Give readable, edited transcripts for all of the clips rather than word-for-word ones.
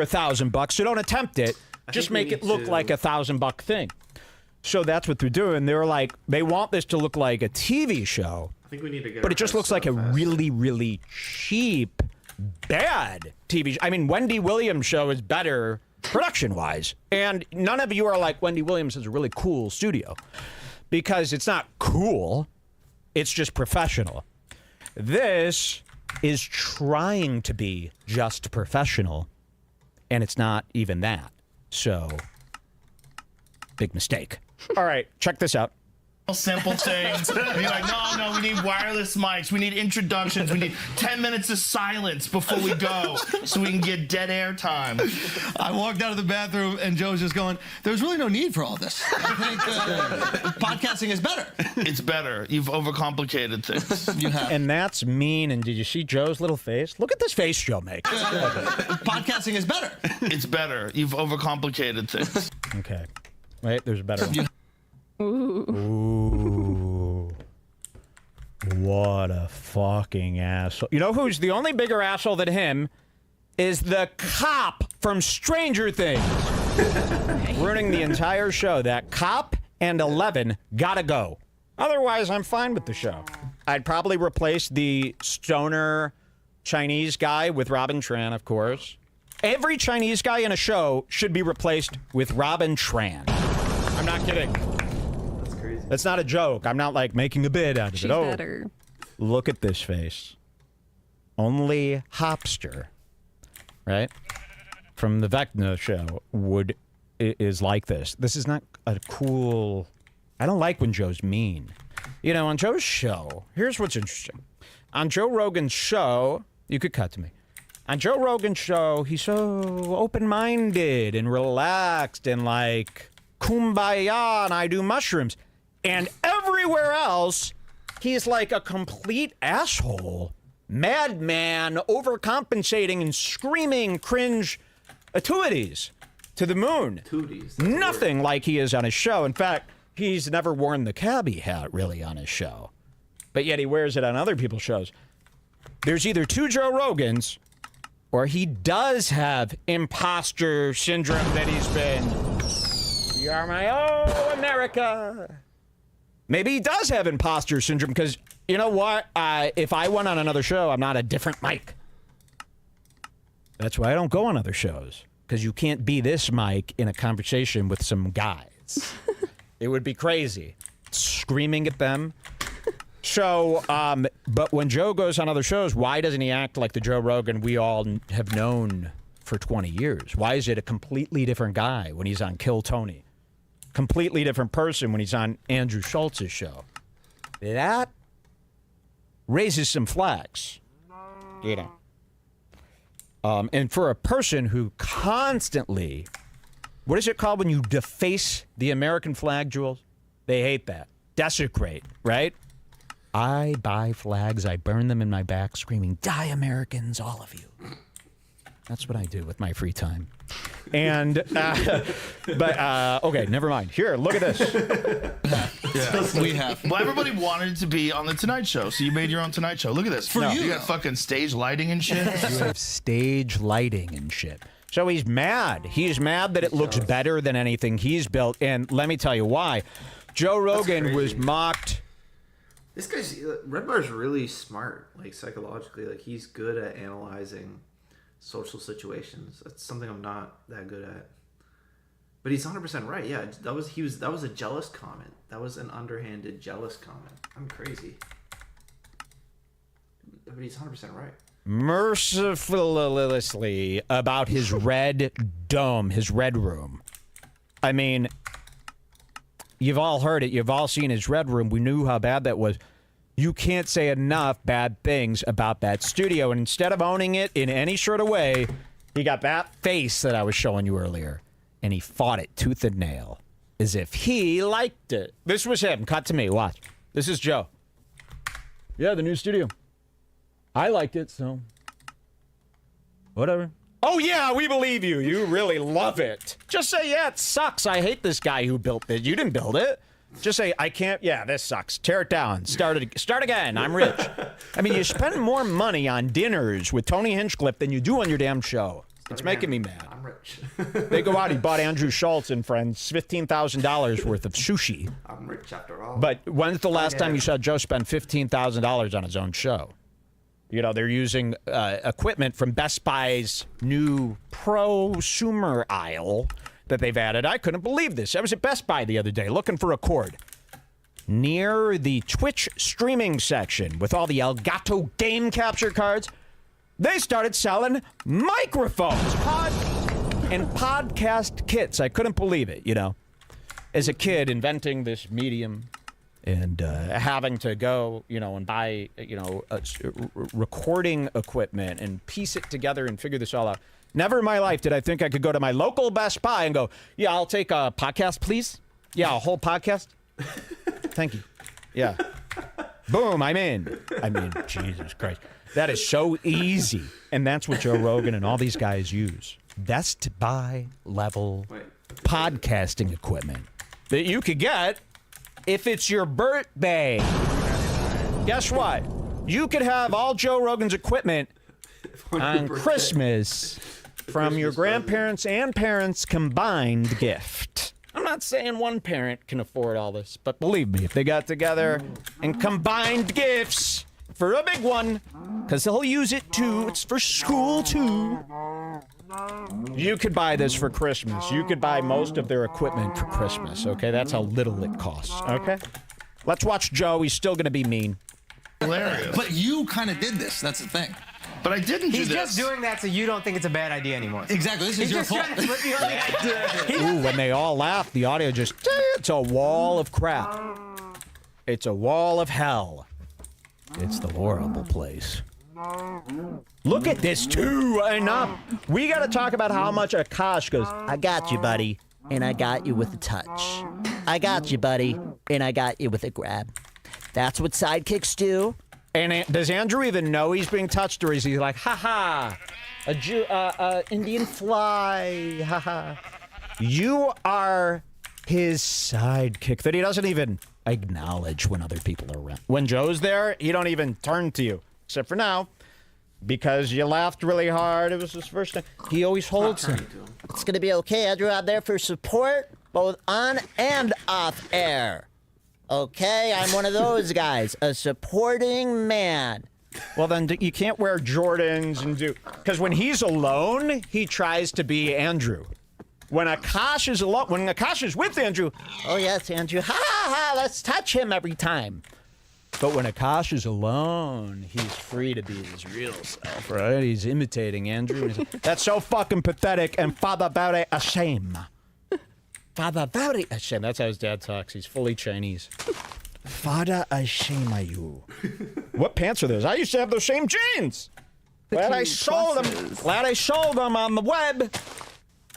for $1,000, so don't attempt it. Just make it look like $1,000 thing. So that's what they're doing. They're like, they want this to look like a TV show. I think we need to get. But it just looks like a really, really cheap, bad TV show. I mean, Wendy Williams' show is better production-wise. And none of you are like, Wendy Williams is a really cool studio. Because it's not cool. It's just professional. This is trying to be just professional. And it's not even that. So, big mistake. All right, check this out. Simple things. And you're like, no, we need wireless mics. We need introductions. We need 10 minutes of silence before we go so we can get dead air time. I walked out of the bathroom and Joe's just going, there's really no need for all this. I think podcasting is better. It's better. You've overcomplicated things. You have. And that's mean. And did you see Joe's little face? Look at this face Joe makes. Podcasting is better. It's better. You've overcomplicated things. Okay. Wait, there's a better one. Ooh. What a fucking asshole. You know who's the only bigger asshole than him is the cop from Stranger Things. Ruining the entire show. That cop and 11 gotta go. Otherwise, I'm fine with the show. I'd probably replace the stoner Chinese guy with Robin Tran, of course. Every Chinese guy in a show should be replaced with Robin Tran. I'm not kidding. That's not a joke. I'm not like making a bid out of it. She's better. Look at this face. Only Hopster, right? From the Vecna show is like this. This is not a cool. I don't like when Joe's mean. You know, on Joe's show, here's what's interesting. On Joe Rogan's show, you could cut to me. On Joe Rogan's show, he's so open-minded and relaxed and like kumbaya and I do mushrooms. And everywhere else, he's like a complete asshole. Madman, overcompensating and screaming cringe attitudes to the moon. Nothing like he is on his show. In fact, he's never worn the cabbie hat really on his show. But yet he wears it on other people's shows. There's either two Joe Rogans, or he does have imposter syndrome that he's been, you are my own America. Maybe he does have imposter syndrome because, you know what? If I went on another show, I'm not a different Mike. That's why I don't go on other shows. Because you can't be this Mike in a conversation with some guys. It would be crazy. Screaming at them. So, but when Joe goes on other shows, why doesn't he act like the Joe Rogan we all have known for 20 years? Why is it a completely different guy when he's on Kill Tony? Completely different person when he's on Andrew Schultz's show. That raises some flags. You know. And for a person who constantly, what is it called when you deface the American flag, Jules? They hate that. Desecrate, right? I buy flags, I burn them in my back, screaming, "Die Americans, all of you." That's what I do with my free time. And, okay, never mind. Here, look at this. Yeah. We have. Well, everybody wanted to be on the Tonight Show, so you made your own Tonight Show. Look at this. For you. You got fucking stage lighting and shit. You have stage lighting and shit. So he's mad. He's mad that it looks better than anything he's built. And let me tell you why. Joe Rogan was mocked. This guy's Red Bar's really smart, like psychologically. Like he's good at analyzing social situations. That's something I'm not that good at. But he's 100% right. Yeah, that was a jealous comment. That was an underhanded jealous comment. I'm crazy. But he's 100% right. Mercilessly about his red dome, his red room. I mean, you've all heard it. You've all seen his red room. We knew how bad that was. You can't say enough bad things about that studio. And instead of owning it in any sort of way, he got that face that I was showing you earlier. And he fought it tooth and nail as if he liked it. This was him. Cut to me. Watch. This is Joe. Yeah, the new studio. I liked it, so whatever. Oh, yeah, we believe you. You really love it. Just say, yeah, it sucks. I hate this guy who built it. You didn't build it. Just say, I can't. Yeah, this sucks. Tear it down. Start again. I'm rich. I mean, you spend more money on dinners with Tony Hinchcliffe than you do on your damn show. It's making me mad. I'm rich. They go out. He bought Andrew Schultz and friends $15,000 worth of sushi. I'm rich after all. But when's the last time you saw Joe spend $15,000 on his own show? You know, they're using equipment from Best Buy's new prosumer aisle that they've added. I couldn't believe this. I was at Best Buy the other day looking for a cord. Near the Twitch streaming section with all the Elgato game capture cards, they started selling microphones and podcast kits. I couldn't believe it, you know. As a kid, inventing this medium and having to go, you know, and buy, you know, recording equipment and piece it together and figure this all out. Never in my life did I think I could go to my local Best Buy and go, yeah, I'll take a podcast, please. Yeah, a whole podcast. Thank you. Yeah. Boom, I'm in. I mean, Jesus Christ. That is so easy. And that's what Joe Rogan and all these guys use. Best Buy level podcasting equipment that you could get if it's your birthday. Guess what? You could have all Joe Rogan's equipment on Christmas from your grandparents and parents combined gift. I'm not saying one parent can afford all this, but believe me, if they got together and combined gifts for a big one, because he'll use it too, it's for school too. You could buy this for Christmas. You could buy most of their equipment for Christmas, okay? That's how little it costs, okay? Let's watch Joe. He's still going to be mean. Hilarious. But you kind of did this. That's the thing. But I didn't do He's this. just doing that so you don't think it's a bad idea anymore. Exactly. This is He's your just fault. trying to put you on the idea. Ooh, when they all laugh, the audio just, it's a wall of crap. It's a wall of hell. It's the horrible place. Look at this, too. Enough. We got to talk about how much Akash goes, I got you, buddy, and I got you with a touch. I got you, buddy, and I got you with a grab. That's what sidekicks do. And does Andrew even know he's being touched, or is he like, ha-ha, Indian fly, ha-ha. You are his sidekick that he doesn't even acknowledge when other people are around. When Joe's there, he don't even turn to you. Except for now, because you laughed really hard. It was his first time. He always holds him. It's going to be okay, Andrew. I'm there for support, both on and off air. Okay, I'm one of those guys, a supporting man. Well, then you can't wear Jordans and do... Because when he's alone, he tries to be Andrew. When Akash is alone, when Akash is with Andrew, oh, yes, Andrew, ha, ha, ha, let's touch him every time. But when Akash is alone, he's free to be his real self, right? He's imitating Andrew. And he's like, that's so fucking pathetic and Father Very a shame. Father Very a shame. That's how his dad talks. He's fully Chinese. Father, I shame you. What pants are those? I used to have those same jeans. Glad I sold them. Glad I sold them on the web.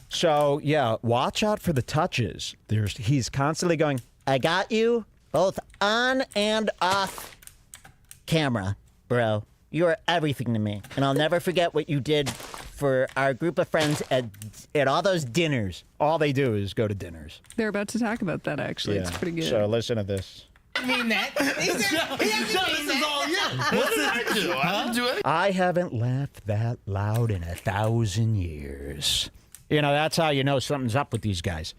So, yeah, watch out for the touches. He's constantly going, I got you, both on and off camera, bro. You are everything to me. And I'll never forget what you did for our group of friends at all those dinners. All they do is go to dinners. They're about to talk about that, actually. It's pretty good. So listen to this. I mean that. This is all you. What did I do? I didn't do anything. I haven't laughed that loud in 1,000 years. You know, that's how you know something's up with these guys.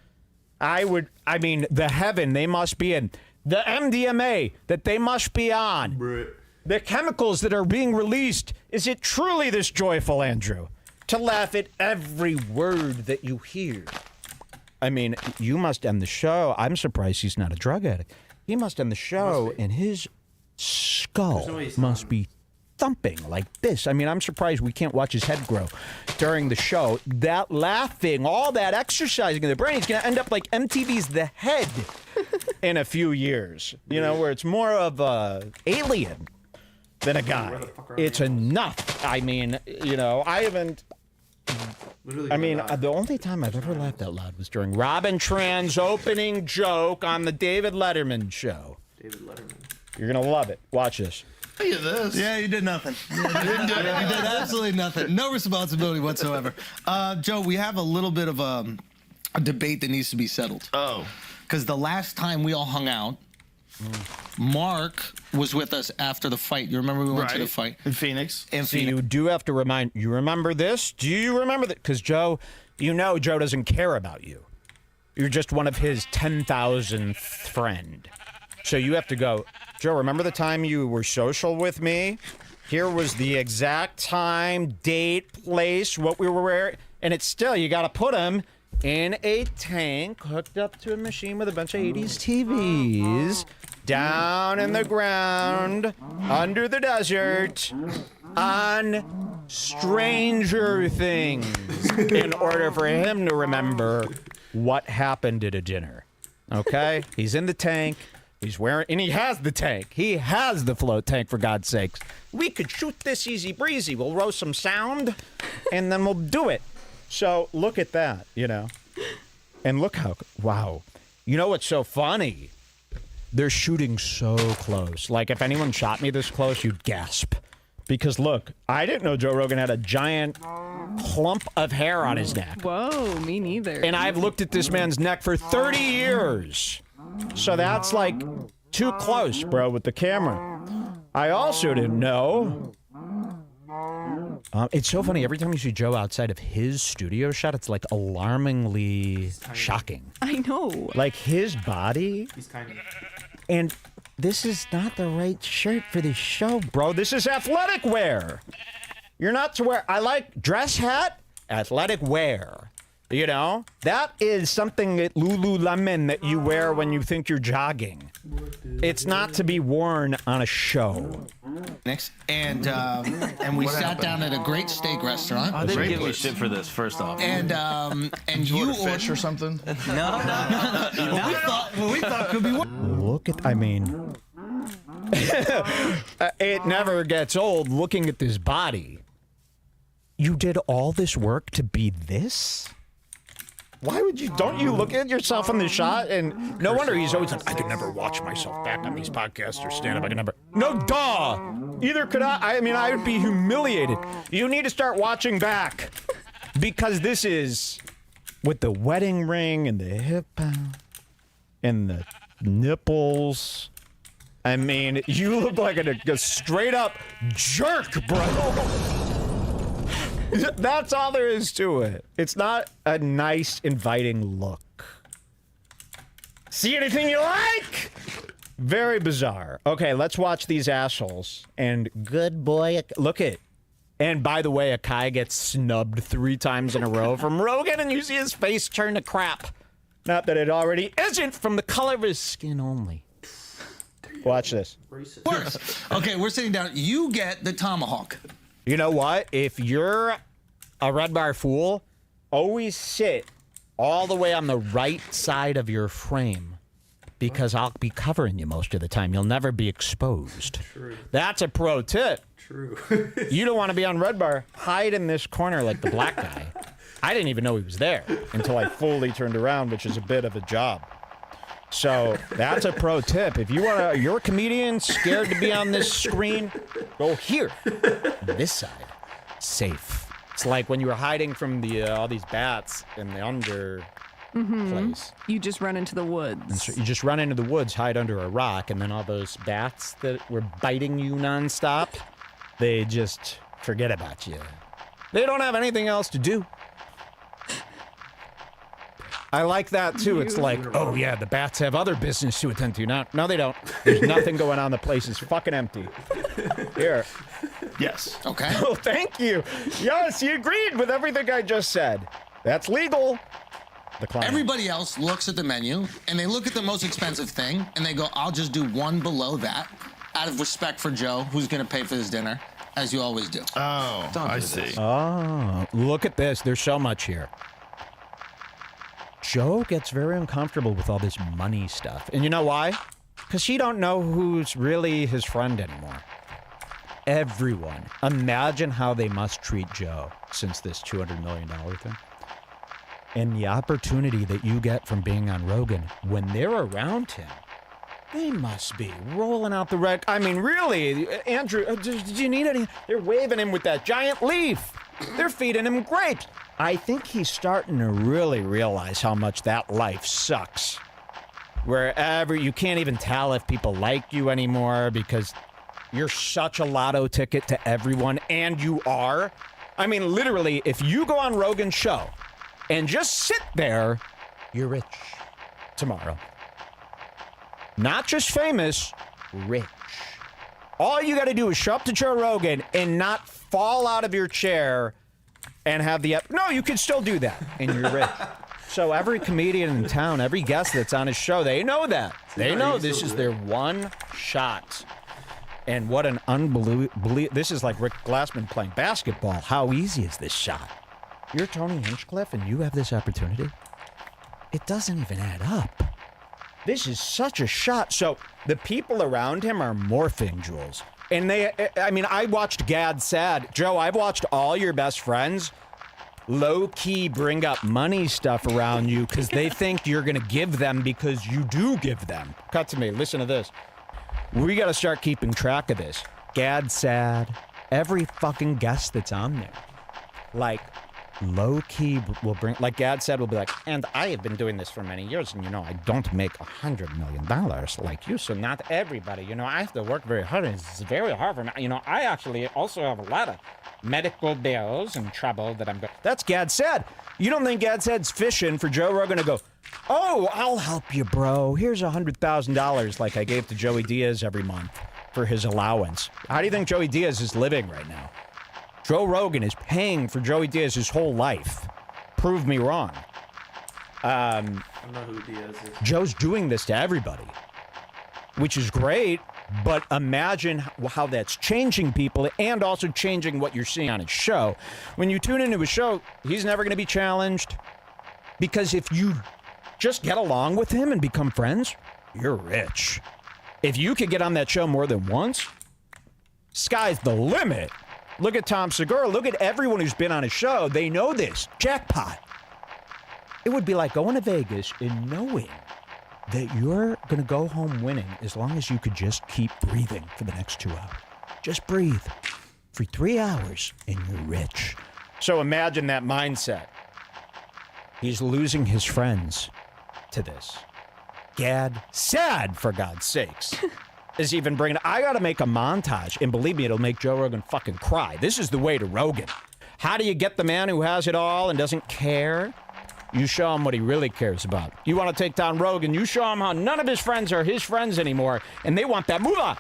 I mean, the heaven they must be in. The MDMA that they must be on. The chemicals that are being released. Is it truly this joyful, Andrew? To laugh at every word that you hear. I mean, you must end the show. I'm surprised he's not a drug addict. He must end the show, and his skull must be thumping like this. I mean, I'm surprised we can't watch his head grow during the show. That laughing, all that exercising in the brain, he's going to end up like MTV's The Head in a few years. You know, where it's more of a alien than a guy. It's enough. I mean, you know, I haven't... I mean, the only time I've ever laughed out loud was during Robin Tran's opening joke on the David Letterman show. David Letterman. You're going to love it. Watch this. Look at this. Yeah, you did nothing. You did absolutely nothing. No responsibility whatsoever. Joe, we have a little bit of a debate that needs to be settled. Oh. Because the last time we all hung out, Mark was with us after the fight. You remember we went to the fight in Phoenix? So you do have to remind. You remember this? Do you remember that? Because Joe, Joe doesn't care about you. You're just one of his 10,000th friend. So you have to go, Joe, remember the time you were social with me? Here was the exact time, date, place, what we were wearing. And it's still, you got to put him in a tank hooked up to a machine with a bunch of 80s TVs down in the ground, under the desert, on Stranger Things, in order for him to remember what happened at a dinner. Okay? He's in the tank. He's wearing, and he has the tank. He has the float tank, for God's sakes. We could shoot this easy breezy. We'll roast some sound, and then we'll do it. So look at that, And look how, wow. You know what's so funny? They're shooting so close. Like, if anyone shot me this close, you'd gasp. Because look, I didn't know Joe Rogan had a giant clump of hair on his neck. Whoa, me neither. And I've looked at this man's neck for 30 years. So that's like too close, bro, with the camera. I also didn't know. It's so funny. Every time you see Joe outside of his studio shot, it's like alarmingly shocking. I know. Like his body. He's tiny. And this is not the right shirt for this show, bro. This is athletic wear. You're not to wear. I like dress hat, athletic wear. That is something at Lululemon that you wear when you think you're jogging. It's not to be worn on a show. And we sat down at a great steak restaurant. Oh, they didn't give me shit for this, first off. And you ordered fish or something? No. What we thought could be worse. Look at, it never gets old looking at this body. You did all this work to be this? Why would you? Don't you look at yourself in the shot? And no wonder he's always like, I could never watch myself back on these podcasts or stand up. I could never. No, duh. Either could I. I would be humiliated. You need to start watching back because this is with the wedding ring and the hip and the nipples. You look like a straight up jerk, bro. That's all there is to it. It's not a nice, inviting look. See anything you like? Very bizarre. Okay, let's watch these assholes. And good boy, look it. And by the way, Akai gets snubbed 3 times in a row from Rogan, and you see his face turn to crap. Not that it already isn't, from the color of his skin only. Watch this. Worse. Okay, we're sitting down. You get the tomahawk. You know what? If you're a Red Bar fool, always sit all the way on the right side of your frame because I'll be covering you most of the time. You'll never be exposed. True. That's a pro tip. True. You don't want to be on Red Bar. Hide in this corner like the black guy. I didn't even know he was there until I fully turned around, which is a bit of a job. So that's a pro tip. If you're a comedian scared to be on this screen, go here, on this side, safe. It's like when you were hiding from all these bats in the under place. You just run into the woods. And so you just run into the woods, hide under a rock, and then all those bats that were biting you nonstop, they just forget about you. They don't have anything else to do. I like that, too. It's like, oh, yeah, the bats have other business to attend to. No, they don't. There's nothing going on. The place is fucking empty. Here. Yes. Okay. Oh, thank you. Yes, you agreed with everything I just said. That's legal. The client. Everybody else looks at the menu, and they look at the most expensive thing, and they go, I'll just do one below that, out of respect for Joe, who's going to pay for this dinner, as you always do. Oh, I see. Oh, look at this. There's so much here. Joe gets very uncomfortable with all this money stuff. And you know why? Because he don't know who's really his friend anymore. Everyone. Imagine how they must treat Joe since this $200 million thing. And the opportunity that you get from being on Rogan, when they're around him, they must be rolling out the red. Really, Andrew, did you need any? They're waving him with that giant leaf. They're feeding him grapes. I think he's starting to really realize how much that life sucks. wherever you can't even tell if people like you anymore because you're such a lotto ticket to everyone, and you are. I mean, literally, if you go on Rogan's show and just sit there, you're rich tomorrow. Not just famous, rich. All you got to do is show up to Joe Rogan and not fall out of your chair and have the... No, you can still do that, and you're rich. So every comedian in town, every guest that's on his show, they know that. They know this is their one shot. And what an unbelievable... This is like Rick Glassman playing basketball. How easy is this shot? You're Tony Hinchcliffe and you have this opportunity? It doesn't even add up. This is such a shot. So the people around him are morphing, Jules. And I watched Gad Sad. Joe, I've watched all your best friends low-key bring up money stuff around you because they think you're going to give them because you do give them. Cut to me. Listen to this. We got to start keeping track of this. Gad Sad, every fucking guest that's on there. Like, low-key will bring... Like Gad Sad will be like, and I have been doing this for many years, and, I don't make $100 million like you, so not everybody. I have to work very hard, and it's very hard for me. I actually also have a lot of medical bills and trouble that I'm going... That's Gad Sad. You don't think Gad Sad's fishing for Joe Rogan to go, oh, I'll help you, bro. Here's $100,000 like I gave to Joey Diaz every month for his allowance. How do you think Joey Diaz is living right now? Joe Rogan is paying for Joey Diaz his whole life. Prove me wrong. I don't know who Diaz is. Joe's doing this to everybody, which is great, but imagine how that's changing people and also changing what you're seeing on his show. When you tune into his show, he's never going to be challenged because if you just get along with him and become friends, you're rich. If you could get on that show more than once, sky's the limit. Look at Tom Segura. Look at everyone who's been on his show. They know this. Jackpot. It would be like going to Vegas and knowing that you're going to go home winning as long as you could just keep breathing for the next 2 hours. Just breathe for 3 hours and you're rich. So imagine that mindset. He's losing his friends to this. Gad Sad, for God's sakes. Is even bringing... I got to make a montage, and believe me, it'll make Joe Rogan fucking cry. This is the way to Rogan. How do you get the man who has it all and doesn't care? You show him what he really cares about. You want to take down Rogan, you show him how none of his friends are his friends anymore, and they want that moolah.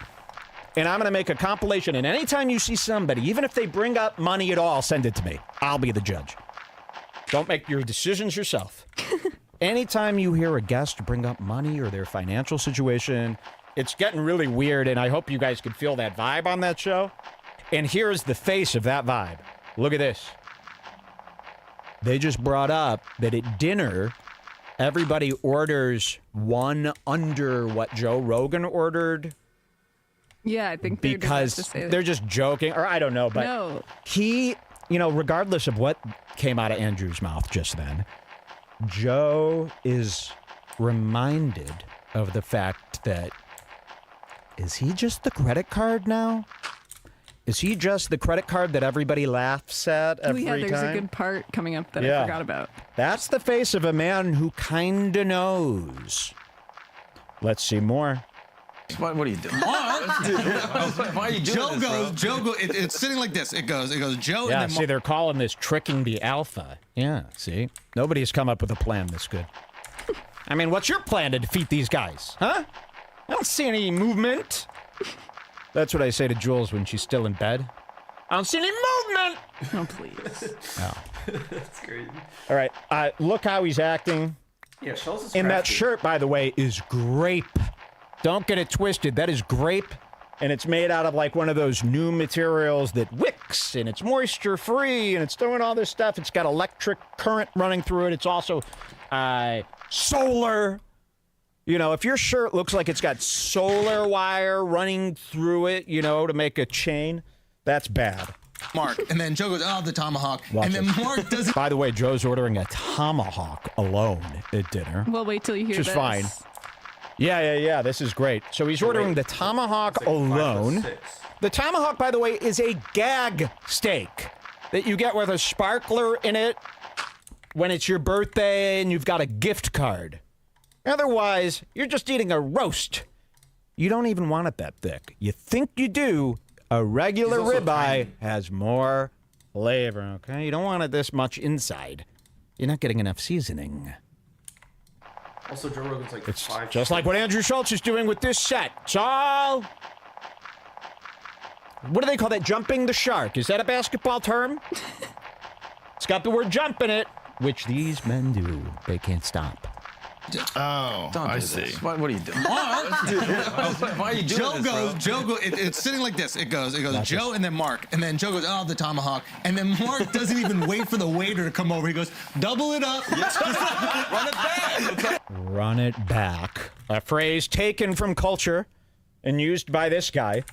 And I'm going to make a compilation, and anytime you see somebody, even if they bring up money at all, send it to me. I'll be the judge. Don't make your decisions yourself. Anytime you hear a guest bring up money or their financial situation... It's getting really weird, and I hope you guys could feel that vibe on that show. And here's the face of that vibe. Look at this. They just brought up that at dinner, everybody orders one under what Joe Rogan ordered. Yeah, I think they're because just about to say they're that. just joking, or I don't know, but No. he, regardless of what came out of Andrew's mouth just then, Joe is reminded of the fact that is he just the credit card now? Is he just the credit card that everybody laughs at every there's time? a good part coming up that Yeah. I forgot about. That's the face of a man who kinda knows. Let's see more. What are you doing? Why are you doing Joe goes, it's sitting like this. It goes, Joe, Yeah, and then see, they're calling this tricking the alpha. Yeah, see? Nobody's come up with a plan this good. I mean, what's your plan to defeat these guys? Huh? I don't see any movement. That's what I say to Jules when she's still in bed. I don't see any movement. Oh, please. That's crazy. All right, look how he's acting. Yeah, Schultz is And that crafty. shirt, by the way, is grape. Don't get it twisted. That is grape, and it's made out of like one of those new materials that wicks, and it's moisture-free, and it's doing all this stuff. It's got electric current running through it. It's also solar. If your shirt looks like it's got solar wire running through it, to make a chain, that's bad. Mark, and then Joe goes, oh, the tomahawk, Watch and then it. Mark does By the way, Joe's ordering a tomahawk alone at dinner. Well, wait till you hear Which is this. fine. Yeah. This is great. So he's ordering the tomahawk It's like alone. 5'6". The tomahawk, by the way, is a gag steak that you get with a sparkler in it when it's your birthday and you've got a gift card. Otherwise, you're just eating a roast. You don't even want it that thick. You think you do. A regular He's also ribeye tiny. has more flavor, okay? You don't want it this much inside. You're not getting enough seasoning. Also, Joe Rogan's like It's 5. just like what Andrew Schultz is doing with this set. It's all... What do they call that? Jumping the shark. Is that a basketball term? It's got the word jump in it, which these men do. They can't stop. Oh, Don't I do see. this. What are you doing? Why are you doing Joe goes, it's sitting like this. It goes Joe and then Mark. And then Joe goes, oh, the tomahawk. And then Mark doesn't even wait for the waiter to come over. He goes, double it up. Run it back. Okay. Run it back. A phrase taken from culture and used by this guy.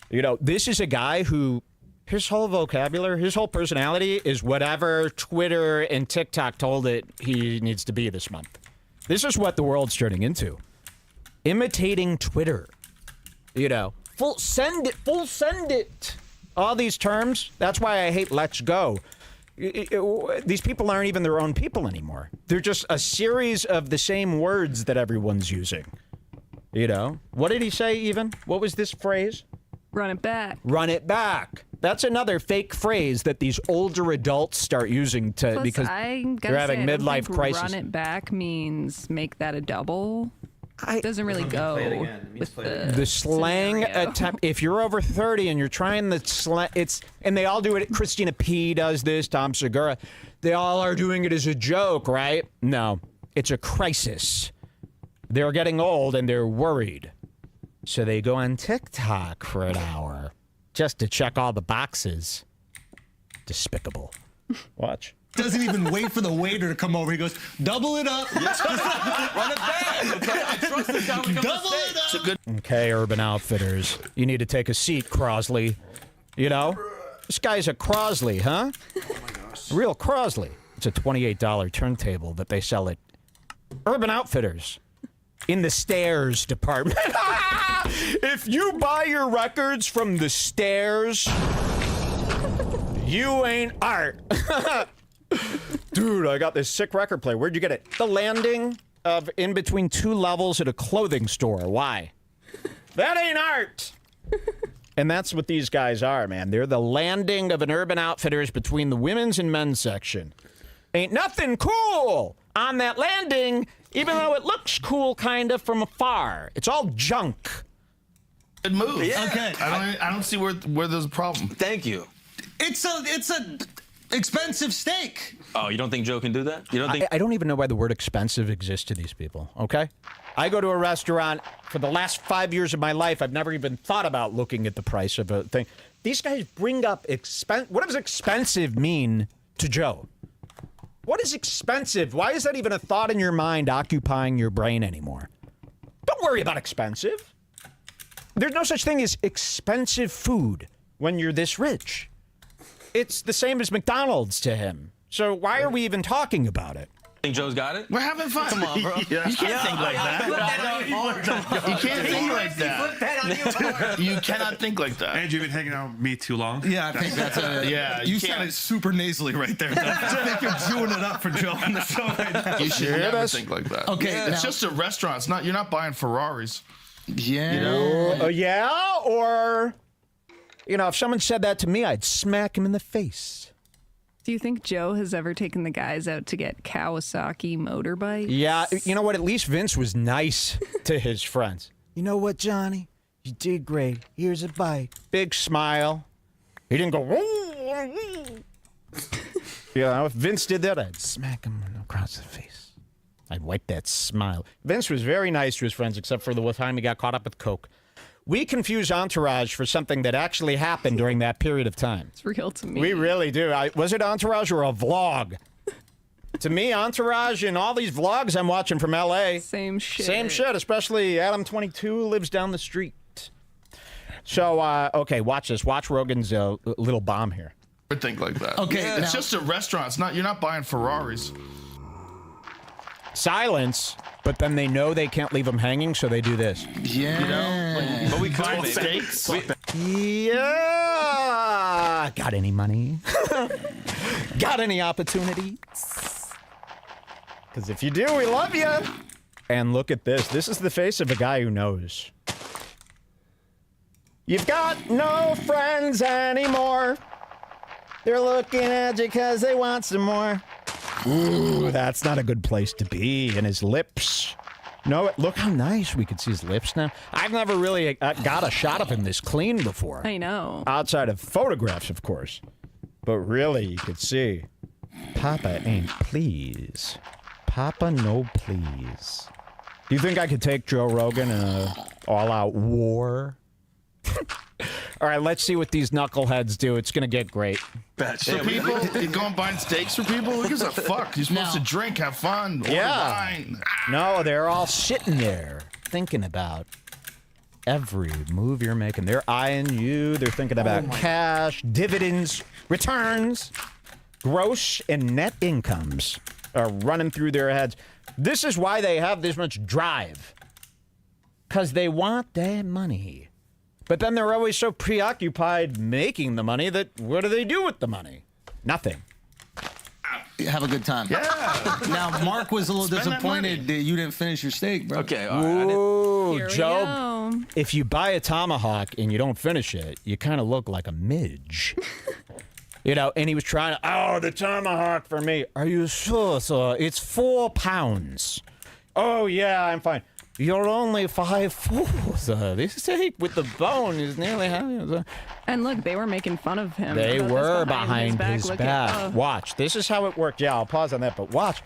You know, this is a guy who, his whole vocabulary, his whole personality is whatever Twitter and TikTok told it he needs to be this month. This is what the world's turning into. Imitating Twitter. You know, full send it. All these terms. That's why I hate Let's Go. These people aren't even their own people anymore. They're just a series of the same words that everyone's using. You know, what did he say even? What was this phrase? Run it back. Run it back. That's another fake phrase that these older adults start using to Plus, because I gotta they're having say, I don't midlife think crisis. Run it back means make that a double. It doesn't really go play it again. It means with play it The slang scenario. attempt. If you're over 30 and you're trying the slang, and they all do it. Christina P does this. Tom Segura. They all are doing it as a joke, right? No, it's a crisis. They're getting old and they're worried, so they go on TikTok for an hour just to check all the boxes. Despicable. Watch. Doesn't even wait for the waiter to come over. He goes, double it up. Run it back. Okay. I trust this guy when it comes Double to it up. Okay, Urban Outfitters. You need to take a seat, Crosley. You know? This guy's a Crosley, huh? Oh my gosh. Real Crosley. It's a $28 turntable that they sell at Urban Outfitters in the stairs department. If you buy your records from the stairs, you ain't art. Dude, I got this sick record player. Where'd you get it? The landing of in between two levels at a clothing store. Why? That ain't art. And that's what these guys are, man. They're the landing of an Urban Outfitters between the women's and men's section. Ain't nothing cool on that landing, even though it looks cool kind of from afar. It's all junk. Good move. Yeah. Okay. I don't see where there's a problem. Thank you. It's a expensive steak. Oh, you don't think Joe can do that? You don't think? I don't even know why the word expensive exists to these people, okay? I go to a restaurant for the last 5 years of my life. I've never even thought about looking at the price of a thing. These guys bring up what does expensive mean to Joe? What is expensive? Why is that even a thought in your mind occupying your brain anymore? Don't worry about expensive. There's no such thing as expensive food when you're this rich. It's the same as McDonald's to him. So why are we even talking about it? Think Joe's got it? We're having fun. Come on, bro. You can't think like that. You can't think like that. You cannot think like that. Andrew, you've been hanging out with me too long. Yeah, I think that's a. Yeah, You you can't- sounded super nasally right there. I think you're chewing it up for Joe on the show right now. You should Hear never this? think like that. Okay, it's now- just a restaurant. It's not. You're not buying Ferraris. Yeah. Yeah, or, if someone said that to me, I'd smack him in the face. Do you think Joe has ever taken the guys out to get Kawasaki motorbikes? Yeah, you know what? At least Vince was nice to his friends. You know what, Johnny? You did great. Here's a bike. Big smile. He didn't go, if Vince did that, I'd smack him across the face. I'd wipe that smile. Vince was very nice to his friends, except for the time he got caught up with coke. We confuse Entourage for something that actually happened during that period of time. It's real to me. We really do. Was it Entourage or a vlog? To me, Entourage and all these vlogs I'm watching from L.A. Same shit. Same shit, especially Adam22 lives down the street. So, okay, watch this. Watch Rogan's little bomb here. Never think like that. Okay, it's now- just a restaurant. It's not. You're not buying Ferraris. Silence, but then they know they can't leave him hanging, so they do this. Yeah. But we could. Buying steaks. Yeah! Got any money? Got any opportunities? Because if you do, we love you. And look at this. This is the face of a guy who knows. You've got no friends anymore. They're looking at you because they want some more. Ooh, that's not a good place to be. And his lips. No, look how nice we could see his lips now. I've never really got a shot of him this clean before. I know. Outside of photographs, of course. But really, you could see. Papa ain't please. Papa no please. Do you think I could take Joe Rogan in a all-out war? All right, let's see what these knuckleheads do. It's going to get great. For people, you going buying steaks for people? Who gives a fuck? You're supposed to drink, have fun, order wine. No, they're all sitting there thinking about every move you're making. They're eyeing you. They're thinking about cash, dividends, returns, gross and net incomes are running through their heads. This is why they have this much drive. Because they want their money. But then they're always so preoccupied making the money that what do they do with the money? Nothing. Have a good time. Yeah. Now, Mark was a little Spend that disappointed that you didn't finish your steak, bro. Okay, all right. Ooh, Here we Joe, go. if you buy a tomahawk and you don't finish it, you kind of look like a midge. You know, and he was trying to, the tomahawk for me. Are you sure, sir? It's 4 pounds. Oh, yeah, I'm fine. You're only 5'4", sir. This steak with the bone is nearly half. And look, they were making fun of him. They about this were behind his Look back. at- Watch. This is how it worked. Yeah, I'll pause on that, but watch.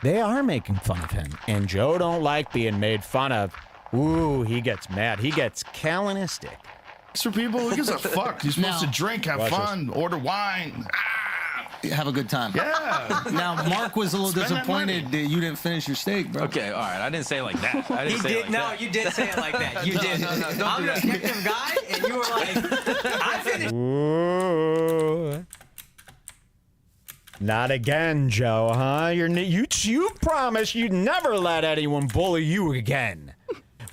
They are making fun of him. And Joe don't like being made fun of. Ooh, he gets mad. He gets Calvinistic. For people, who gives a fuck? You're supposed No. to drink, have Watch fun, order wine. Have a good time. Yeah. Now, Mark was a little Spend that disappointed money. that you didn't finish your steak, bro. Okay, all right. I didn't say it like that. I He didn't say it did. like No, that. you did say it like that. You did. no, don't I'm do an that. objective guy, and you were like, I finished. Ooh. Not again, Joe, huh? You promised you'd never let anyone bully you again.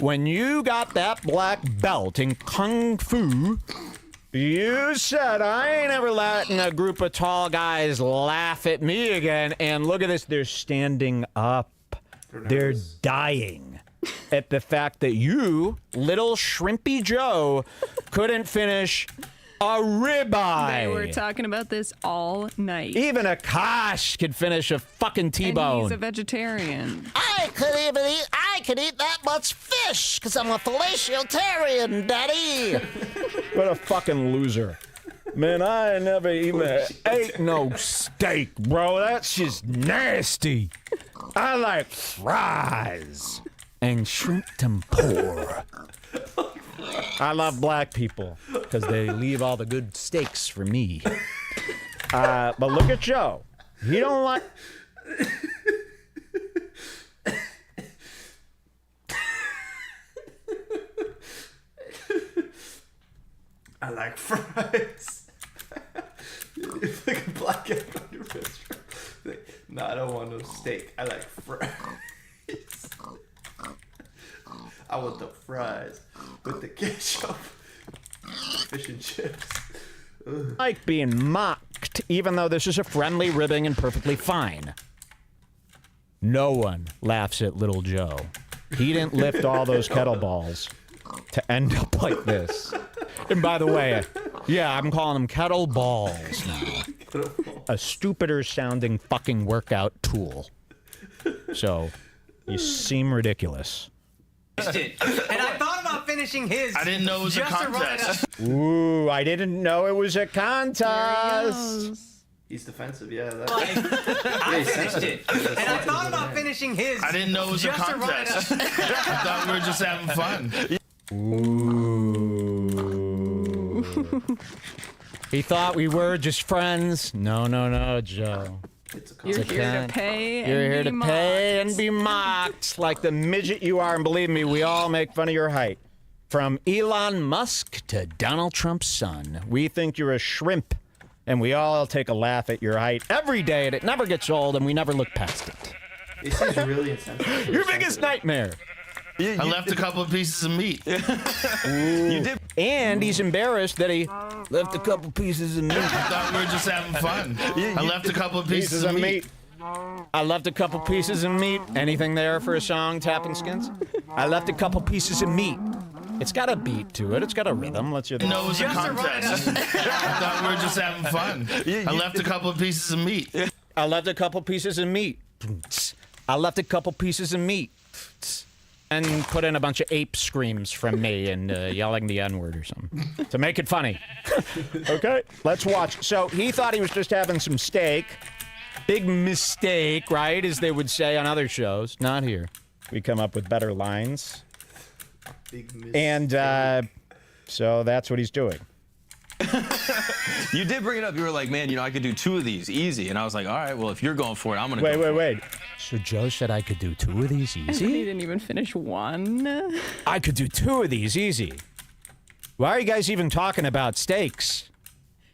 When you got that black belt in Kung Fu, you said, I ain't ever letting a group of tall guys laugh at me again. And look at this. They're standing up. They're dying at the fact that you, little shrimpy Joe, couldn't finish a ribeye. They were talking about this all night. Even Akash could finish a fucking And T-bone. he's a vegetarian. I could eat that much fish because I'm a fellatio-tarian, Daddy. What a fucking loser. Man, I never even ate no steak, bro. That's just nasty. I like fries and shrimp tempura. I love black people because they leave all the good steaks for me. But look at Joe. He don't like... I like fries. It's like a black egg on your restaurant. No, I don't want no steak. I like fries. I want the fries with the ketchup, fish and chips. like being mocked, even though this is a friendly ribbing and perfectly fine. No one laughs at little Joe. He didn't lift all those kettlebells to end up like this. And by the way, yeah, I'm calling them kettleballs now. A stupider sounding fucking workout tool. So, you seem ridiculous. And I thought about finishing his. I didn't know it was a just to run it contest. up. Ooh, I didn't know it was a There he contest. goes. He's defensive, yeah. That, I finished it. And I thought about finishing his. I didn't know it was a just to run it contest. up. I thought we were just having fun. Ooh. He thought we were just friends. No, no, no, Joe. it's a You're contest. here to pay and You're here be to pay mocked. and be mocked like the midget you are. And believe me, we all make fun of your height. From Elon Musk to Donald Trump's son, we think you're a shrimp. And we all take a laugh at your height every day, and it never gets old, and we never look past it. This is really insensitive. Your biggest nightmare. I left a couple of pieces of meat. And he's embarrassed that he left a couple pieces of meat. I thought we were just having fun. I left a couple of pieces of meat. I left a couple pieces of meat. Anything there for a song, Tapping Skins? I left a couple pieces of meat. It's got a beat to it. It's got a rhythm. Let's hear the No, it was a contest. I thought we were just having fun. I left a couple of pieces of meat. I left a couple pieces of meat. I left a couple pieces of meat. And put in a bunch of ape screams from me and yelling the N-word or something to make it funny. Okay, let's watch. So he thought he was just having some steak. Big mistake, right? As they would say on other shows. Not here. We come up with better lines. Big miss. And so that's what he's doing. You did bring it up. You were like, man, I could do 2 of these easy. And I was like, all right, well, if you're going for it, I'm going to go for it. Wait. So Joe said I could do 2 of these He easy? didn't even finish one. I could do 2 of these easy. Why are you guys even talking about steaks?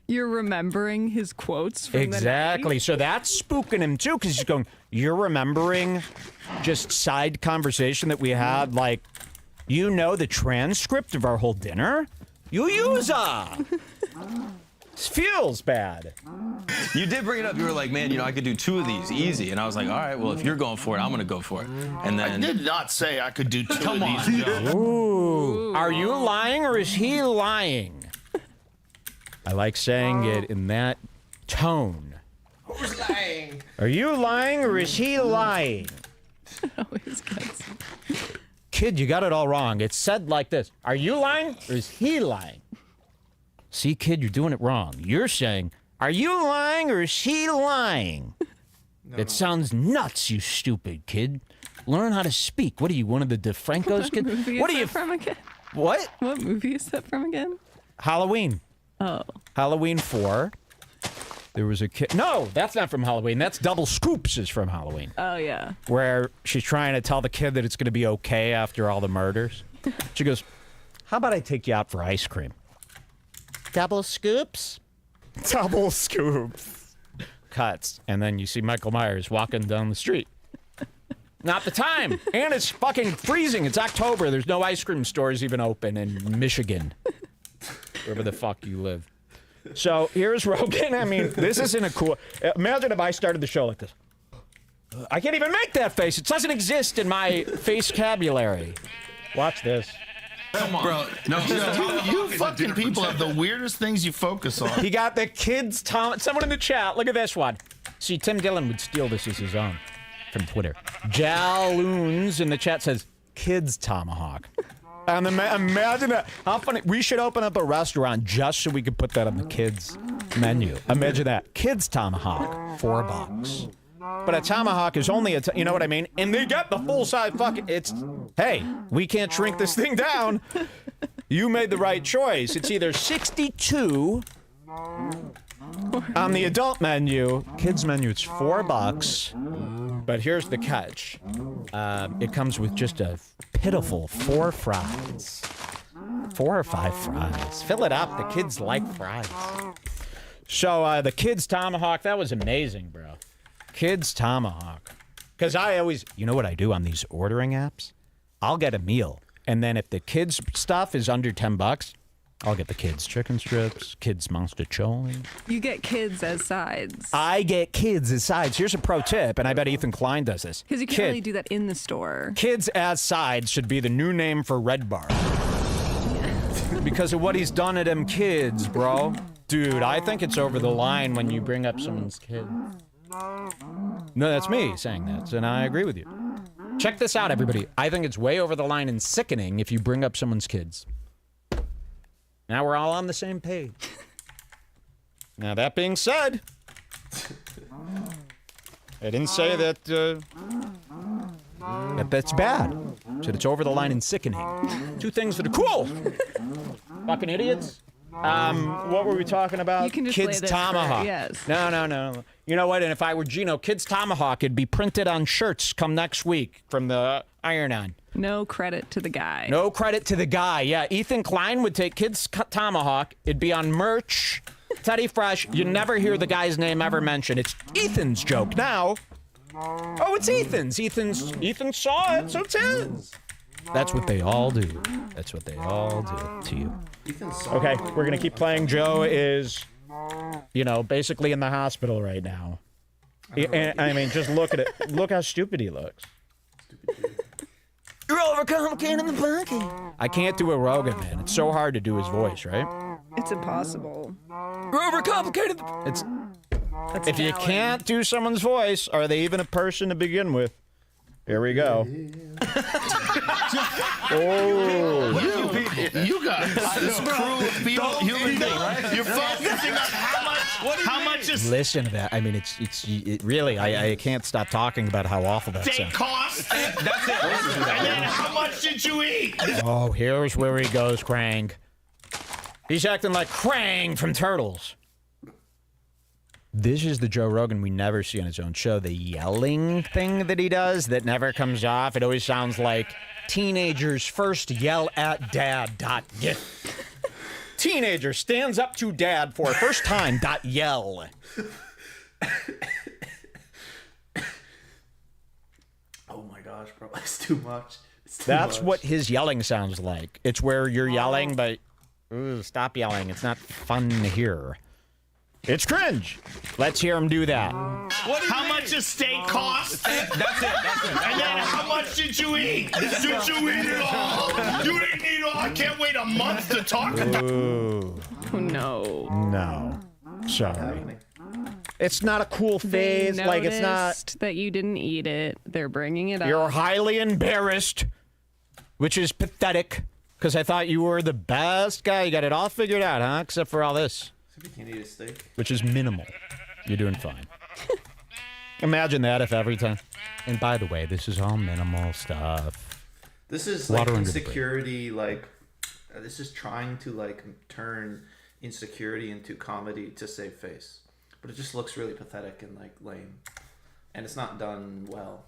You're remembering his quotes from Exactly. So that's spooking him too, because he's going, you're remembering just side conversation that we had, like, the transcript of our whole dinner? You user! This feels bad. You did bring it up. You were like, man, I could do 2 of these easy. And I was like, all right, well, if you're going for it, I'm going to go for it. And I then did not say I could do 2 of these, Joe. Ooh. Are you lying or is he lying? I like saying it in that tone. Who's lying? Are you lying or is he lying? Always gets. Kid, you got it all wrong. It's said like this. Are you lying or is he lying? See, kid, you're doing it wrong. You're saying, are you lying or is he lying? It sounds nuts, you stupid kid. Learn how to speak. What are you, one of the DeFrancos kids? Movie What is are you? that from again? What? What movie is that from again? Halloween. Oh. Halloween 4. There was a kid. No, that's not from Halloween. That's Double Scoops is from Halloween. Oh, yeah. Where she's trying to tell the kid that it's going to be okay after all the murders. She goes, how about I take you out for ice cream? Double Scoops? Double Scoops. Cuts. And then you see Michael Myers walking down the street. Not the time. And it's fucking freezing. It's October. There's no ice cream stores even open in Michigan. Wherever the fuck you live. So here's Rogan. I mean, this isn't a cool. Imagine if I started the show like this. I can't even make that face. It doesn't exist in my face-cabulary. Watch this. come on. Bro, No, you fucking people have the weirdest things you focus on. He got the kids. Someone in the chat. Look at this one. See, Tim Dillon would steal this as his own from Twitter. Jaloons in the chat says kids tomahawk. And imagine that. How funny. We should open up a restaurant just so we could put that on the kids menu. Imagine that. Kids tomahawk, $4. But a tomahawk is only you know what I mean? And they get the full size fucking, hey, we can't shrink this thing down. You made the right choice. It's either 62 on the adult menu. Kids menu, it's $4. But here's the catch. It comes with just a pitiful 4 fries. 4 or 5 fries. Fill it up. The kids like fries. So the kids tomahawk, that was amazing, bro. Kids tomahawk. Because I always, you know what I do on these ordering apps? I'll get a meal. And then if the kids stuff is under $10, I'll get the kids chicken strips, kids monster-choli. You get kids as sides. I get kids as sides. Here's a pro tip, and I bet Ethan Klein does this. Because you can't really do that in the store. Kids as sides should be the new name for Red Bar. Because of what he's done to them kids, bro. Dude, I think it's over the line when you bring up someone's kid. No, that's me saying that, and I agree with you. Check this out, everybody. I think it's way over the line and sickening if you bring up someone's kids. Now we're all on the same page. Now, that being said, I didn't say that that's bad. I said it's over the line and sickening. Two things that are cool. Fucking idiots. What were we talking about? You can just Kids play this Tomahawk. yes. No. You know what? And if I were Gino, Kids Tomahawk, it'd be printed on shirts come next week from the Iron-On. No credit to the guy. No credit to the guy. Yeah, Ethan Klein would take Kids Tomahawk. It'd be on merch. Teddy Fresh. You never hear the guy's name ever mentioned. It's Ethan's joke now. Oh, it's Ethan's. Ethan saw it, so it's his. That's what they all do. That's what they all do to you. Okay, we're going to keep playing. Joe is, basically in the hospital right now. I mean, just look at it. Look how stupid he looks. You're overcomplicating the monkey. I can't do a Rogan, man. It's so hard to do his voice, right? It's impossible. You're overcomplicating. It's if you can't do someone's voice, are they even a person to begin with? Here we go. Oh, You guys, this crew of people, human beings, right? You're focusing on how much is listen to that. I mean, it really. I can't stop talking about how awful that steak sounds. cost. That's it. And then how much did you eat? Oh, here's where he goes, Krang. He's acting like Krang from Turtles. This is the Joe Rogan we never see on his own show. The yelling thing that he does that never comes off. It always sounds like teenagers first yell at dad. Teenager stands up to dad for first time. Yell. Oh my gosh, bro, that's too much. That's what his yelling sounds like. It's where you're yelling, but stop yelling. It's not fun to hear. It's cringe. Let's hear him do that. How much does steak cost? That's it. And then how much did you eat? Did you eat it all? You didn't eat all. I can't wait a month to talk about it. Ooh. Oh, no. No. Sorry. It's not a cool phase. They Like, it's not. noticed that you didn't eat it. They're bringing it up. You're highly embarrassed, which is pathetic, because I thought you were the best guy. You got it all figured out, huh? Except for all this. You can't eat a steak. Which is minimal. You're doing fine. Imagine that if every time. And by the way, this is all minimal stuff. This is Water like under the insecurity, like this is trying to like turn insecurity into comedy to save face. But it just looks really pathetic and like lame. And it's not done well.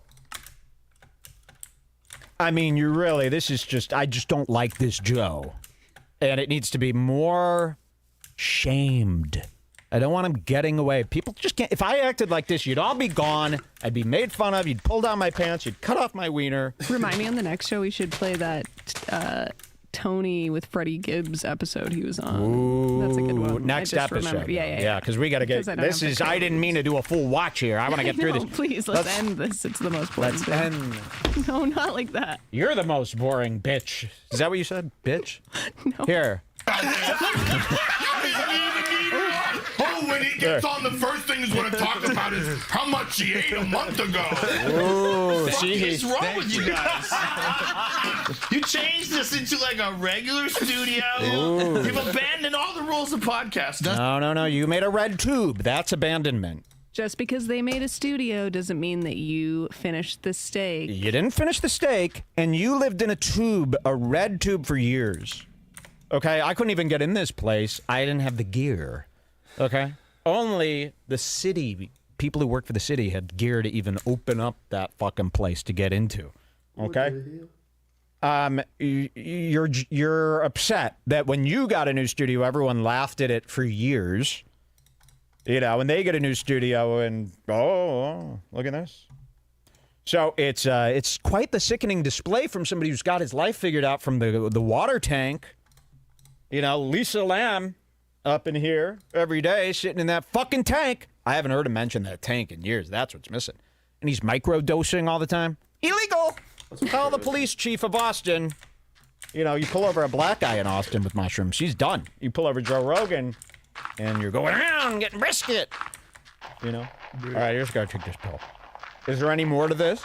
I mean, you really, this is just, I just don't like this Joe. And it needs to be more shamed. I don't want him getting away. People just can't. If I acted like this, you'd all be gone. I'd be made fun of. You'd pull down my pants. You'd cut off my wiener. Remind me on the next show we should play that Tony with Freddie Gibbs episode he was on. Ooh, that's a good one. Next I just episode. remembered. Yeah. Because we got to get. 'Cause I don't This have is. the I didn't mean to do a full watch here. I want to get through No, this. please, let's end this. It's the most boring Let's thing. end. No, not like that. You're the most boring bitch. Is that what you said, bitch? No. Here. Oh, when he gets on, the first thing he's going to talk about is how much he ate a month ago. Ooh, What see, is wrong with you guys? You changed this into like a regular studio. You've abandoned all the rules of podcasting. No. You made a red tube. That's abandonment. Just because they made a studio doesn't mean that you finished the steak. You didn't finish the steak, and you lived in a tube, a red tube, for years. Okay, I couldn't even get in this place. I didn't have the gear. Okay, only the city people who work for the city had gear to even open up that fucking place to get into. Okay. You're upset that when you got a new studio, everyone laughed at it for years. You know, when they get a new studio and oh, look at this. So it's quite the sickening display from somebody who's got his life figured out from the water tank. You know, Lisa Lamb up in here every day sitting in that fucking tank. I haven't heard him mention that tank in years. That's what's missing. And he's microdosing all the time. Illegal. Tell the police chief of Austin. You know, you pull over a black guy in Austin with mushrooms, he's done. You pull over Joe Rogan, and you're going around getting brisket. You know? All right, here's gotta take this pill. Is there any more to this?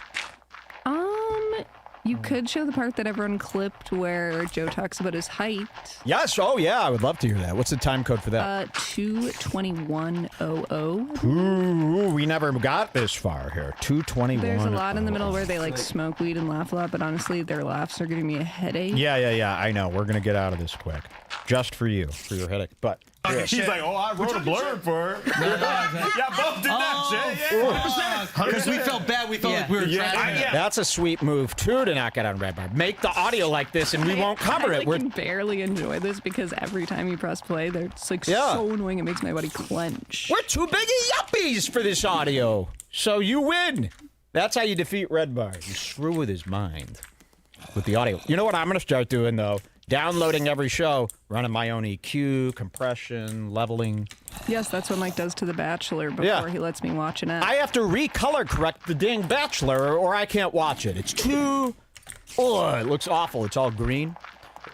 You could show the part that everyone clipped where Joe talks about his height. Yes. Oh, yeah. I would love to hear that. What's the time code for that? 2:21:00. Ooh, we never got this far here. 2:21. There's a lot in the middle where they like smoke weed and laugh a lot, but honestly, their laughs are giving me a headache. Yeah. I know. We're gonna get out of this quick, just for you, for your headache. But He's like, oh, I wrote a blurb for her. Yeah, both did that shit. Yeah. Because we felt bad. We felt like we were dragging it. that's a sweet move too to not get on Red Bar. Make the audio like this, and we won't cover I it. We're can barely enjoy this because every time you press play, it's like Yeah. so annoying. It makes my body clench. We're too big of yuppies for this audio. So you win. That's how you defeat Red Bar. You screw with his mind with the audio. You know what I'm going to start doing, though? downloading every show, running my own EQ, compression, leveling. Yes, that's what Mike does to The Bachelor before he lets me watch an app. I have to recolor correct the dang Bachelor or I can't watch it. It's too... Oh, it looks awful. It's all green.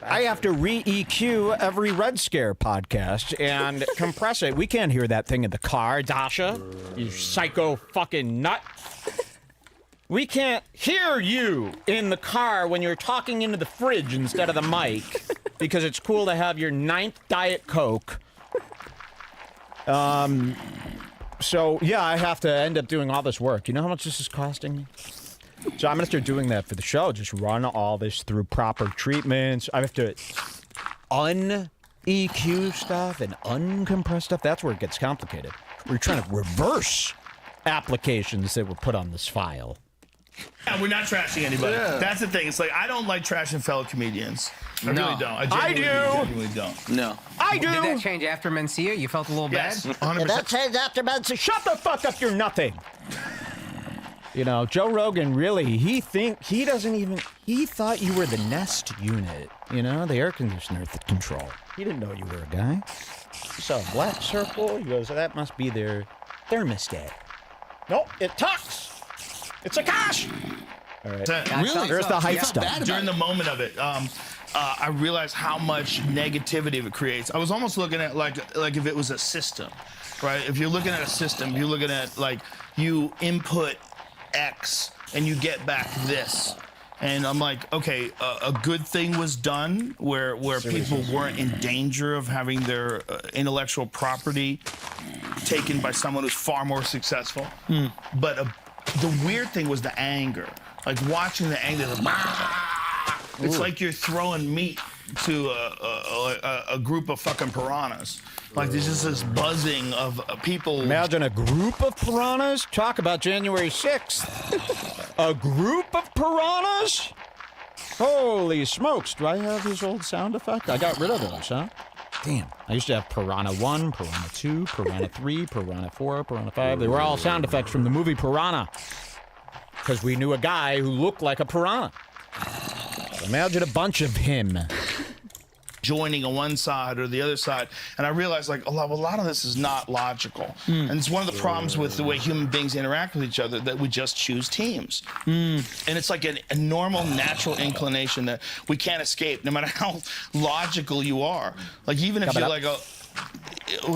I have to re-EQ every Red Scare podcast and compress it. We can't hear that thing in the car, Dasha. You psycho fucking nut. We can't hear you in the car when you're talking into the fridge instead of the mic because it's cool to have your 9th Diet Coke. So, yeah, I have to end up doing all this work. You know how much this is costing me? So I'm going to start doing that for the show. Just run all this through proper treatments. I have to un-EQ stuff and uncompress stuff. That's where it gets complicated. We're trying to reverse applications that were put on this file. Yeah, we're not trashing anybody. Yeah. That's the thing. It's like, I don't like trashing fellow comedians. I really don't. I genuinely don't. No. I do. Did that change after Mencia? You felt a little Yes, bad? 100%. And that changed after Benson. Shut the fuck up, you're nothing. You know, Joe Rogan really, he thought you were the Nest unit, you know, the air conditioner control. He didn't know you were a guy. He saw a black circle, he goes, that must be their thermostat. Nope, it talks. It's a gosh. All right. Really? There's the hype Felt stuff. bad about During it. the moment of it, I realized how much negativity it creates. I was almost looking at like if it was a system, right? If you're looking at a system, you're looking at like you input X and you get back this. And I'm like, okay, a good thing was done where people weren't in danger of having their intellectual property taken by someone who's far more successful. But the weird thing was the anger. Like watching the anger, it's like you're throwing meat to a group of fucking piranhas. Like there's just this buzzing of people. Imagine a group of piranhas. Talk about January 6th. A group of piranhas? Holy smokes. Do I have his old sound effect? I got rid of those, huh? Damn. I used to have Piranha 1, Piranha 2, Piranha 3, Piranha 4, Piranha 5. They were all sound effects from the movie Piranha. Because we knew a guy who looked like a piranha. Imagine a bunch of him. Joining on one side or the other side, and I realized like a lot of this is not logical, and it's one of the problems with the way human beings interact with each other, that we just choose teams, and it's like a normal, natural inclination that we can't escape, no matter how logical you are. Like even if you're like a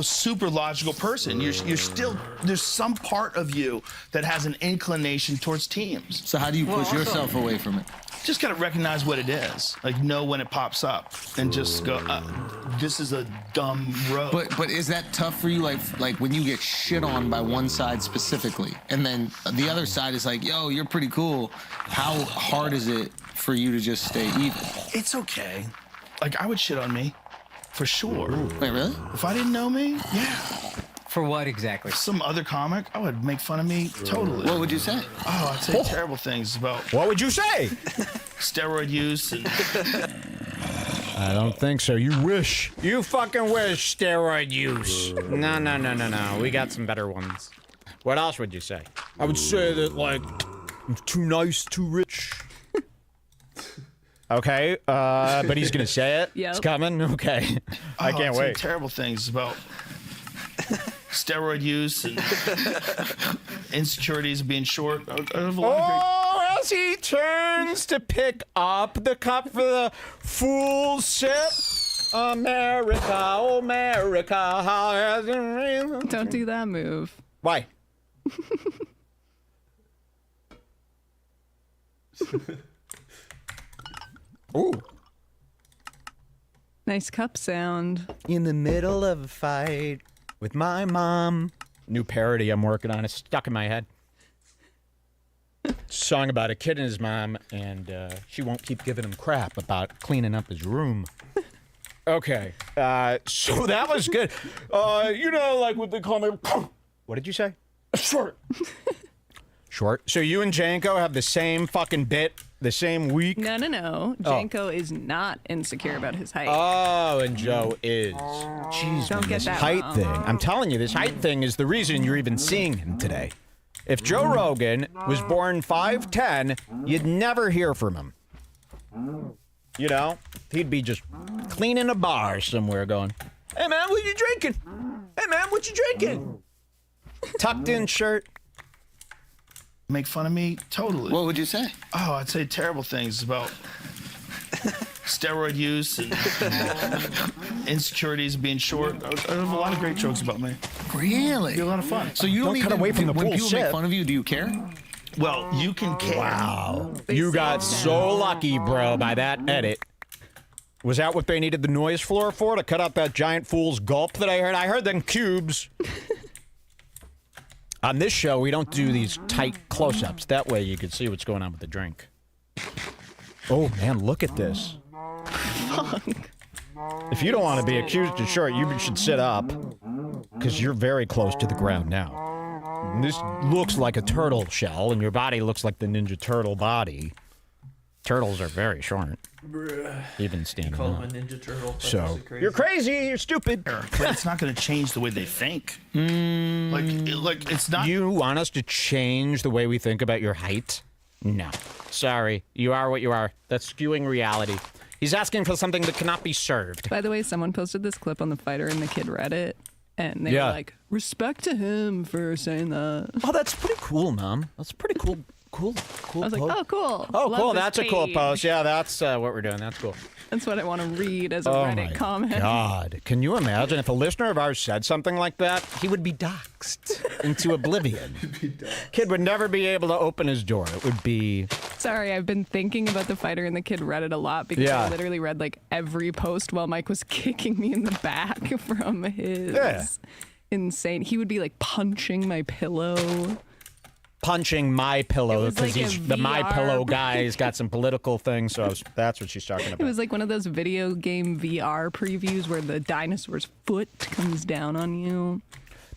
super logical person, you're still, there's some part of you that has an inclination towards teams. So how do you push yourself away from it? Just gotta recognize what it is, like know when it pops up, and just go, this is a dumb road. But is that tough for you? Like when you get shit on by one side specifically, and then the other side is like, yo, you're pretty cool. How hard is it for you to just stay even? It's okay. Like I would shit on me, for sure. Wait, really? If I didn't know me, yeah. For what exactly? Some other comic, I would make fun of me totally. What would you say? Oh, I'd say terrible things about What would you say? steroid use and I don't think so. You wish. You fucking wish steroid use. No. We got some better ones. What else would you say? I would say that, like, I'm too nice, too rich. Okay, but he's gonna say it? Yep. It's coming? Okay. I can't I'd say wait. terrible things about steroid use and insecurities of being short. I have a lot of great. Oh, as he turns to pick up the cup for the full sip. America, oh America, how has it been? Don't do that move. Why? Ooh. Nice cup sound. In the middle of a fight with my mom. New parody I'm working on. It's stuck in my head. Song about a kid and his mom, and she won't keep giving him crap about cleaning up his room. Okay, so that was good. You know, like what they call me. What did you say? Short. Short. So you and Janko have the same fucking bit, the same week? No. Janko is not insecure about his height. Oh, and Joe is. Jeez, Don't man, get this that height wrong. thing. I'm telling you, this height thing is the reason you're even seeing him today. If Joe Rogan was born 5'10", you'd never hear from him. You know, he'd be just cleaning a bar somewhere going, hey, man, what you drinking? Hey, man, what you drinking? Tucked in shirt. Make fun of me? Totally. What would you say? Oh, I'd say terrible things about steroid use and insecurities, being short. I have a lot of great jokes about me. Really? It'd be a lot of fun. So you don't Don't cut even, away from the when people bullshit. make fun of you, do you care? Well, you can care. Wow. You got so lucky, bro, by that edit. Was that what they needed the noise floor for, to cut out that giant fool's gulp that I heard? I heard them cubes. On this show, we don't do these tight close-ups. That way you can see what's going on with the drink. Oh, man, look at this. If you don't want to be accused of short, you should sit up, because you're very close to the ground now. And this looks like a turtle shell, and your body looks like the Ninja Turtle body. Turtles are very short. Even standing Call up. him a Ninja Turtle. That's So, actually crazy. you're crazy, you're stupid. But it's not going to change the way they think. Like it's not. You want us to change the way we think about your height? No. Sorry, you are what you are. That's skewing reality. He's asking for something that cannot be served. By the way, someone posted this clip on the Fighter and the Kid Reddit, and they Yeah. were like, respect to him for saying that. Oh, that's pretty cool, Mom. That's pretty cool. Cool. I was like, oh, cool. Oh, Love cool. this That's a cool page. post. Yeah, that's what we're doing. That's cool. That's what I want to read as a Oh Reddit my comment. God. Can you imagine if a listener of ours said something like that? He would be doxxed into oblivion. Kid would never be able to open his door. It would be... Sorry, I've been thinking about the Fighter and the Kid Reddit a lot because Yeah. I literally read like every post while Mike was kicking me in the back from his Yeah. insane. He would be like punching my pillow. punching My Pillow It was because like a he's the My VR Pillow guy. He's got some political things, so that's what she's talking It about. was like one of those video game VR previews where the dinosaur's foot comes down on you.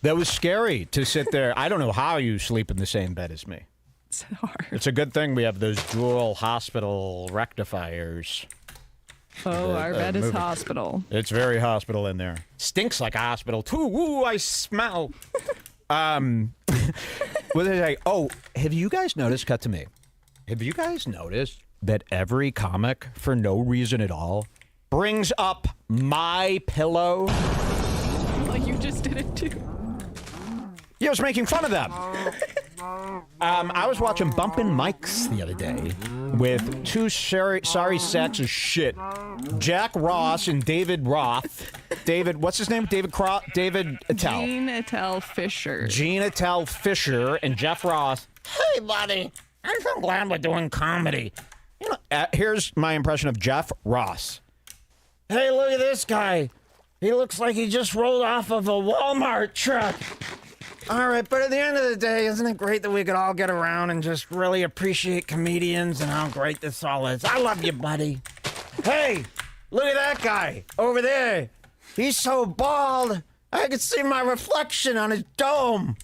That was scary to sit there. I don't know how you sleep in the same bed as me. It's hard. It's a good thing we have those dual hospital rectifiers. Oh, our bed is movie. hospital. It's very hospital in there. Stinks like a hospital too. Ooh, I smell. What did I say? Oh, have you guys noticed? Cut to me. Have you guys noticed that every comic, for no reason at all, brings up My Pillow? Like you just did it too. Yeah, I was making fun of them. I was watching Bumpin' Mics the other day with two sorry sacks of shit. Jack Ross and David Roth. David, what's his name? David Attell. Gene Attell Fisher. Gene Attell Fisher and Jeff Ross. Hey, buddy. I'm so glad we're doing comedy. You know, here's my impression of Jeff Ross. Hey, look at this guy. He looks like he just rolled off of a Walmart truck. All right, but at the end of the day, isn't it great that we could all get around and just really appreciate comedians and how great this all is? I love you, buddy. Hey, look at that guy over there. He's so bald, I could see my reflection on his dome.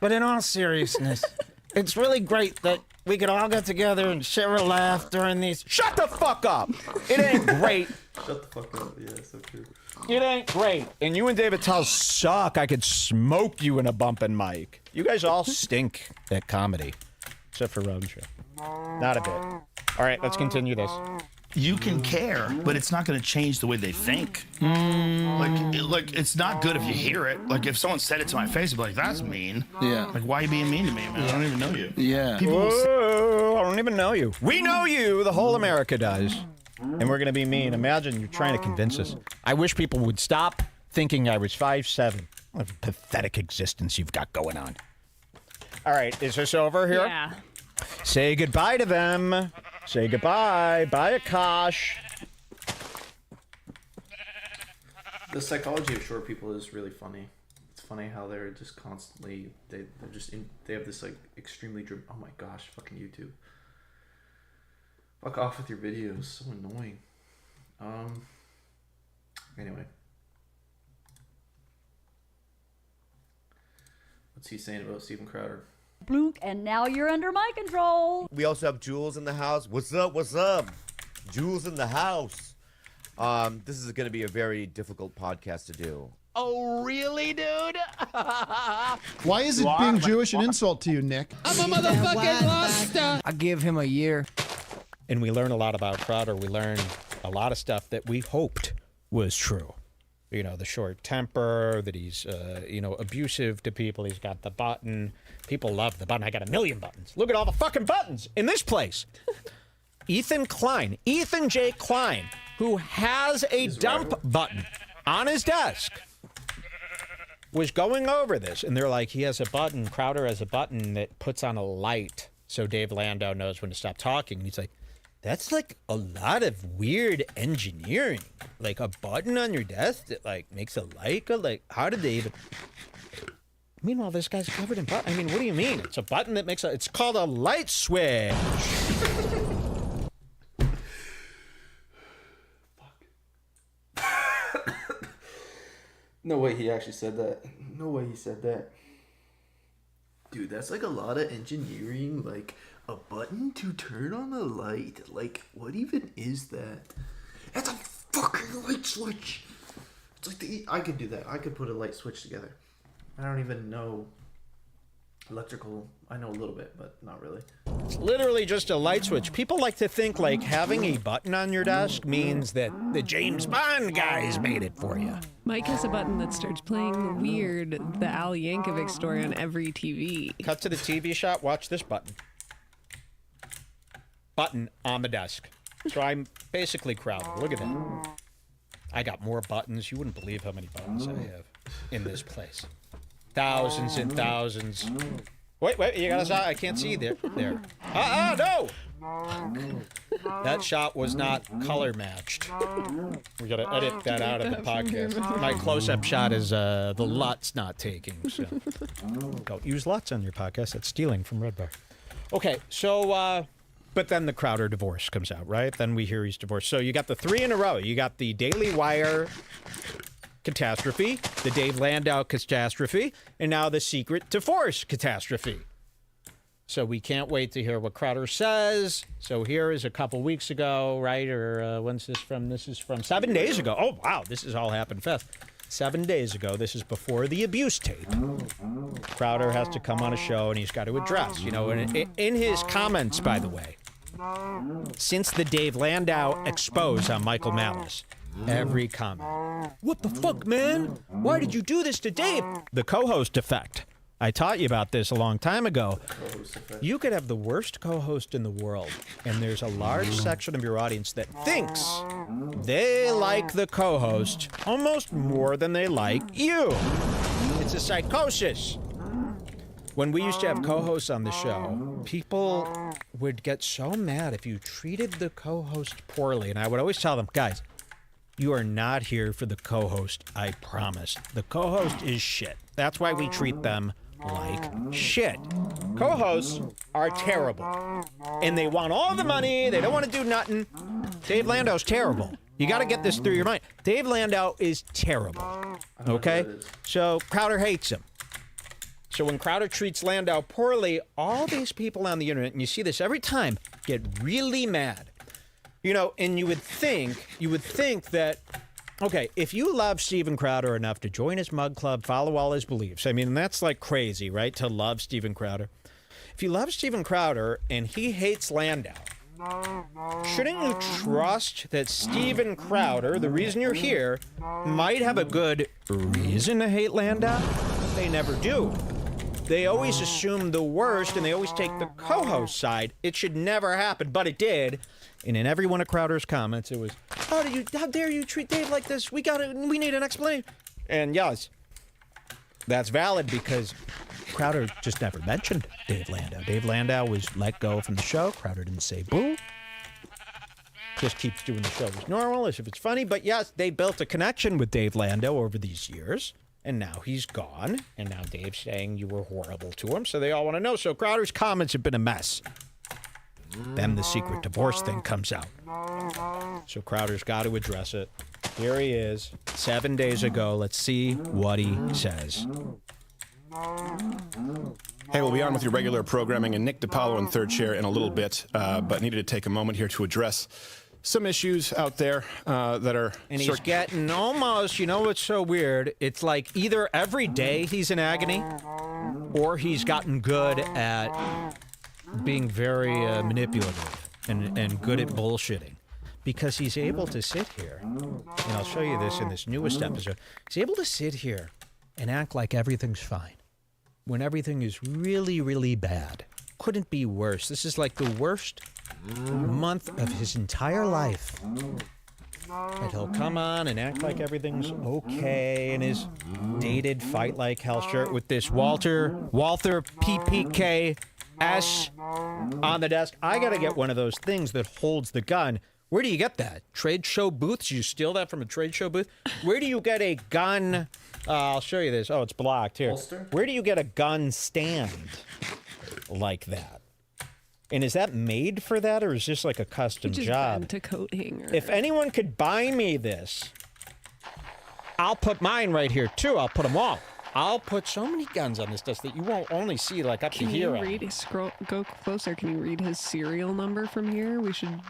But in all seriousness, it's really great that we could all get together and share a laugh during these... Shut the fuck up! It ain't great. Shut the fuck up. Yeah, so true. It ain't great. And you and David Tell suck. I could smoke you in a Bumpin' Mic. You guys all stink at comedy. Except for Rogan Show. Not a bit. All right, let's continue this. You can care, but it's not going to change the way they think. Like it's not good if you hear it. Like if someone said it to my face, I'd be like, "That's mean." Yeah. Like, why are you being mean to me, man? I don't even know you. Yeah. People will say, Whoa, I don't even know you. We know you. The whole America does. And we're going to be mean. Imagine you're trying to convince us. I wish people would stop thinking I was 5'7". What a pathetic existence you've got going on. All right, is this over here? Yeah. Say goodbye to them. Say goodbye. Bye, Akash. The psychology of short people is really funny. It's funny how they're just constantly they have this like extremely oh my gosh, fucking YouTube. Fuck off with your videos, so annoying. Anyway. What's he saying about Steven Crowder? Blunk, and now you're under my control. We also have Jules in the house. What's up? What's up? Jules in the house. This is going to be a very difficult podcast to do. Oh, really, dude? Why is it being Jewish an insult to you, Nick? I'm a motherfucking monster. I give him a year. and we learn a lot about Crowder. We learn a lot of stuff that we hoped was true. You know, the short temper, that he's, abusive to people. He's got the button. People love the button. I got 1 million buttons. Look at all the fucking buttons in this place. Ethan J. Klein, who has a dump button on his desk, was going over this. And they're like, he has a button, Crowder has a button that puts on a light so Dave Landau knows when to stop talking. And he's like, that's like a lot of weird engineering. Like a button on your desk that like makes a light go. Like, how did they even? Meanwhile, this guy's covered in buttons. I mean, what do you mean? It's a button that makes a. It's called a light switch. No way he actually said that. No way he said that. Dude, that's like a lot of engineering. Like a button to turn on a light. Like, what even is that? That's a fucking light switch. It's like I could do that. I could put a light switch together. I don't even know electrical. I know a little bit, but not really. It's literally just a light switch. People like to think like having a button on your desk means that the James Bond guys made it for you. Mike has a button that starts playing Weird, the Al Yankovic story on every TV. Cut to the TV shot. Watch this button. Button on the desk. So I'm basically Crowder. Look at that. I got more buttons. You wouldn't believe how many buttons I have in this place. Thousands and thousands. Wait, you gotta stop. I can't see there. No! That shot was not color matched. We gotta edit that out of the podcast. My close-up shot is the LUT's not taking. So don't use LUTs on your podcast. That's stealing from Red Bar. Okay, so but then the Crowder divorce comes out, right? Then we hear he's divorced. So you got the 3 in a row. You got the Daily Wire catastrophe, the Dave Landau catastrophe, and now the secret divorce catastrophe. So we can't wait to hear what Crowder says. So here is a couple weeks ago, right? Or when's this from? This is from 7 days ago. Oh, wow. This has all happened fast. 7 days ago. This is before the abuse tape. Crowder has to come on a show and he's got to address, in his comments, by the way, since the Dave Landau expose on Michael Malice, every comment. What the fuck, man? Why did you do this to Dave? The co-host effect. I taught you about this a long time ago. You could have the worst co-host in the world, and there's a large section of your audience that thinks they like the co-host almost more than they like you. It's a psychosis. When we used to have co-hosts on the show, people would get so mad if you treated the co-host poorly, and I would always tell them, guys, you are not here for the co-host, I promise. The co-host is shit. That's why we treat them like shit. Co-hosts are terrible. And they want all the money. They don't want to do nothing. Dave Landau's terrible. You got to get this through your mind. Dave Landau is terrible. Okay? So Crowder hates him. So when Crowder treats Landau poorly, all these people on the internet, and you see this every time, get really mad. And you would think that, okay, if you love Steven Crowder enough to join his mug club, follow all his beliefs, I mean, that's like crazy, right, to love Steven Crowder. If you love Steven Crowder and he hates Landau, shouldn't you trust that Steven Crowder, the reason you're here, might have a good reason to hate Landau? But they never do. They always assume the worst, and they always take the co-host side. It should never happen, but it did. And in every one of Crowder's comments, it was, how dare you treat Dave like this? We need an explanation. And yes, that's valid because Crowder just never mentioned Dave Landau. Dave Landau was let go from the show. Crowder didn't say boo. Just keeps doing the show as normal, as if it's funny. But yes, they built a connection with Dave Landau over these years. And now he's gone. And now Dave's saying you were horrible to him. So they all want to know. So Crowder's comments have been a mess. Then the secret divorce thing comes out. So Crowder's got to address it. Here he is, 7 days ago. Let's see what he says. Hey, we'll be on with your regular programming and Nick DiPaolo in third chair in a little bit, but needed to take a moment here to address some issues out there that are... And he's getting almost, what's so weird? It's like either every day he's in agony or he's gotten good at being very manipulative. and good at bullshitting. Because he's able to sit here, and I'll show you this in this newest episode. He's able to sit here and act like everything's fine when everything is really, really bad. Couldn't be worse. This is like the worst month of his entire life. And he'll come on and act like everything's okay in his dated Fight Like Hell shirt with this Walther PPK-S on the desk. I gotta get one of those things that holds the gun. Where do you get that? Trade show booths? You steal that from a trade show booth? Where do you get a gun? I'll show you this. Oh, it's blocked here. Holster? Where do you get a gun stand like that? And is that made for that, or is this like a custom Just job? bent a coat hanger. If anyone could buy me this, I'll put mine right here too. I'll put them all. I'll put so many guns on this desk that you won't only see like up to Can here. you read? Go closer. Can you read his serial number from here? We should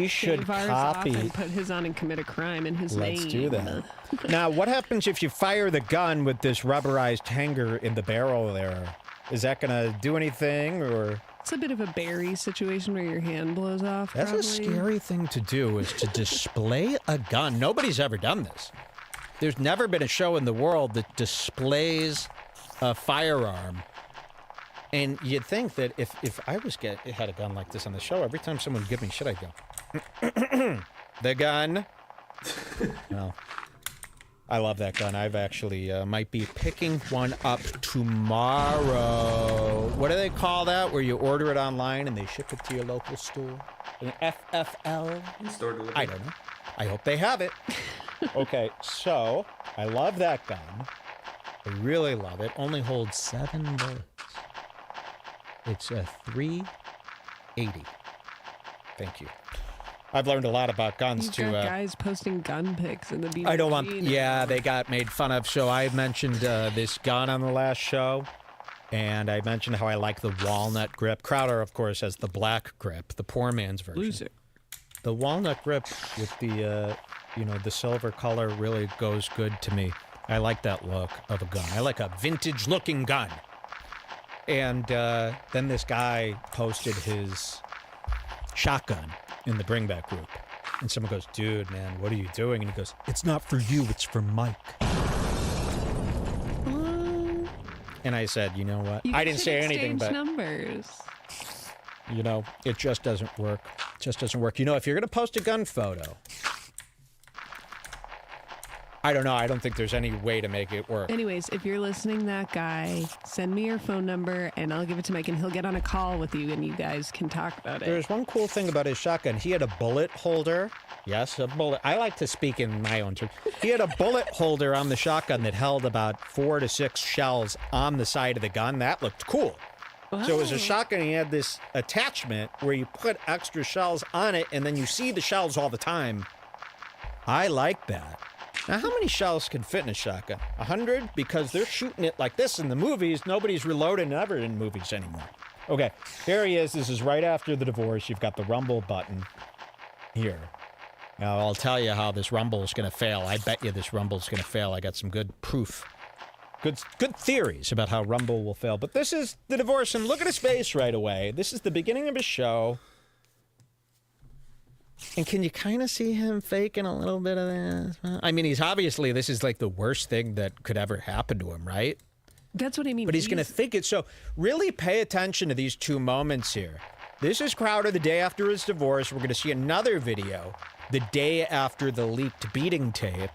Shave ours copy. off and put his on and commit a crime in his name. Let's do that. Now, what happens if you fire the gun with this rubberized hanger in the barrel there? Is that going to do anything, or? It's a bit of a Barry situation where your hand blows off. That's probably. a scary thing to do, is to display a gun. Nobody's ever done this. There's never been a show in the world that displays a firearm. And you'd think that if I had a gun like this on the show, every time someone would give me shit, I'd go, the gun. Well, I love that gun. I've actually might be picking one up tomorrow. What do they call that, where you order it online and they ship it to your local store? An FFL? Store delivery. I don't know. I hope they have it. Okay, so I love that gun. I really love it. Only holds 7 bullets. It's a 380. Thank you. I've learned a lot about guns You've too. got guys posting gun pics in the BBG. I don't want. Yeah, they got made fun of. So I mentioned this gun on the last show, and I mentioned how I like the walnut grip. Crowder, of course, has the black grip, the poor man's version. Loser. The walnut grip with the, the silver color really goes good to me. I like that look of a gun. I like a vintage-looking gun. And then this guy posted his shotgun in the Bring Back group. And someone goes, dude, man, what are you doing? And he goes, it's not for you, it's for Mike. And I said, you know what? I didn't say anything, but numbers. It just doesn't work. It just doesn't work. If you're going to post a gun photo, I don't know. I don't think there's any way to make it work. Anyways, if you're listening, that guy, send me your phone number and I'll give it to Mike and he'll get on a call with you and you guys can talk about it. There's one cool thing about his shotgun. He had a bullet holder. Yes, a bullet. I like to speak in my own terms. He had a bullet holder on the shotgun that held about 4 to 6 shells on the side of the gun. That looked cool. Wow. So it was a shotgun. He had this attachment where you put extra shells on it and then you see the shells all the time. I like that. Now, how many shells can fit in a shotgun? 100? Because they're shooting it like this in the movies. Nobody's reloading ever in movies anymore. Okay, here he is. This is right after the divorce. You've got the Rumble button here. Now, I'll tell you how this Rumble is going to fail. I bet you this Rumble is going to fail. I got some good proof. Good theories about how Rumble will fail. But this is the divorce, and look at his face right away. This is the beginning of his show. And can you kind of see him faking a little bit of this? I mean, this is like the worst thing that could ever happen to him, right? That's what I mean. But he's going to fake it. So really pay attention to these 2 moments here. This is Crowder the day after his divorce. We're going to see another video the day after the leaked beating tape.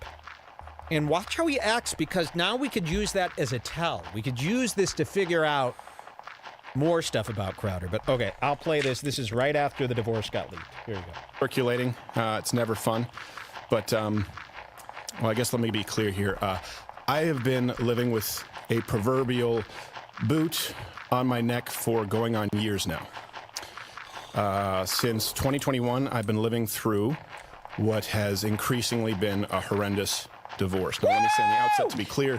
And watch how he acts, because now we could use that as a tell. We could use this to figure out more stuff about Crowder. But okay, I'll play this. This is right after the divorce got leaked. Here you go. Circulating. It's never fun. But, well, I guess let me be clear here. I have been living with a proverbial boot on my neck for going on years now. Since 2021, I've been living through what has increasingly been a horrendous divorce. Now, let me say on the outset, to be clear,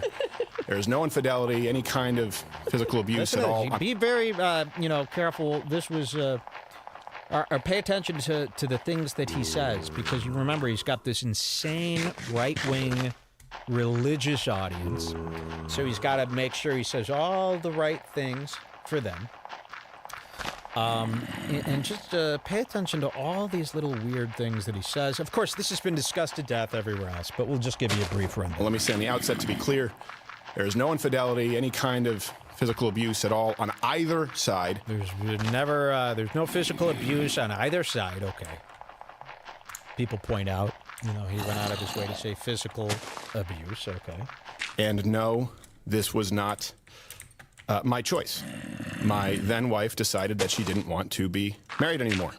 there is no infidelity, any kind of physical abuse at all. Be very, careful. This was, pay attention to the things that he says, because you remember he's got this insane right-wing religious audience. So he's got to make sure he says all the right things for them. And just pay attention to all these little weird things that he says. Of course, this has been discussed to death everywhere else, but we'll just give you a brief rundown. Well, let me say on the outset, to be clear, there is no infidelity, any kind of physical abuse at all on either side. There's there's no physical abuse on either side. Okay. People point out, he went out of his way to say physical abuse. Okay. And no, this was not my choice. My then wife decided that she didn't want to be married anymore.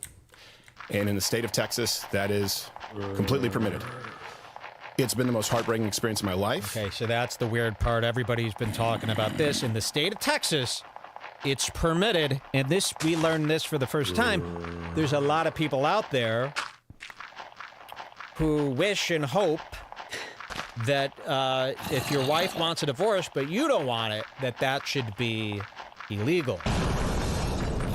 And in the state of Texas, that is completely permitted. It's been the most heartbreaking experience of my life. Okay, so that's the weird part. Everybody's been talking about this. In the state of Texas, it's permitted. And we learned this for the first time. There's a lot of people out there who wish and hope that if your wife wants a divorce, but you don't want it, that should be illegal.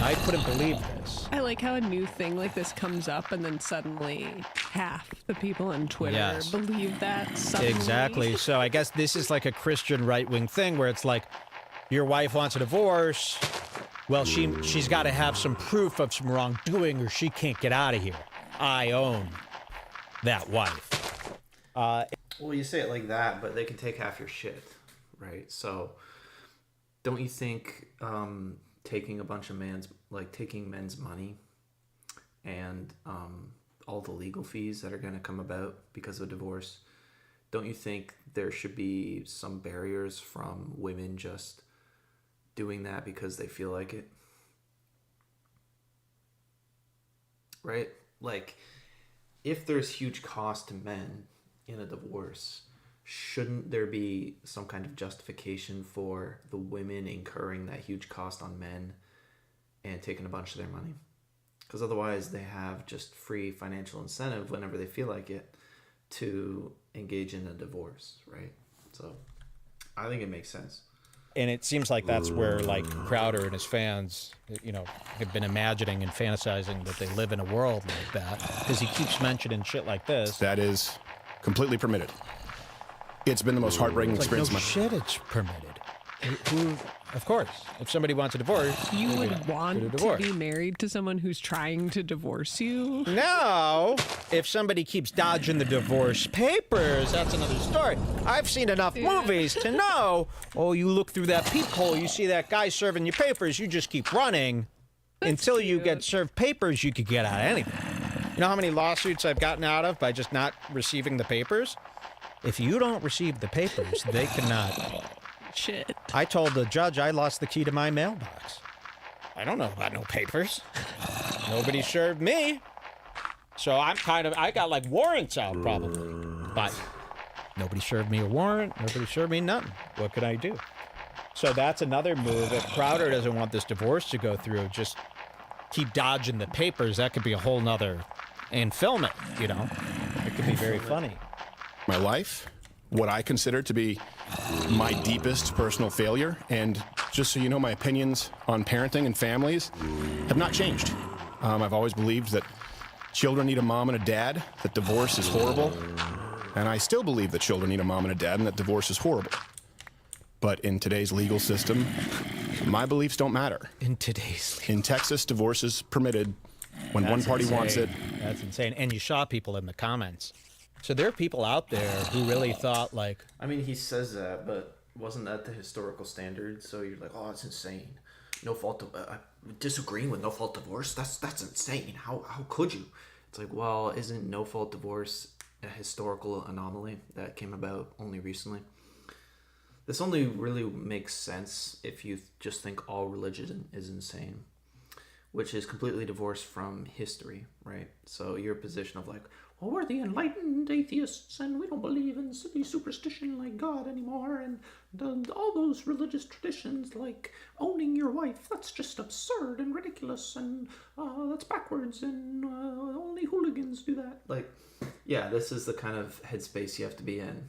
I couldn't believe this. I like how a new thing like this comes up and then suddenly half the people on Twitter believe that suddenly. Exactly. So I guess this is like a Christian right-wing thing where it's like your wife wants a divorce. Well, she's got to have some proof of some wrongdoing or she can't get out of here. I own that wife. Well, you say it like that, but they can take half your shit, right? So don't you think taking a bunch of taking men's money and all the legal fees that are going to come about because of divorce, don't you think there should be some barriers from women just doing that because they feel like it? Right? Like, if there's huge cost to men in a divorce, shouldn't there be some kind of justification for the women incurring that huge cost on men and taking a bunch of their money? Because otherwise they have just free financial incentive whenever they feel like it to engage in a divorce, right? So I think it makes sense. And it seems like that's where Crowder and his fans, have been imagining and fantasizing that they live in a world like that because he keeps mentioning shit like this. That is completely permitted. It's been the most heartbreaking experience of my life. No shit, it's permitted. Of course, if somebody wants a divorce, you would want to be married to someone who's trying to divorce you? No. If somebody keeps dodging the divorce papers, that's another story. I've seen enough movies to know, you look through that peephole, you see that guy serving you papers, you just keep running until you get served papers, you could get out of anything. You know how many lawsuits I've gotten out of by just not receiving the papers? If you don't receive the papers, they cannot. Shit. I told the judge I lost the key to my mailbox. I don't know about no papers. Nobody served me. So I got warrants out probably. But nobody served me a warrant. Nobody served me nothing. What could I do? So that's another move. If Crowder doesn't want this divorce to go through, just keep dodging the papers. That could be a whole nother, and film it, It could be very funny. My life, what I consider to be my deepest personal failure, and just so you know, my opinions on parenting and families have not changed. I've always believed that children need a mom and a dad, that divorce is horrible, and I still believe that children need a mom and a dad and that divorce is horrible. But in today's legal system, my beliefs don't matter. In today's legal In Texas, divorce is permitted when one party wants it. That's insane. And you saw people in the comments. So there are people out there who really thought I mean, he says that, but wasn't that the historical standard? So you're like, it's insane. No fault, disagreeing with no fault divorce? That's insane. How could you? It's like, well, isn't no fault divorce a historical anomaly that came about only recently? This only really makes sense if you just think all religion is insane, which is completely divorced from history, right? So your position of we're the enlightened atheists and we don't believe in silly superstition like God anymore, and all those religious traditions like owning your wife, that's just absurd and ridiculous, and that's backwards, and only hooligans do that. This is the kind of headspace you have to be in.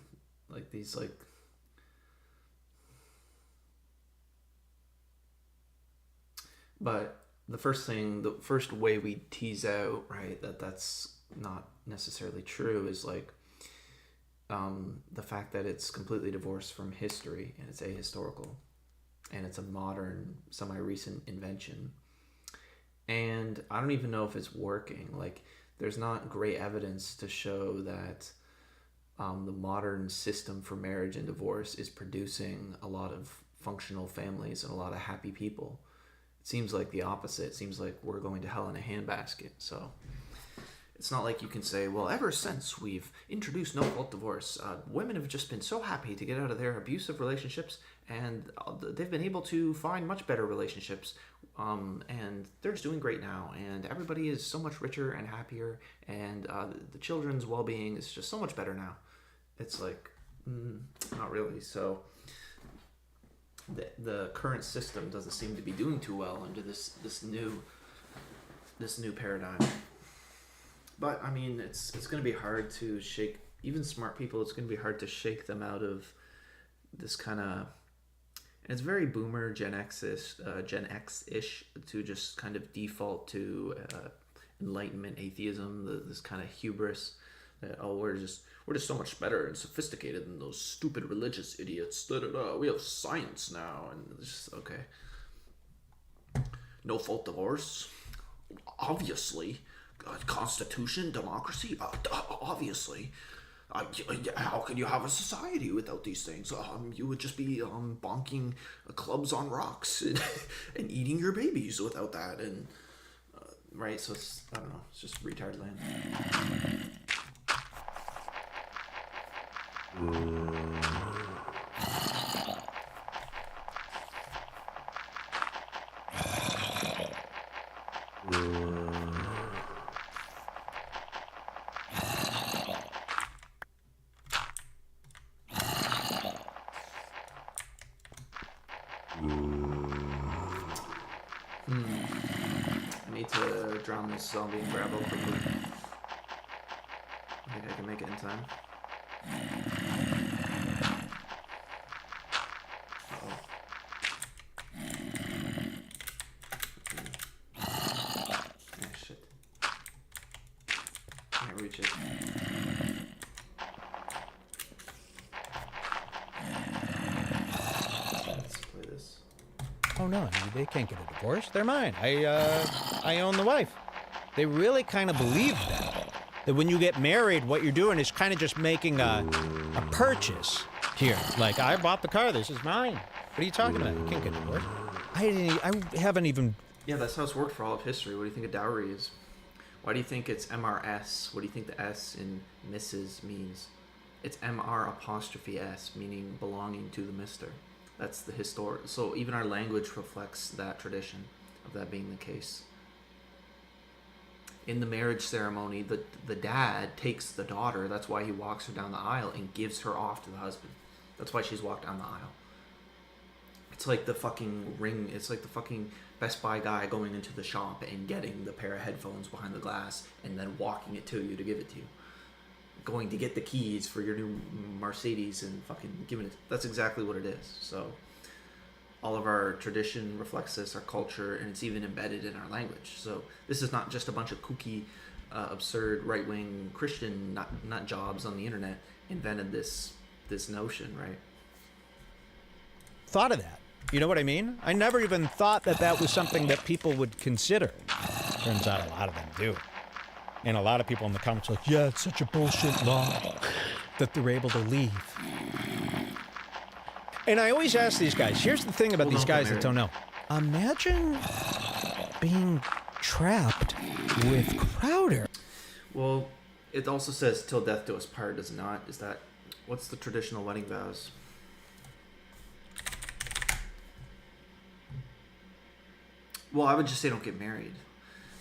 But the first way we tease out, right, that's not necessarily true is the fact that it's completely divorced from history and it's ahistorical and it's a modern, semi-recent invention. And I don't even know if it's working. Like, there's not great evidence to show that the modern system for marriage and divorce is producing a lot of functional families and a lot of happy people. It seems like the opposite. It seems like we're going to hell in a handbasket. So it's not like you can say, well, ever since we've introduced no-fault divorce, women have just been so happy to get out of their abusive relationships, and they've been able to find much better relationships, and they're just doing great now, and everybody is so much richer and happier, and the children's well-being is just so much better now. It's like, not really. So the current system doesn't seem to be doing too well under this new paradigm. But I mean, it's going to be hard to shake even smart people. It's going to be hard to shake them out of this kind of, and it's very boomer Gen X-ish to just kind of default to Enlightenment atheism, this kind of hubris that, oh, we're just so much better and sophisticated than those stupid religious idiots. We have science now, and it's just okay. No fault divorce, obviously. Constitution, democracy, obviously. How can you have a society without these things? You would just be bonking clubs on rocks and eating your babies without that, and right. So it's, I don't know. It's just retard land. I need to drown this zombie in gravel quickly. I think I can make it in time. Uh-oh. Oh, shit. Can't reach it. Let's play this. Oh no, they can't get a divorce. They're mine. I own the wife. They really kind of believe that when you get married, what you're doing is kind of just making a purchase here. Like, I bought the car. This is mine. What are you talking about? You can't get divorced. I haven't even. Yeah, that's how it's worked for all of history. What do you think a dowry is? Why do you think it's MRS? What do you think the S in Mrs. means? It's MR apostrophe S, meaning belonging to the mister. That's the historic. So even our language reflects that tradition of that being the case. In the marriage ceremony, the dad takes the daughter. That's why he walks her down the aisle and gives her off to the husband. That's why she's walked down the aisle. It's like the fucking ring. It's like the fucking Best Buy guy going into the shop and getting the pair of headphones behind the glass and then walking it to you to give it to you. Going to get the keys for your new Mercedes and fucking giving it. That's exactly what it is. So all of our tradition reflects this, our culture, and it's even embedded in our language. So this is not just a bunch of kooky, absurd right-wing Christian nut jobs on the internet invented this notion, right? Thought of that. You know what I mean? I never even thought that was something that people would consider. Turns out a lot of them do. And a lot of people in the comments are like, yeah, it's such a bullshit law that they're able to leave. And I always ask these guys, here's the thing about these guys that don't know. Imagine being trapped with Crowder. Well, it also says, till death do us part, does it not? What's the traditional wedding vows? Well, I would just say don't get married.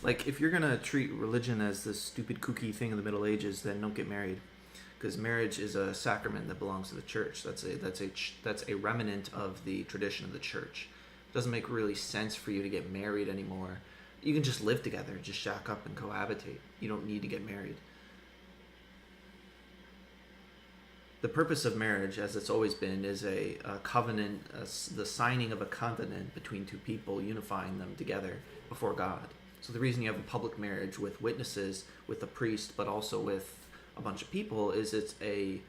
Like, if you're going to treat religion as this stupid kooky thing in the Middle Ages, then don't get married. Because marriage is a sacrament that belongs to the church. That's a remnant of the tradition of the church. It doesn't make really sense for you to get married anymore. You can just live together, just shack up and cohabitate. You don't need to get married. The purpose of marriage, as it's always been, is a covenant, the signing of a covenant between two people, unifying them together before God. So the reason you have a public marriage with witnesses, with a priest, but also with a bunch of people, is it's a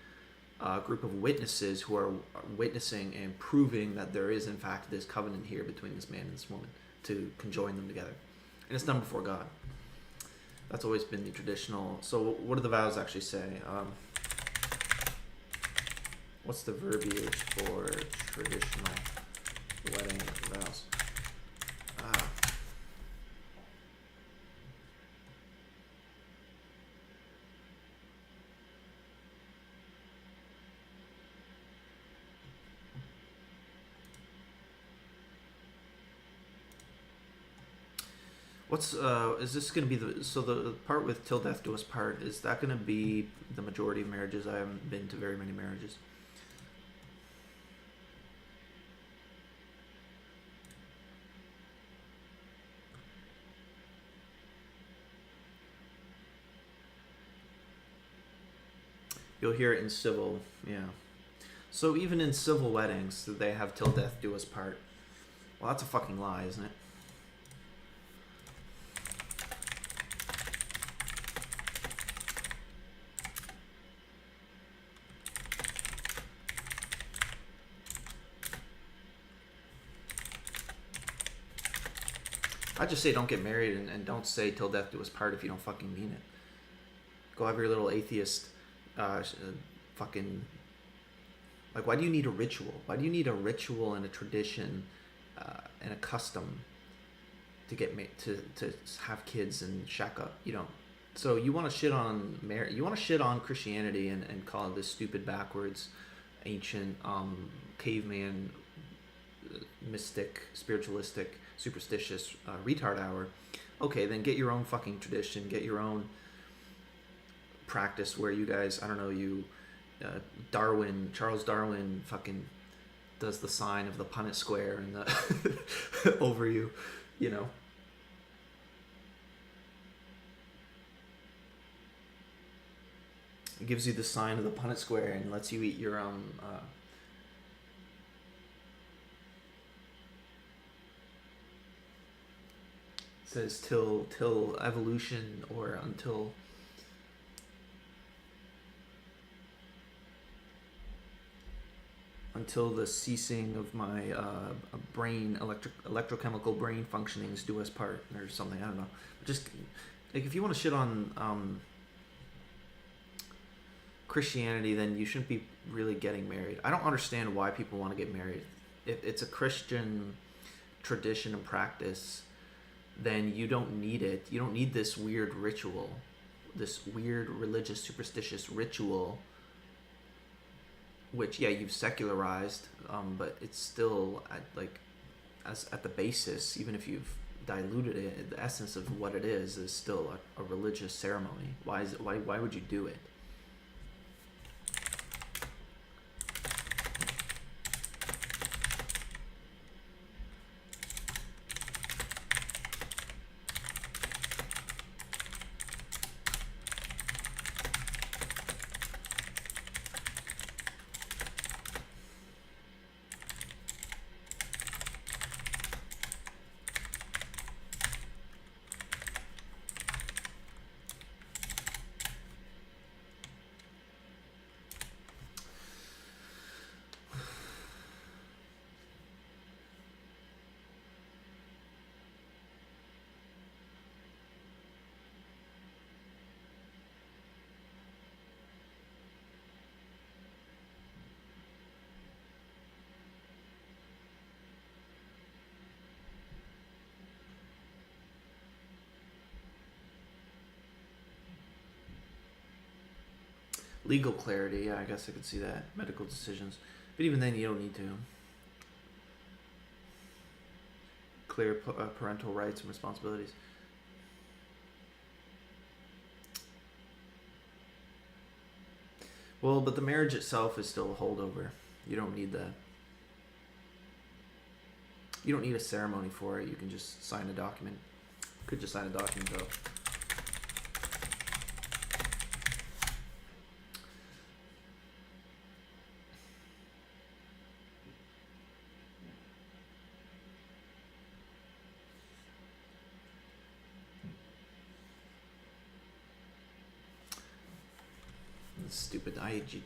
group of witnesses who are witnessing and proving that there is, in fact, this covenant here between this man and this woman to conjoin them together. and it's done before God. That's always been the traditional. So what do the vows actually say? What's the verbiage for traditional wedding vows? What's is this going to be the part with till death do us part? Is that going to be the majority of marriages? I haven't been to very many marriages. You'll hear it in civil, yeah. So even in civil weddings, they have till death do us part. Well, that's a fucking lie, isn't it? I just say don't get married and don't say till death do us part if you don't fucking mean it. Go have your little atheist fucking... Like, why do you need a ritual? Why do you need a ritual and a tradition and a custom to get to have kids and shack up? You don't. So you want to shit on you want to shit on Christianity and call it this stupid, backwards, ancient, caveman, mystic, spiritualistic, superstitious retard hour. Okay, then get your own fucking tradition, get your own practice where you guys, I don't know, Charles Darwin fucking does the sign of the Punnett square and the over you know. It gives you the sign of the Punnett square and lets you eat your own says till evolution or until the ceasing of my brain electrochemical brain functionings do us part or something. I don't know. Just like if you want to shit on Christianity, then you shouldn't be really getting married. I don't understand why people want to get married. If it's a Christian tradition and practice, then you don't need it. You don't need this weird ritual, this weird religious superstitious ritual, which, yeah, you've secularized, but it's still at the basis, even if you've diluted it, the essence of what it is still a religious ceremony. Why would you do it? Legal clarity, yeah, I guess I could see that. Medical decisions. But even then, you don't need to. Clear parental rights and responsibilities. Well, but the marriage itself is still a holdover. You don't need that. You don't need a ceremony for it. You can just sign a document. Could just sign a document, though.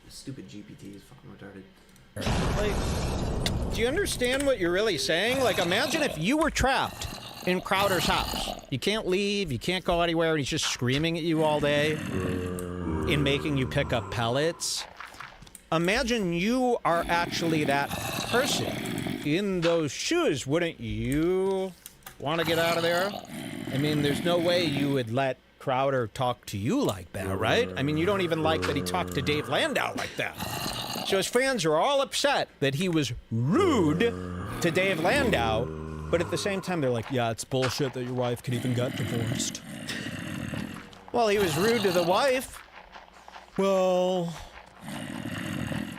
Stupid GPT is fucking retarded. Like, do you understand what you're really saying? Like, imagine if you were trapped in Crowder's house You can't leave, you can't go anywhere, and he's just screaming at you all day and making you pick up pellets. Imagine you are actually that person in those shoes. Wouldn't you want to get out of there? I mean, there's no way you would let Crowder talk to you like that, right? I mean, you don't even like that he talked to Dave Landau like that. So his fans are all upset that he was rude to Dave Landau, but at the same time, they're like, yeah, it's bullshit that your wife can even get divorced. Well, he was rude to the wife. Well,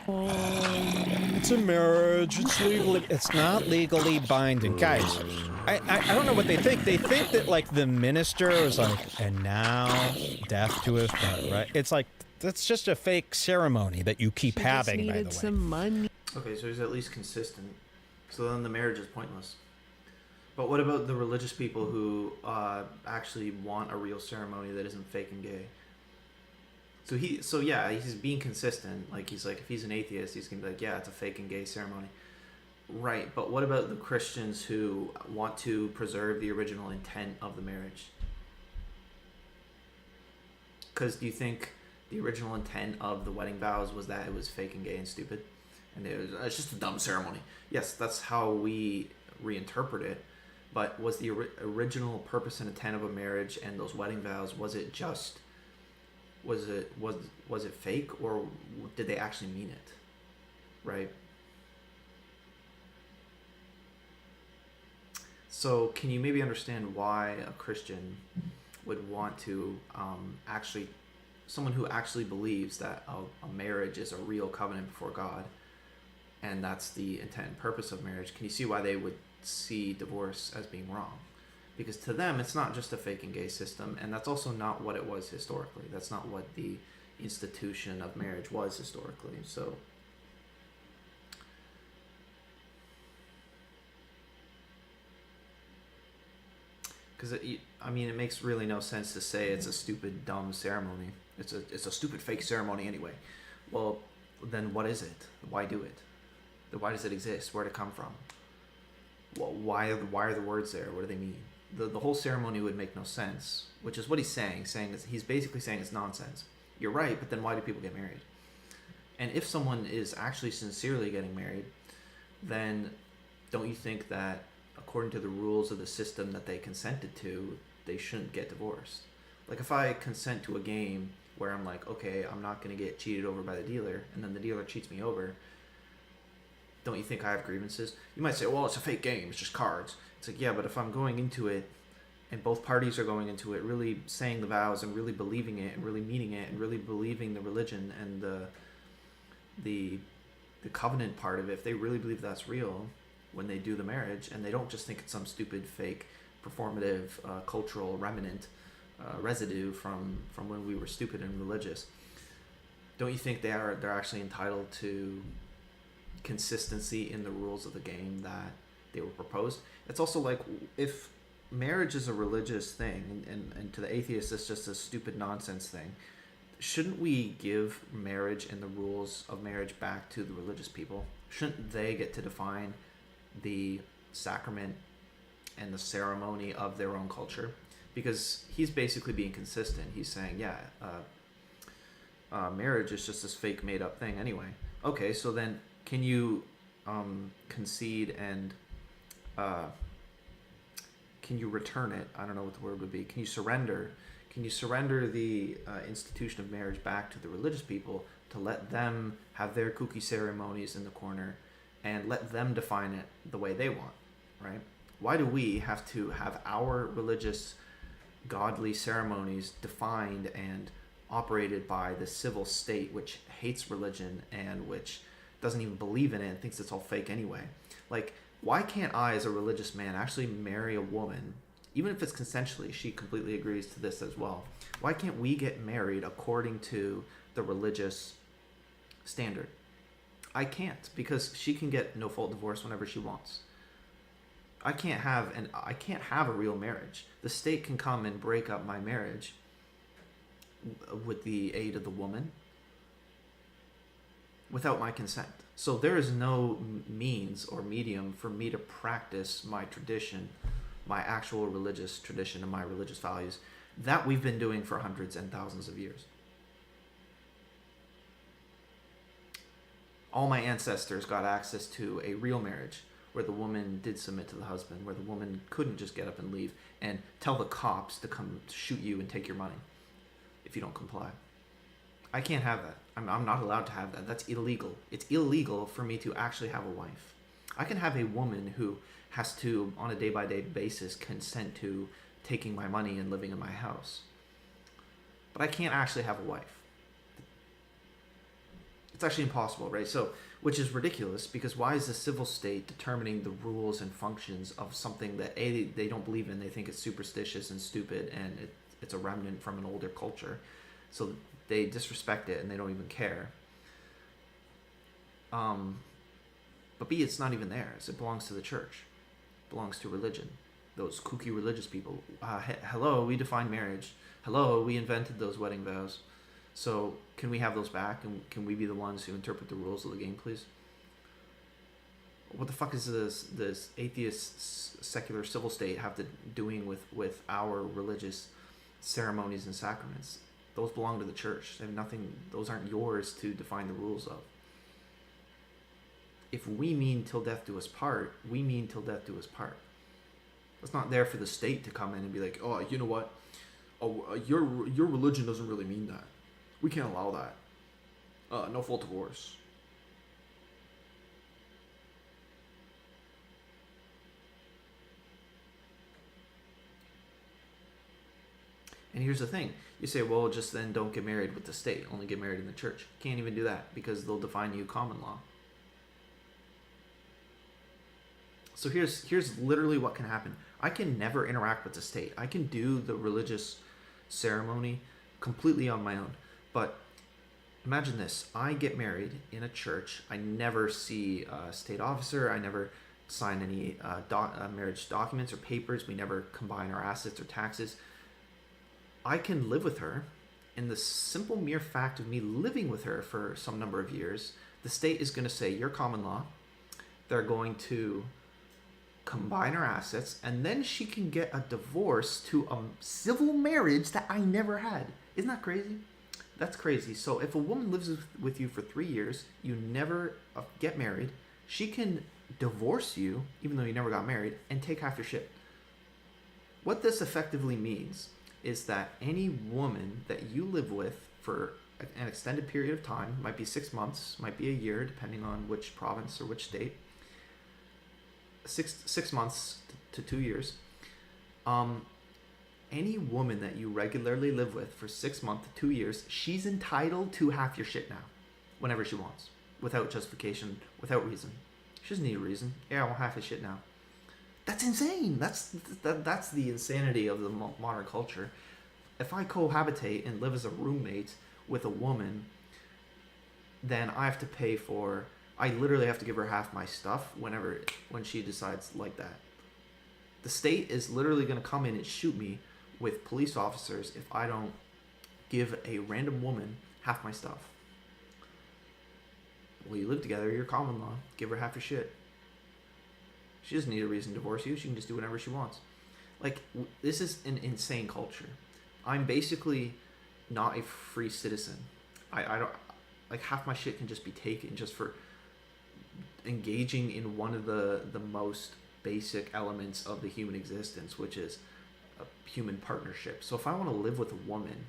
it's a marriage. It's legally. It's not legally binding, guys. I don't know what they think. They think that like the minister was like, and now death to his butt, right? It's like that's just a fake ceremony that you keep having. By the way, some money. Okay, so he's at least consistent. So then the marriage is pointless. But what about the religious people who actually want a real ceremony that isn't fake and gay? So yeah, he's being consistent. Like he's like, if he's an atheist, he's gonna be like, yeah, it's a fake and gay ceremony. Right, but what about the Christians who want to preserve the original intent of the marriage? Because do you think the original intent of the wedding vows was that it was fake and gay and stupid? And it's just a dumb ceremony. Yes, that's how we reinterpret it. But was the original purpose and intent of a marriage and those wedding vows, was it fake, or did they actually mean it? Right? So can you maybe understand why a Christian would want to someone who actually believes that a marriage is a real covenant before God, and that's the intent and purpose of marriage, can you see why they would see divorce as being wrong? Because to them, it's not just a fake and gay system, and that's also not what it was historically. That's not what the institution of marriage was historically. So because it makes really no sense to say it's a stupid, dumb ceremony. It's a stupid, fake ceremony anyway. Well, then what is it? Why do it? Why does it exist? Where did it come from? Well, why are the words there? What do they mean? The whole ceremony would make no sense, which is what he's saying. He's basically saying it's nonsense. You're right, but then why do people get married? And if someone is actually sincerely getting married, then don't you think that according to the rules of the system that they consented to, they shouldn't get divorced? Like if I consent to a game where I'm like, okay, I'm not going to get cheated over by the dealer, and then the dealer cheats me over, don't you think I have grievances? You might say, well, it's a fake game, it's just cards. It's like, yeah, but if I'm going into it and both parties are going into it really saying the vows and really believing it and really meaning it and really believing the religion and the covenant part of it, if they really believe that's real when they do the marriage, and they don't just think it's some stupid fake performative cultural remnant residue from when we were stupid and religious, don't you think they're actually entitled to consistency in the rules of the game that they were proposed? It's also like, if marriage is a religious thing and to the atheist it's just a stupid nonsense thing, shouldn't we give marriage and the rules of marriage back to the religious people? Shouldn't they get to define the sacrament and the ceremony of their own culture? Because he's basically being consistent. He's saying, yeah, marriage is just this fake made up thing anyway. Okay, so then can you concede and can you return it? I don't know what the word would be. Can you surrender the institution of marriage back to the religious people to let them have their kooky ceremonies in the corner and let them define it the way they want, right? Why do we have to have our religious godly ceremonies defined and operated by the civil state, which hates religion and which doesn't even believe in it and thinks it's all fake anyway? Like, why can't I, as a religious man, actually marry a woman, even if it's consensually? She completely agrees to this as well. Why can't we get married according to the religious standard? I can't, because she can get no fault divorce whenever she wants. I can't have a real marriage. The state can come and break up my marriage with the aid of the woman without my consent. So there is no means or medium for me to practice my tradition my actual religious tradition and my religious values that we've been doing for hundreds and thousands of years. All my ancestors got access to a real marriage where the woman did submit to the husband, where the woman couldn't just get up and leave and tell the cops to come shoot you and take your money if you don't comply. I can't have that. I'm not allowed to have that. That's illegal. It's illegal for me to actually have a wife. I can have a woman who has to, on a day-by-day basis, consent to taking my money and living in my house. But I can't actually have a wife. It's actually impossible, right? So, which is ridiculous, because why is the civil state determining the rules and functions of something that they don't believe in? They think it's superstitious and stupid, and it's a remnant from an older culture. So they disrespect it and they don't even care. But B, it's not even theirs. It belongs to the church. It belongs to religion. Those kooky religious people. Hello, we defined marriage. Hello, we invented those wedding vows. So can we have those back? And can we be the ones who interpret the rules of the game, please? What the fuck is this atheist secular civil state have to doing with our religious ceremonies and sacraments? Those belong to the church. They have nothing. Those aren't yours to define the rules of. If we mean till death do us part, we mean till death do us part. It's not there for the state to come in and be like, oh, you know what? Oh, your religion doesn't really mean that. We can't allow that. No full divorce. And here's the thing. You say, well, just then don't get married with the state. Only get married in the church. Can't even do that because they'll define you common law. So here's literally what can happen. I can never interact with the state. I can do the religious ceremony completely on my own. But imagine this. I get married in a church. I never see a state officer. I never sign any marriage documents or papers. We never combine our assets or taxes. I can live with her. And the simple mere fact of me living with her for some number of years, the state is going to say, you're common law. They're going to combine our assets, and then she can get a divorce to a civil marriage that I never had. Isn't that crazy? That's crazy. So if a woman lives with you for 3 years, you never get married, she can divorce you, even though you never got married, and take half your shit. What this effectively means is that any woman that you live with for an extended period of time, might be 6 months, might be a year, depending on which province or which state, 6 months to 2 years, any woman that you regularly live with for 6 months to 2 years, she's entitled to half your shit now, whenever she wants, without justification, without reason. She doesn't need a reason. Yeah, I want half his shit now. That's insane. That's the insanity of the modern culture. If I cohabitate and live as a roommate with a woman, then I have to pay for. I literally have to give her half my stuff when she decides like that. The state is literally going to come in and shoot me with police officers if I don't give a random woman half my stuff. Well, you live together, you're common law. Give her half your shit. She doesn't need a reason to divorce you. She can just do whatever she wants. Like, this is an insane culture. I'm basically not a free citizen. I don't, like, half my shit can just be taken just for engaging in one of the most basic elements of the human existence, which is a human partnership. So if I want to live with a woman,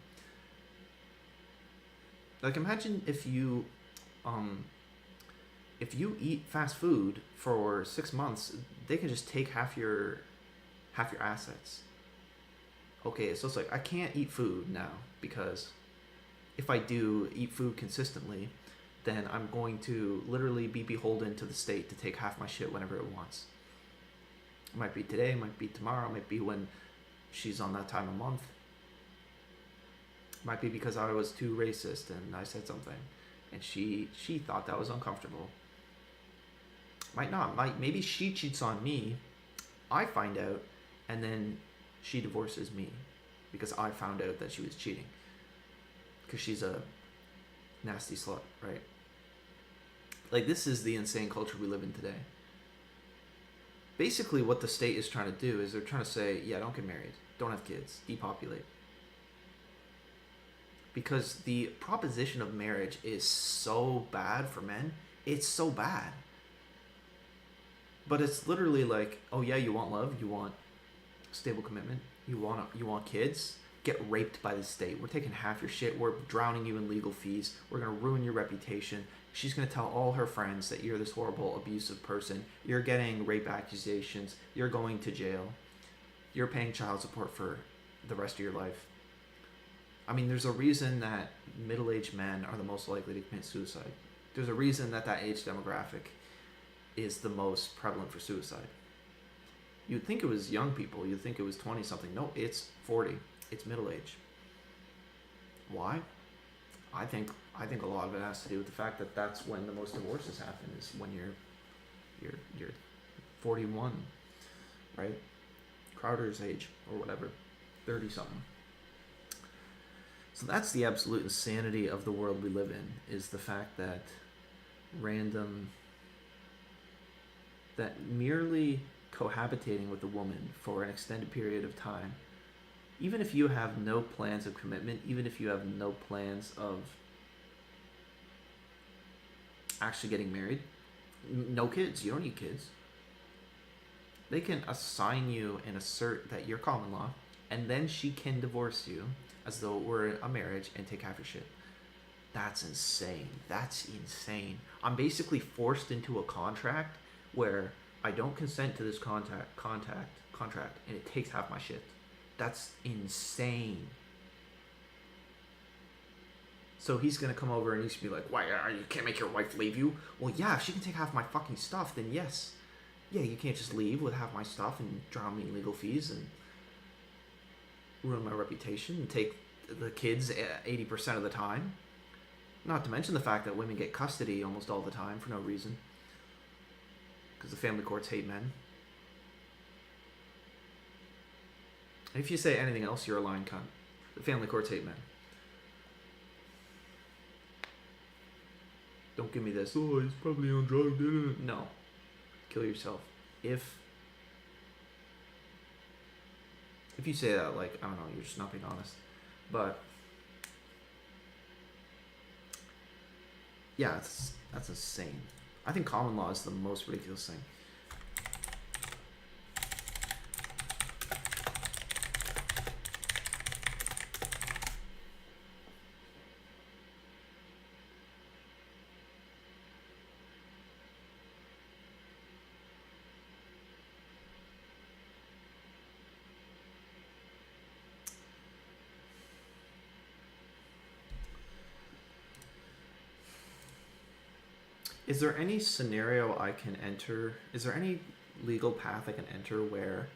like, imagine if you eat fast food for 6 months, they can just take half your assets. Okay, so it's like, I can't eat food now, because if I do eat food consistently, then I'm going to literally be beholden to the state to take half my shit whenever it wants. It might be today, it might be tomorrow, it might be when she's on that time of month. It might be because I was too racist and I said something, and she thought that was uncomfortable. Might not. Maybe she cheats on me, I find out, and then she divorces me because I found out that she was cheating. Because she's a nasty slut, right? Like, this is the insane culture we live in today. basically what the state is trying to do is they're trying to say, yeah, don't get married, don't have kids, depopulate. Because the proposition of marriage is so bad for men. It's so bad. But it's literally like, oh yeah, you want love, you want stable commitment, you want kids, get raped by the state. We're taking half your shit, we're drowning you in legal fees, we're gonna ruin your reputation. She's gonna tell all her friends that you're this horrible, abusive person, you're getting rape accusations, you're going to jail, you're paying child support for the rest of your life. I mean, there's a reason that middle-aged men are the most likely to commit suicide. There's a reason that that age demographic is the most prevalent for suicide. You'd think it was young people. You'd think it was 20-something. No, it's 40. It's middle age. Why? I think a lot of it has to do with the fact that that's when the most divorces happen, is when you're 41, right? Crowder's age or whatever, 30-something. So that's the absolute insanity of the world we live in, is the fact that merely cohabitating with a woman for an extended period of time, even if you have no plans of commitment, even if you have no plans of actually getting married, no kids, you don't need kids, they can assign you and assert that you're common law, and then she can divorce you as though it were a marriage and take half your shit. That's insane. That's insane. I'm basically forced into a contract where I don't consent to this contract, and it takes half my shit. That's insane. So he's gonna come over and he's gonna be like, "Why? You can't make your wife leave you?" Well, yeah, if she can take half my fucking stuff, then yes. Yeah, you can't just leave with half my stuff and drown me in legal fees and ruin my reputation and take the kids 80% of the time. Not to mention the fact that women get custody almost all the time for no reason. Because the family courts hate men. And if you say anything else, you're a lying cunt. The family courts hate men. Don't give me this, oh, he's probably on drugs. No. Kill yourself. If you say that, like, I don't know, you're just not being honest. But yeah, that's insane. I think common law is the most ridiculous thing. Is there any scenario I can enter? Is there any legal path I can enter where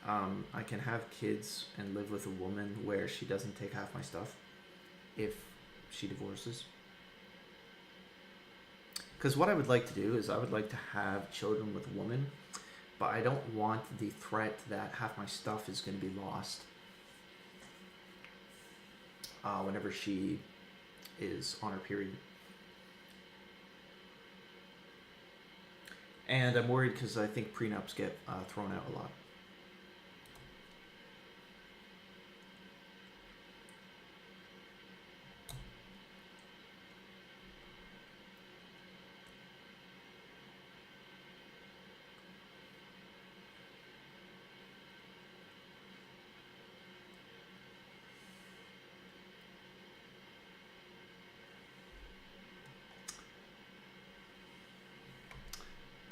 I can have kids and live with a woman where she doesn't take half my stuff if she divorces? Because what I would like to do is I would like to have children with a woman, but I don't want the threat that half my stuff is going to be lost whenever she is on her period. And I'm worried because I think prenups get thrown out a lot.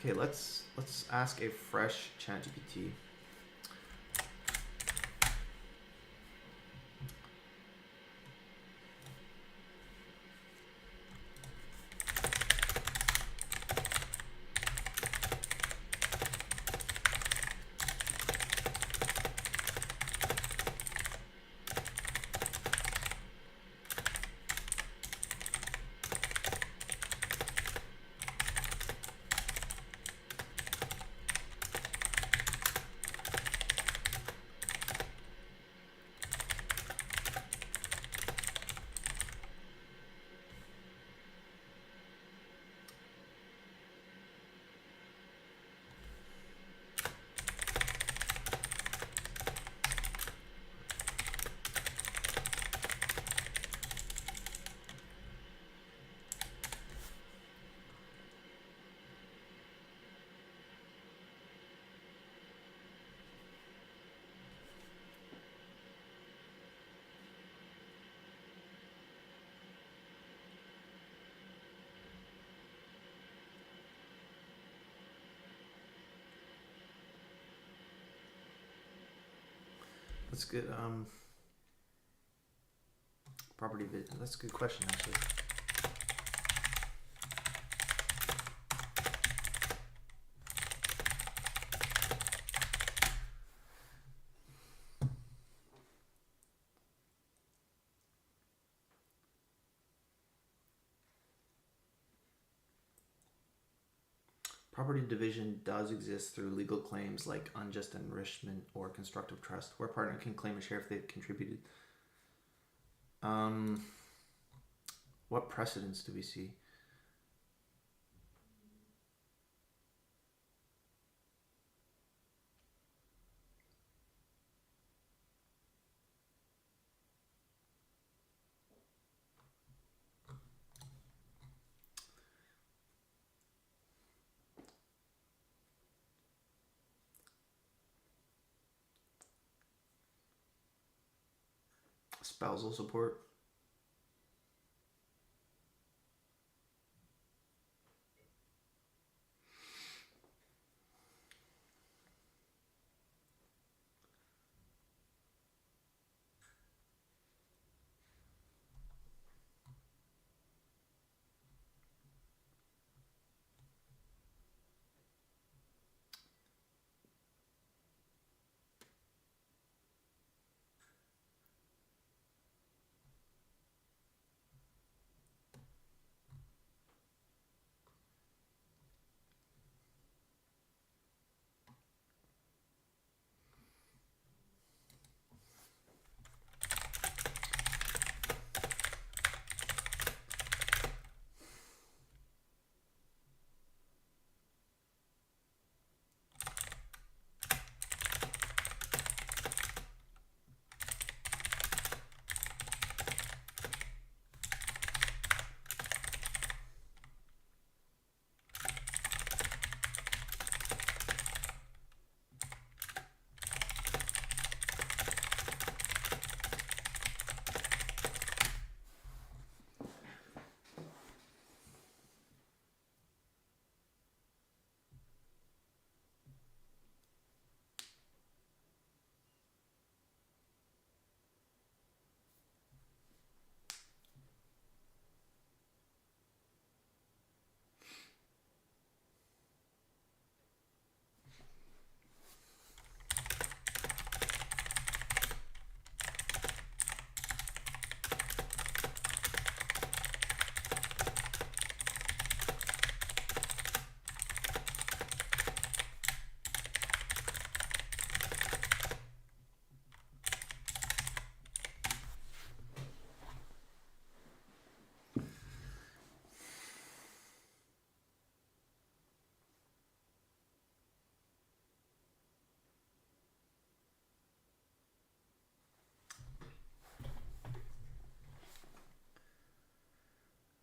Okay, let's ask a fresh ChatGPT. That's good. Property bid. That's a good question, actually. Property division does exist through legal claims like unjust enrichment or constructive trust, where a partner can claim a share if they've contributed. What precedents do we see? Spousal support.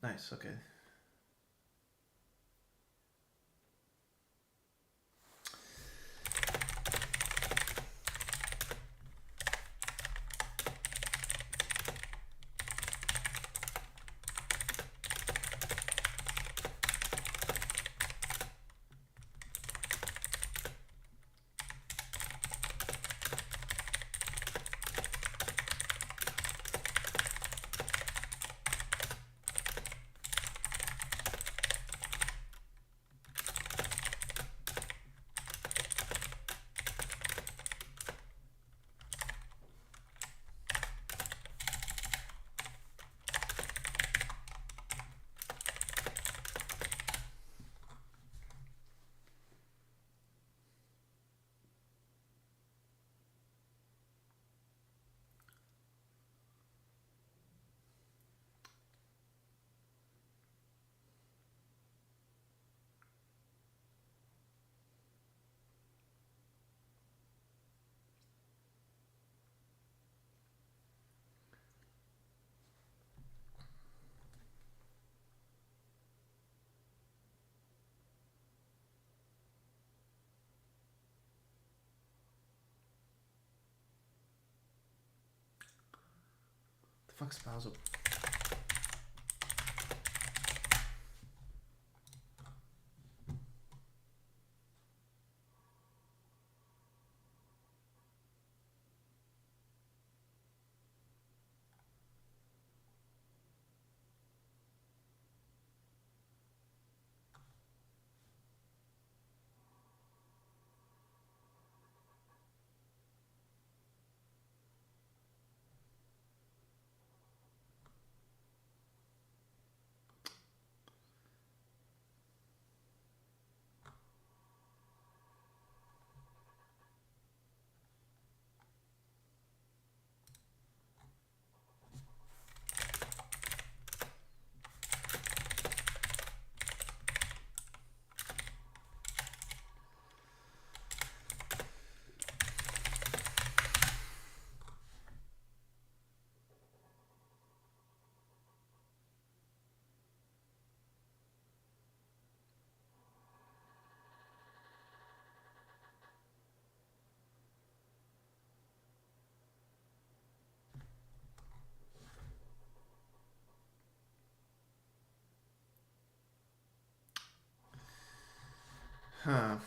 Nice, okay. The fuck spousal? Huh.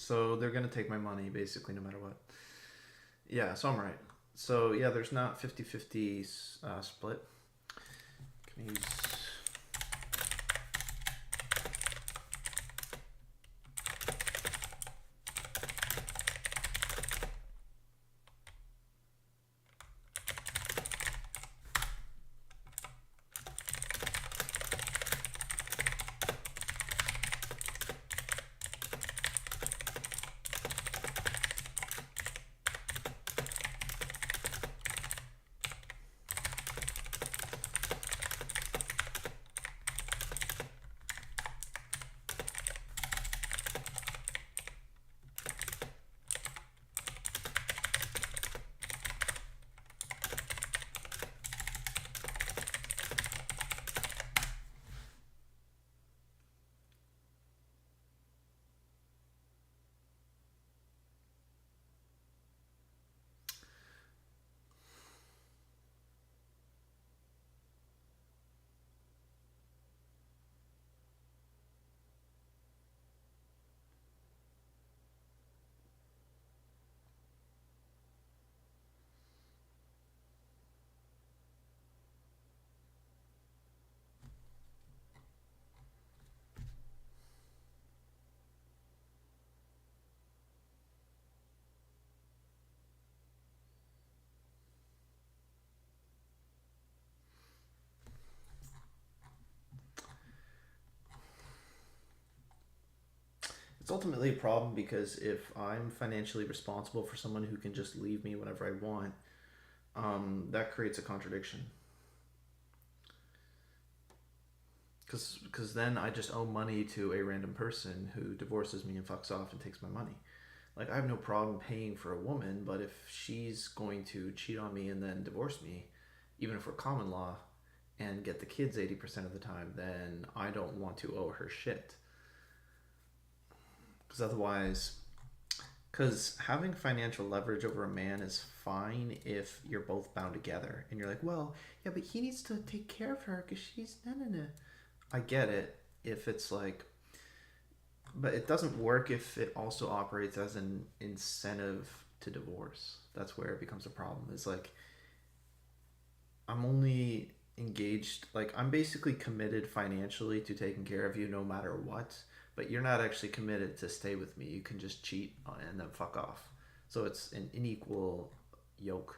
So they're gonna take my money basically no matter what. Yeah, so I'm right. So yeah, there's not 50-50 split. Can I use... It's ultimately a problem because if I'm financially responsible for someone who can just leave me whenever I want, that creates a contradiction. Because then I just owe money to a random person who divorces me and fucks off and takes my money. Like, I have no problem paying for a woman, but if she's going to cheat on me and then divorce me, even if we're common law, and get the kids 80% of the time, then I don't want to owe her shit. Because otherwise, because having financial leverage over a man is fine if you're both bound together. And you're like, well, yeah, but he needs to take care of her because she's na-na-na. I get it if it's like, but it doesn't work if it also operates as an incentive to divorce. That's where it becomes a problem. It's like, I'm only engaged, like I'm basically committed financially to taking care of you no matter what, but you're not actually committed to stay with me. You can just cheat and then fuck off. So it's an unequal yoke.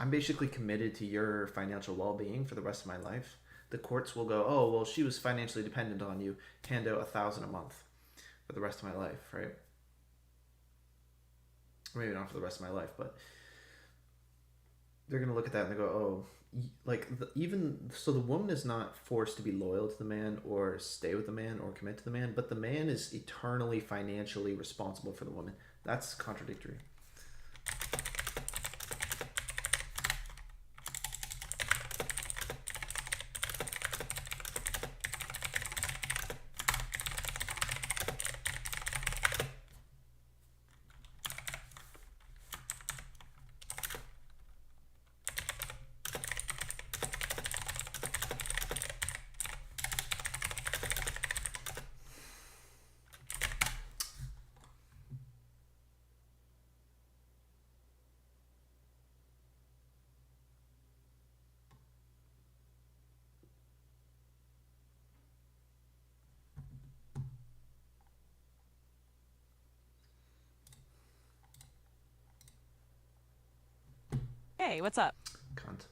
I'm basically committed to your financial well-being for the rest of my life. The courts will go, oh, well, she was financially dependent on you. Hand out $1,000 a month for the rest of my life, right? Maybe not for the rest of my life, but they're going to look at that and they go, oh, like even so the woman is not forced to be loyal to the man or stay with the man or commit to the man, but the man is eternally financially responsible for the woman. That's contradictory. Hey, what's up? Cunt.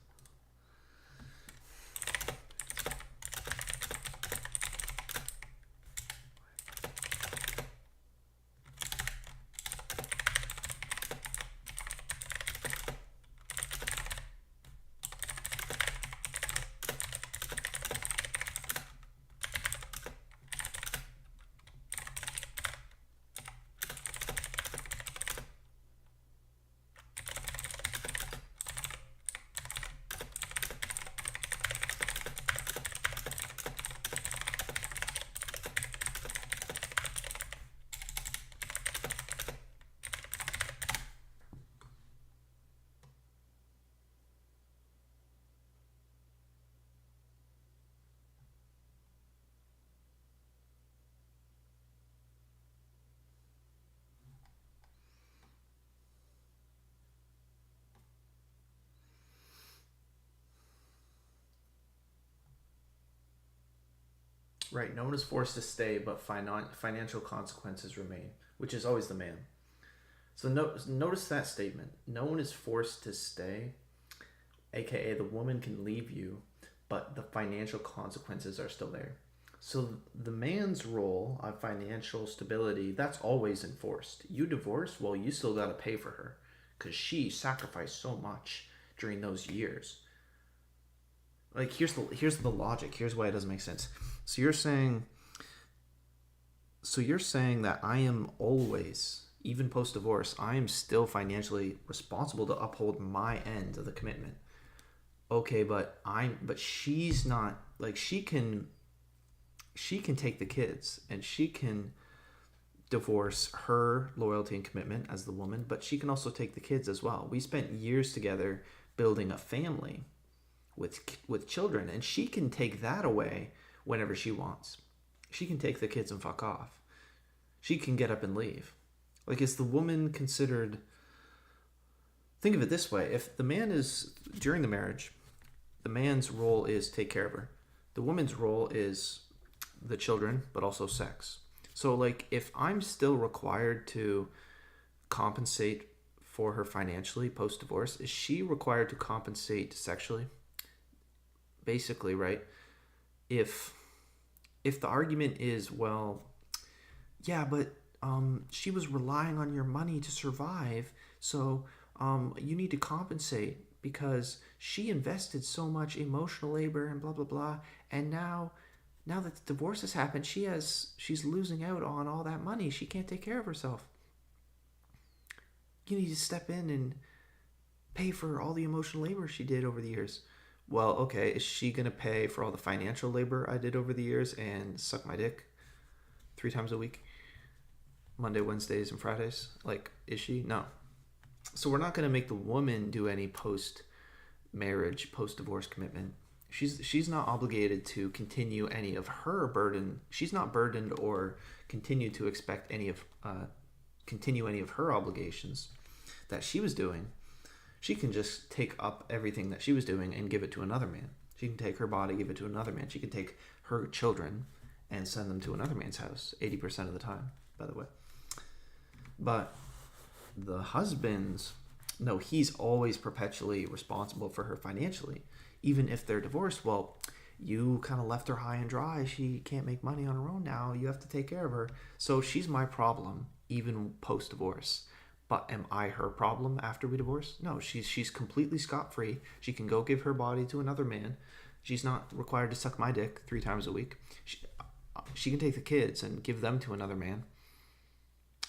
Right, no one is forced to stay, but financial consequences remain, which is always the man. So notice that statement. No one is forced to stay, aka the woman can leave you, but the financial consequences are still there. So the man's role of financial stability, that's always enforced. You divorce, well, you still got to pay for her because she sacrificed so much during those years. Like, here's the logic. Here's why it doesn't make sense. So you're saying that I am always, even post-divorce, I am still financially responsible to uphold my end of the commitment. Okay, but she's not, like, she can take the kids and she can divorce her loyalty and commitment as the woman, but she can also take the kids as well. We spent years together building a family with children, and she can take that away whenever she wants. She can take the kids and fuck off. She can get up and leave. Like, is the woman considered... Think of it this way. If the man is, during the marriage, the man's role is take care of her. The woman's role is the children, but also sex. So, like, if I'm still required to compensate for her financially post-divorce, is she required to compensate sexually? Basically, right? If the argument is, well, yeah, but she was relying on your money to survive, so you need to compensate because she invested so much emotional labor and blah blah blah, and now that the divorce has happened, she's losing out on all that money. She can't take care of herself. You need to step in and pay for all the emotional labor she did over the years. Well, okay, is she going to pay for all the financial labor I did over the years and suck my dick 3 times a week? Monday, Wednesdays, and Fridays? Like, is she? No. So we're not going to make the woman do any post-marriage, post-divorce commitment. She's not obligated to continue any of her burden. She's not burdened or continue to expect continue any of her obligations that she was doing. She can just take up everything that she was doing and give it to another man. She can take her body, give it to another man. She can take her children and send them to another man's house 80% of the time, by the way. But the husband's, no, he's always perpetually responsible for her financially. Even if they're divorced, well, you kind of left her high and dry. She can't make money on her own now. You have to take care of her. So she's my problem, even post-divorce. But am I her problem after we divorce? No, she's completely scot-free. She can go give her body to another man. She's not required to suck my dick 3 times a week. She can take the kids and give them to another man.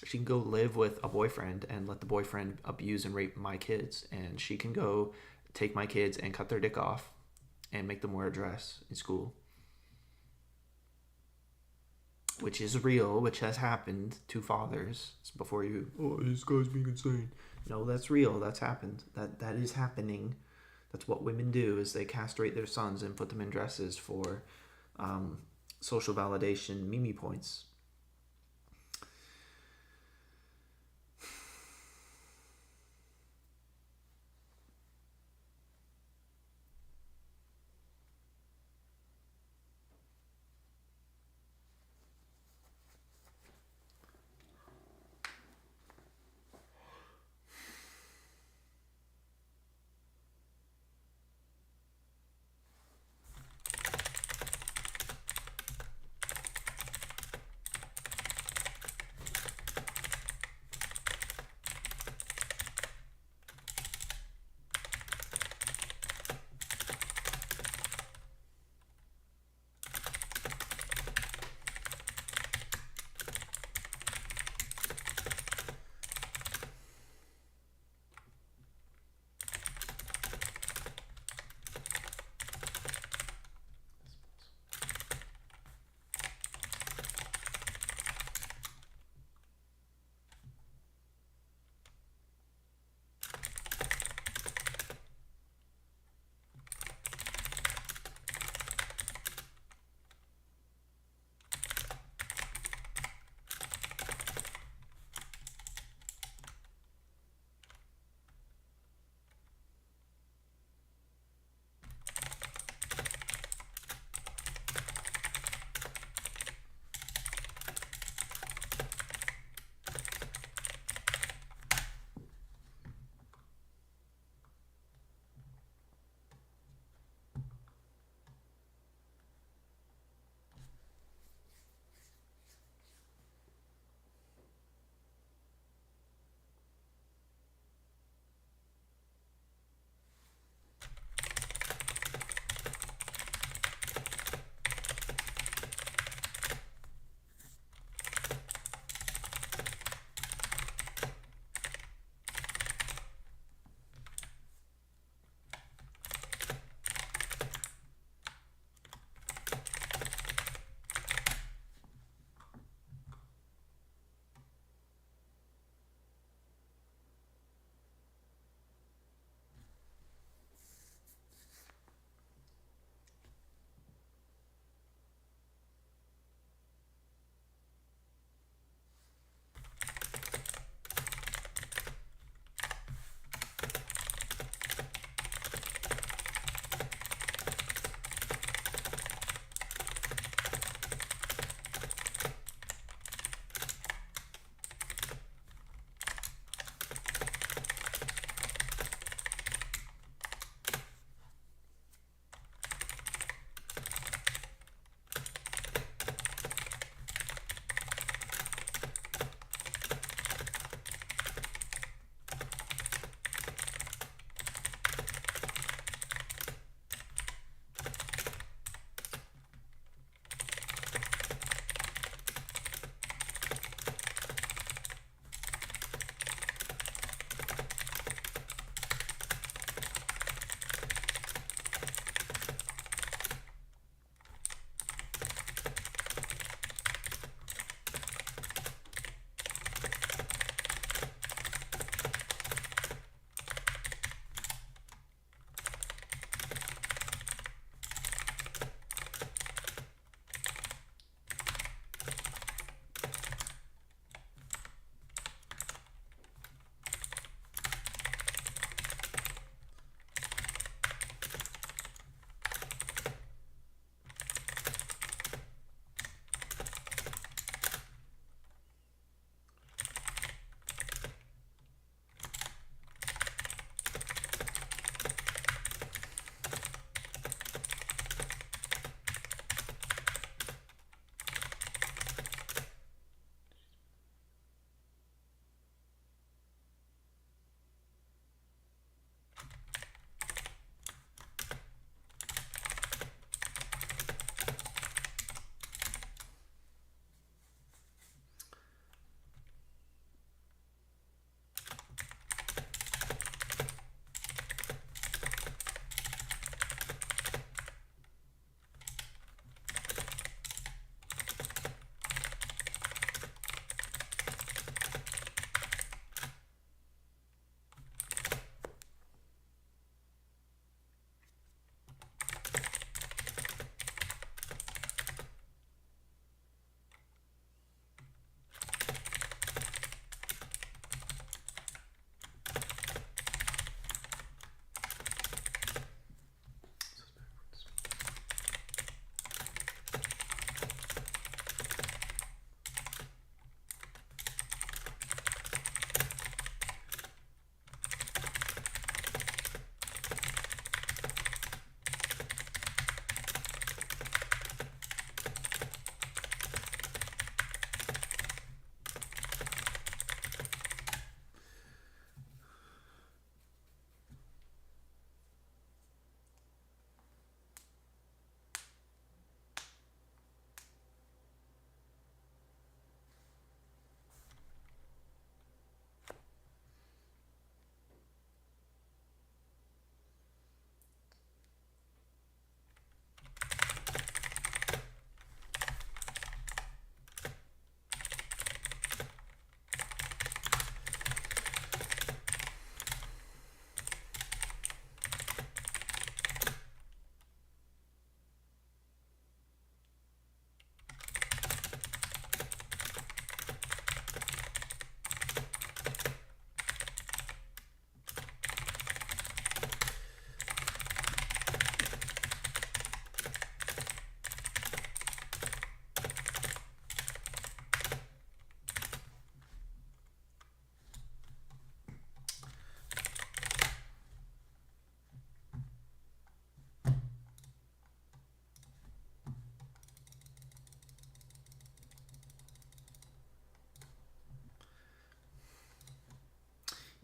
She can go live with a boyfriend and let the boyfriend abuse and rape my kids. And she can go take my kids and cut their dick off and make them wear a dress in school. Which is real, which has happened to fathers. It's before you, oh, this guy's being insane. No, that's real. That's happened. That is happening. That's what women do, is they castrate their sons and put them in dresses for social validation, Mimi points.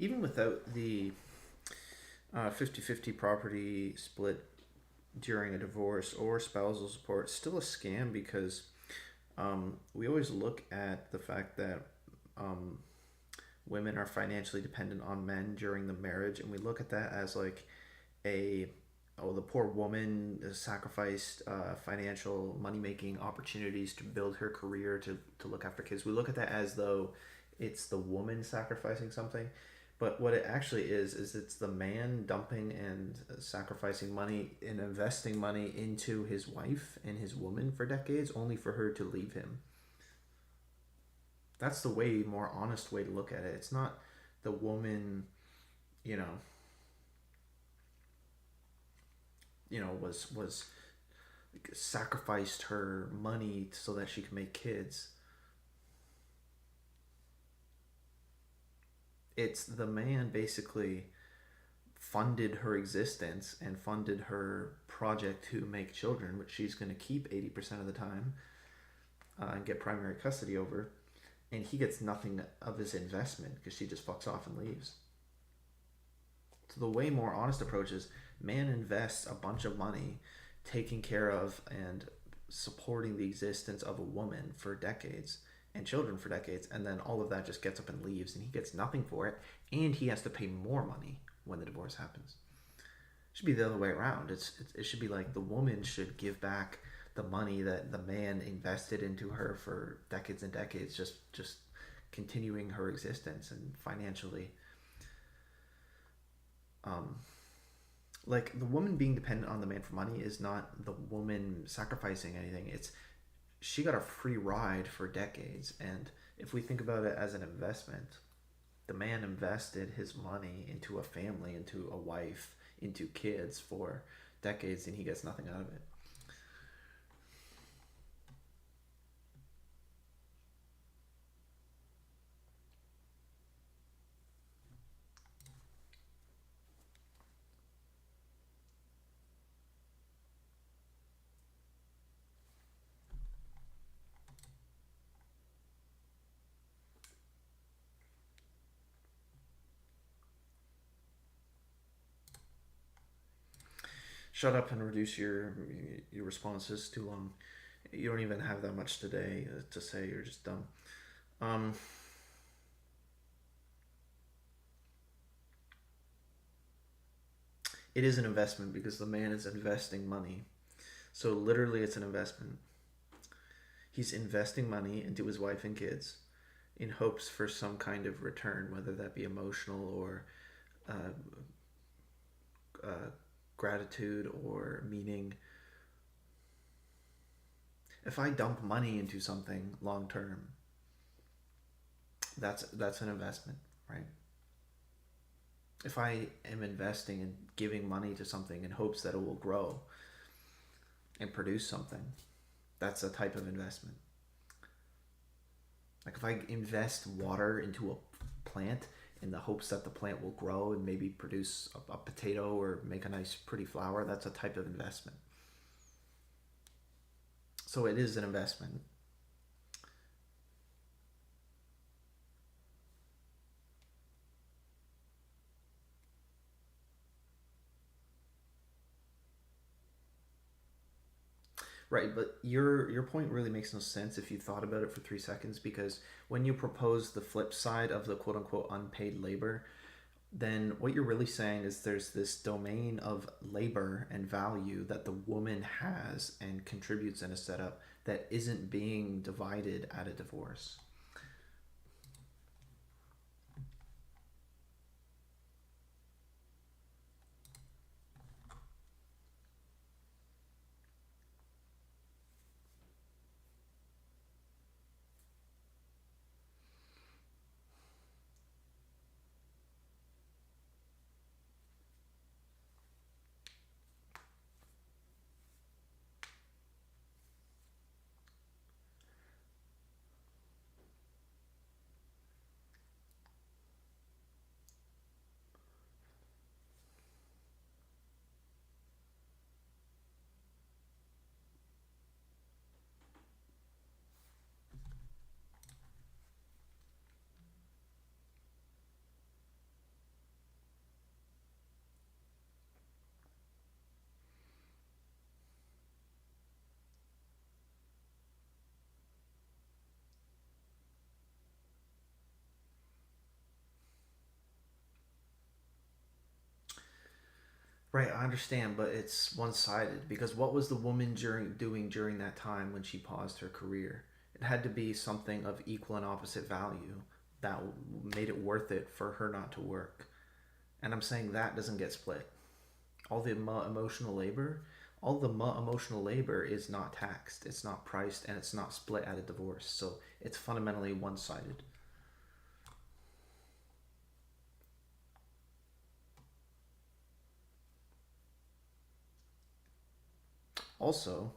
even without the 50-50 property split during a divorce or spousal support, it's still a scam because we always look at the fact that women are financially dependent on men during the marriage, and we look at that as like the poor woman sacrificed financial money-making opportunities to build her career, to look after kids. We look at that as though it's the woman sacrificing something. But what it actually is it's the man dumping and sacrificing money and investing money into his wife and his woman for decades, only for her to leave him. That's the way more honest way to look at it. It's not the woman, was sacrificed her money so that she could make kids. It's the man basically funded her existence and funded her project to make children, which she's going to keep 80% of the time and get primary custody over. And he gets nothing of his investment because she just fucks off and leaves. So the way more honest approach is man invests a bunch of money taking care of and supporting the existence of a woman for decades and children for decades, and then all of that just gets up and leaves, and he gets nothing for it, and he has to pay more money when the divorce happens. It should be the other way around. It should be like the woman should give back the money that the man invested into her for decades and decades, just continuing her existence and financially. Like the woman being dependent on the man for money is not the woman sacrificing anything. She got a free ride for decades, and if we think about it as an investment, the man invested his money into a family, into a wife, into kids for decades, and he gets nothing out of it. Shut up and reduce your responses too long. You don't even have that much today to say. You're just dumb. It is an investment because the man is investing money. So literally it's an investment. He's investing money into his wife and kids in hopes for some kind of return, whether that be emotional or gratitude or meaning. If I dump money into something long term, that's an investment, right? If I am investing and giving money to something in hopes that it will grow and produce something, that's a type of investment. Like if I invest water into a plant in the hopes that the plant will grow and maybe produce a potato or make a nice pretty flower, that's a type of investment. So it is an investment. Right, but your point really makes no sense if you thought about it for 3 seconds, because when you propose the flip side of the quote-unquote unpaid labor, then what you're really saying is there's this domain of labor and value that the woman has and contributes in a setup that isn't being divided at a divorce. Right, I understand, but it's one-sided because what was the woman doing during that time when she paused her career? It had to be something of equal and opposite value that made it worth it for her not to work. And I'm saying that doesn't get split. All the emotional labor, all the emotional labor is not taxed, it's not priced, and it's not split at a divorce. So it's fundamentally one-sided. Also,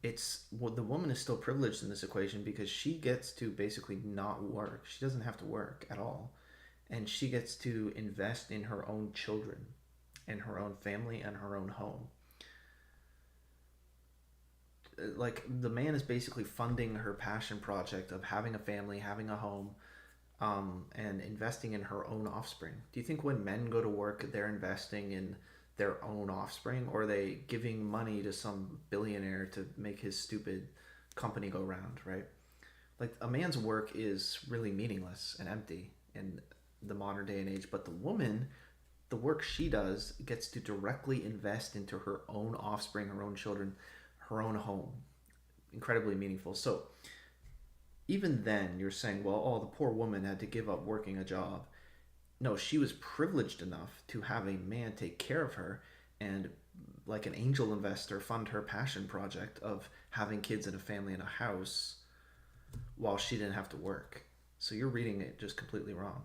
the woman is still privileged in this equation because she gets to basically not work. She doesn't have to work at all, and she gets to invest in her own children, in her own family, and her own home. Like, the man is basically funding her passion project of having a family, having a home, and investing in her own offspring. Do you think when men go to work, they're investing in their own offspring, or are they giving money to some billionaire to make his stupid company go round, right? Like, a man's work is really meaningless and empty in the modern day and age, but the woman, the work she does gets to directly invest into her own offspring, her own children, her own home. Incredibly meaningful. So even then you're saying, well, oh, the poor woman had to give up working a job. No, she was privileged enough to have a man take care of her and, like an angel investor, fund her passion project of having kids and a family and a house while she didn't have to work. So you're reading it just completely wrong.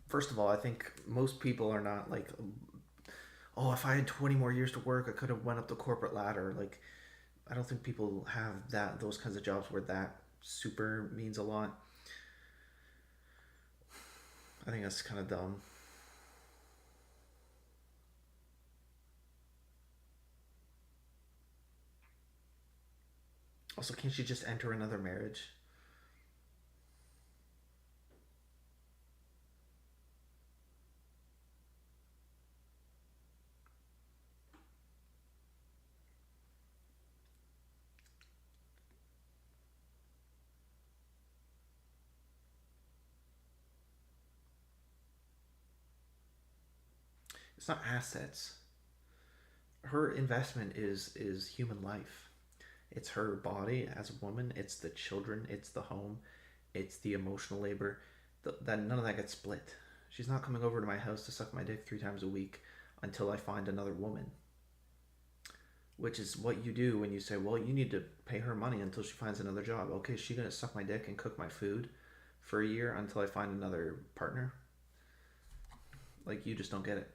First of all, I think most people are not like, oh, if I had 20 more years to work, I could have went up the corporate ladder. Like, I don't think people have those kinds of jobs where that super means a lot. I think that's kind of dumb. Also, can't you just enter another marriage? It's not assets. Her investment is human life. It's her body as a woman. It's the children. It's the home. It's the emotional labor. That none of that gets split. She's not coming over to my house to suck my dick 3 times a week until I find another woman. Which is what you do when you say, well, you need to pay her money until she finds another job. Okay, is she gonna suck my dick and cook my food for a year until I find another partner? Like, you just don't get it.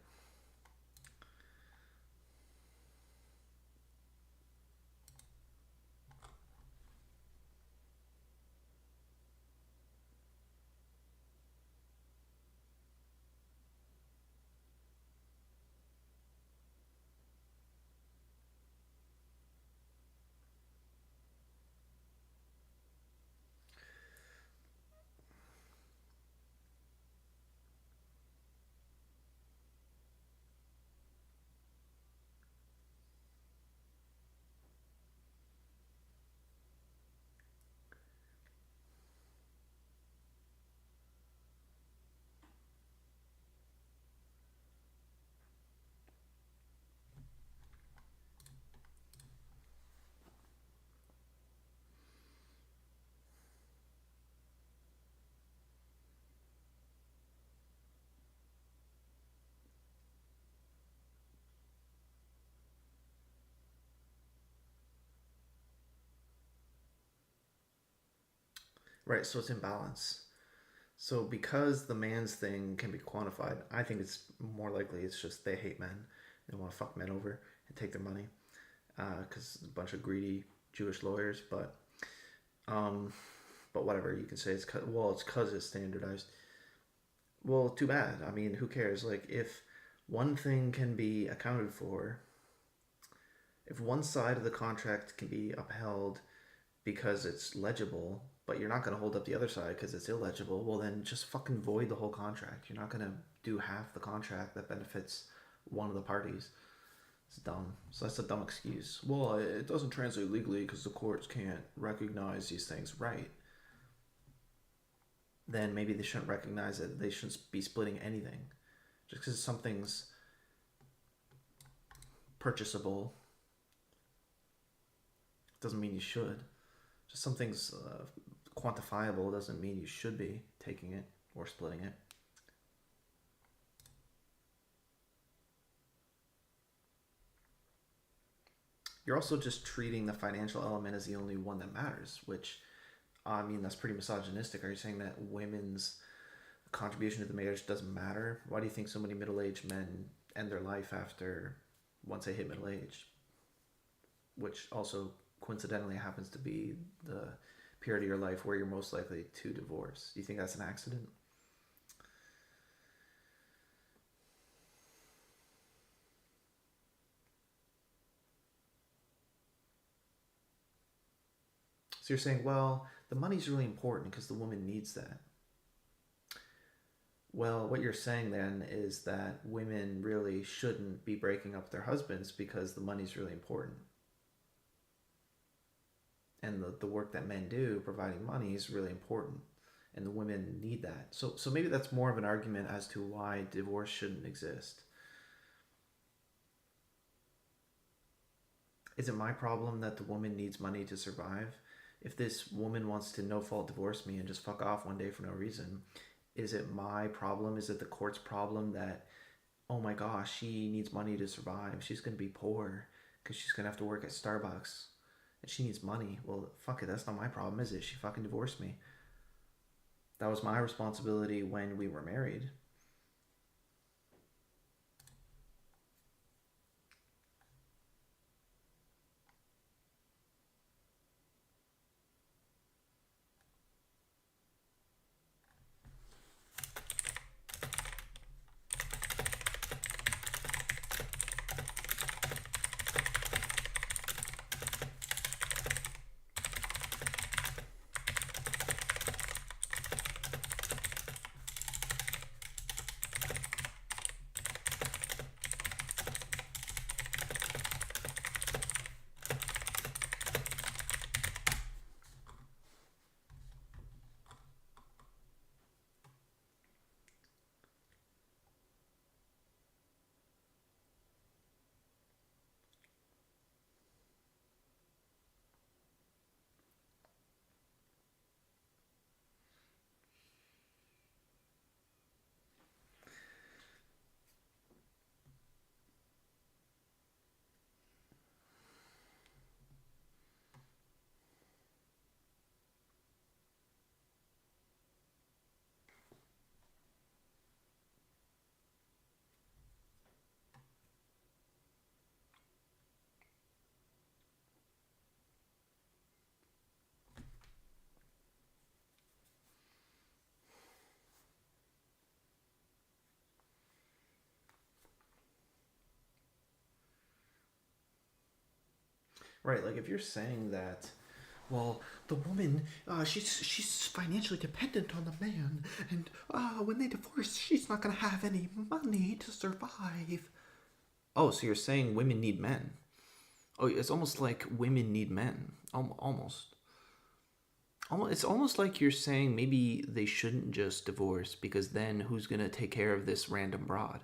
Right, so it's imbalance. So because the man's thing can be quantified, I think it's more likely it's just they hate men. They want to fuck men over and take their money. Because a bunch of greedy Jewish lawyers, but whatever, you can say it's because it's standardized. Well, too bad. I mean, who cares? Like, if one thing can be accounted for, if one side of the contract can be upheld because it's legible, but you're not going to hold up the other side because it's illegible, well, then just fucking void the whole contract. You're not going to do half the contract that benefits one of the parties. It's dumb. So that's a dumb excuse. Well, it doesn't translate legally because the courts can't recognize these things. Right. Then maybe they shouldn't recognize it. They shouldn't be splitting anything. Just because something's purchasable doesn't mean you should. Just something's quantifiable doesn't mean you should be taking it or splitting it. You're also just treating the financial element as the only one that matters, which, I mean, that's pretty misogynistic. Are you saying that women's contribution to the marriage doesn't matter? Why do you think so many middle-aged men end their life once they hit middle age? Which also coincidentally happens to be the period of your life where you're most likely to divorce. Do you think that's an accident? So you're saying, well, the money's really important because the woman needs that. Well, what you're saying then is that women really shouldn't be breaking up with their husbands because the money's really important. And the work that men do, providing money, is really important. And the women need that. So maybe that's more of an argument as to why divorce shouldn't exist. Is it my problem that the woman needs money to survive? If this woman wants to no-fault divorce me and just fuck off one day for no reason, is it my problem? Is it the court's problem that, oh my gosh, she needs money to survive. She's going to be poor because she's going to have to work at Starbucks and she needs money. Well, fuck it. That's not my problem, is it? She fucking divorced me. That was my responsibility when we were married. Right, like if you're saying that, well, the woman, she's financially dependent on the man, and when they divorce, she's not going to have any money to survive. Oh, so you're saying women need men. Oh, it's almost like women need men. Almost. It's almost like you're saying maybe they shouldn't just divorce because then who's going to take care of this random broad?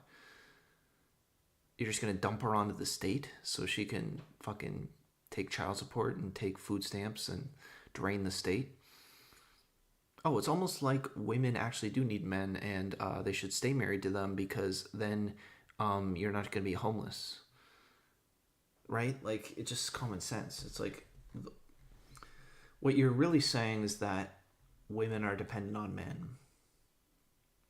You're just going to dump her onto the state so she can fucking take child support and take food stamps and drain the state? Oh, it's almost like women actually do need men and they should stay married to them because then you're not going to be homeless. Right? Like, it's just common sense. It's like, what you're really saying is that women are dependent on men.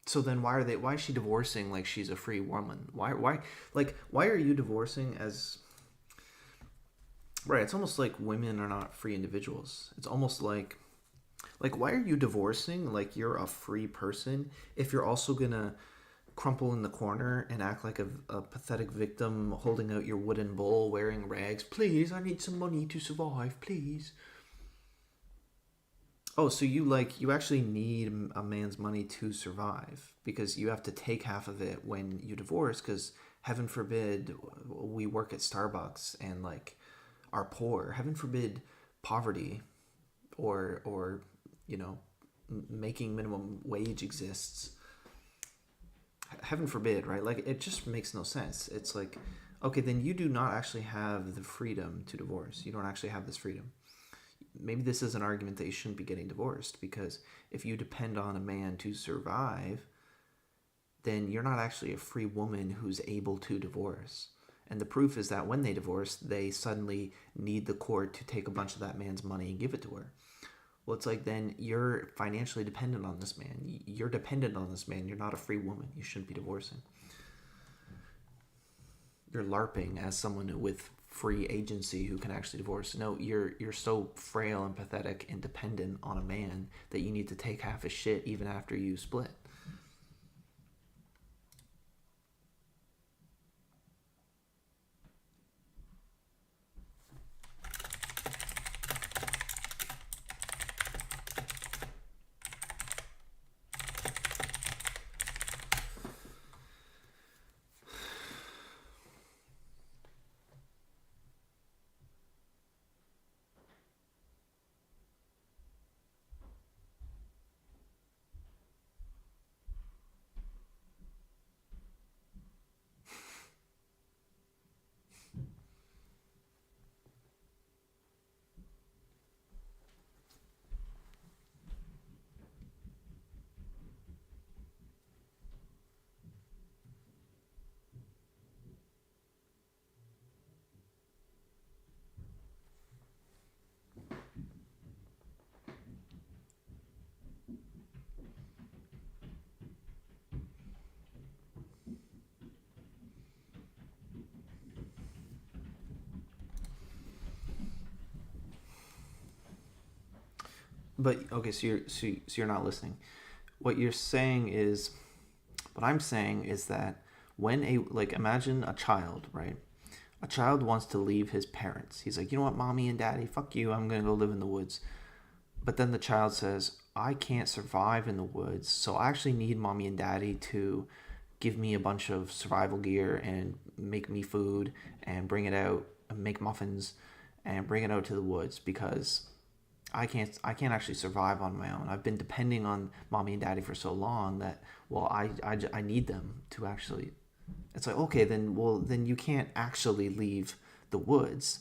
So then why is she divorcing like she's a free woman? Why are you divorcing as right? It's almost like women are not free individuals. It's almost like why are you divorcing like you're a free person if you're also gonna crumple in the corner and act like a pathetic victim holding out your wooden bowl wearing rags? Please, I need some money to survive, please. Oh, so you actually need a man's money to survive because you have to take half of it when you divorce because heaven forbid we work at Starbucks and like are poor. Heaven forbid poverty or making minimum wage exists. Heaven forbid, right? Like it just makes no sense. It's like, okay, then you do not actually have the freedom to divorce. You don't actually have this freedom. Maybe this is an argument that you shouldn't be getting divorced because if you depend on a man to survive, then you're not actually a free woman who's able to divorce. And the proof is that when they divorce, they suddenly need the court to take a bunch of that man's money and give it to her. Well, it's like then you're financially dependent on this man. You're dependent on this man. You're not a free woman. You shouldn't be divorcing. You're LARPing as someone with free agency who can actually divorce. No, you're so frail and pathetic and dependent on a man that you need to take half his shit even after you split. But okay, so you're not listening. What I'm saying is that when imagine a child, right? A child wants to leave his parents. He's like, you know what, mommy and daddy, fuck you, I'm gonna go live in the woods. But then the child says, I can't survive in the woods, so I actually need mommy and daddy to give me a bunch of survival gear and make me food and bring it out and make muffins and bring it out to the woods because I can't actually survive on my own. I've been depending on mommy and daddy for so long that, well, I need them to actually. It's like, okay, then you can't actually leave the woods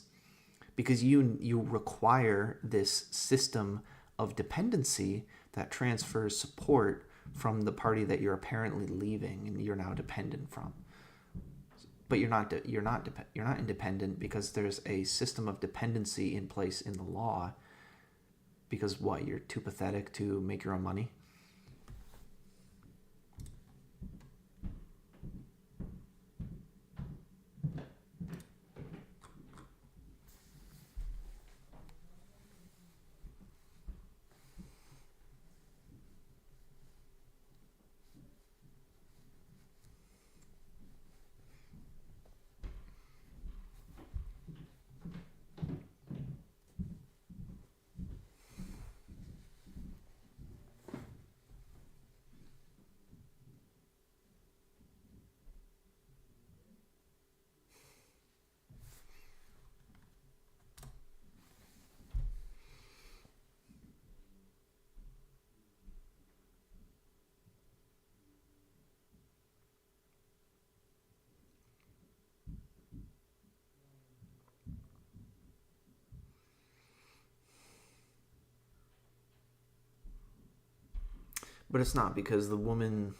because you require this system of dependency that transfers support from the party that you're apparently leaving and you're now dependent from. But you're not independent because there's a system of dependency in place in the law. Because what, you're too pathetic to make your own money? But it's not because the woman,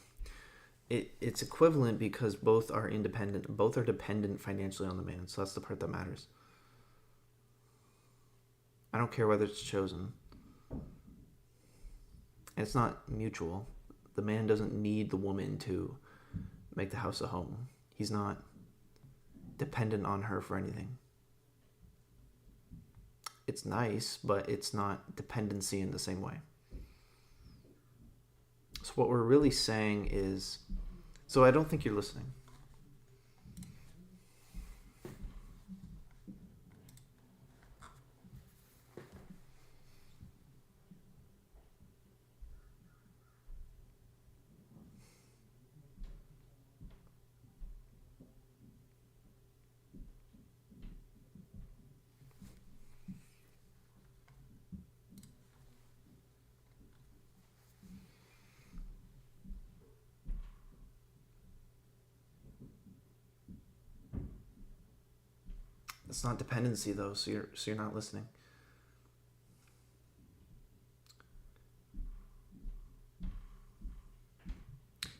it's equivalent because both are independent, both are dependent financially on the man. So that's the part that matters. I don't care whether it's chosen. And it's not mutual. The man doesn't need the woman to make the house a home. He's not dependent on her for anything. It's nice, but it's not dependency in the same way. So what we're really saying is, so I don't think you're listening. It's not dependency though, so you're not listening.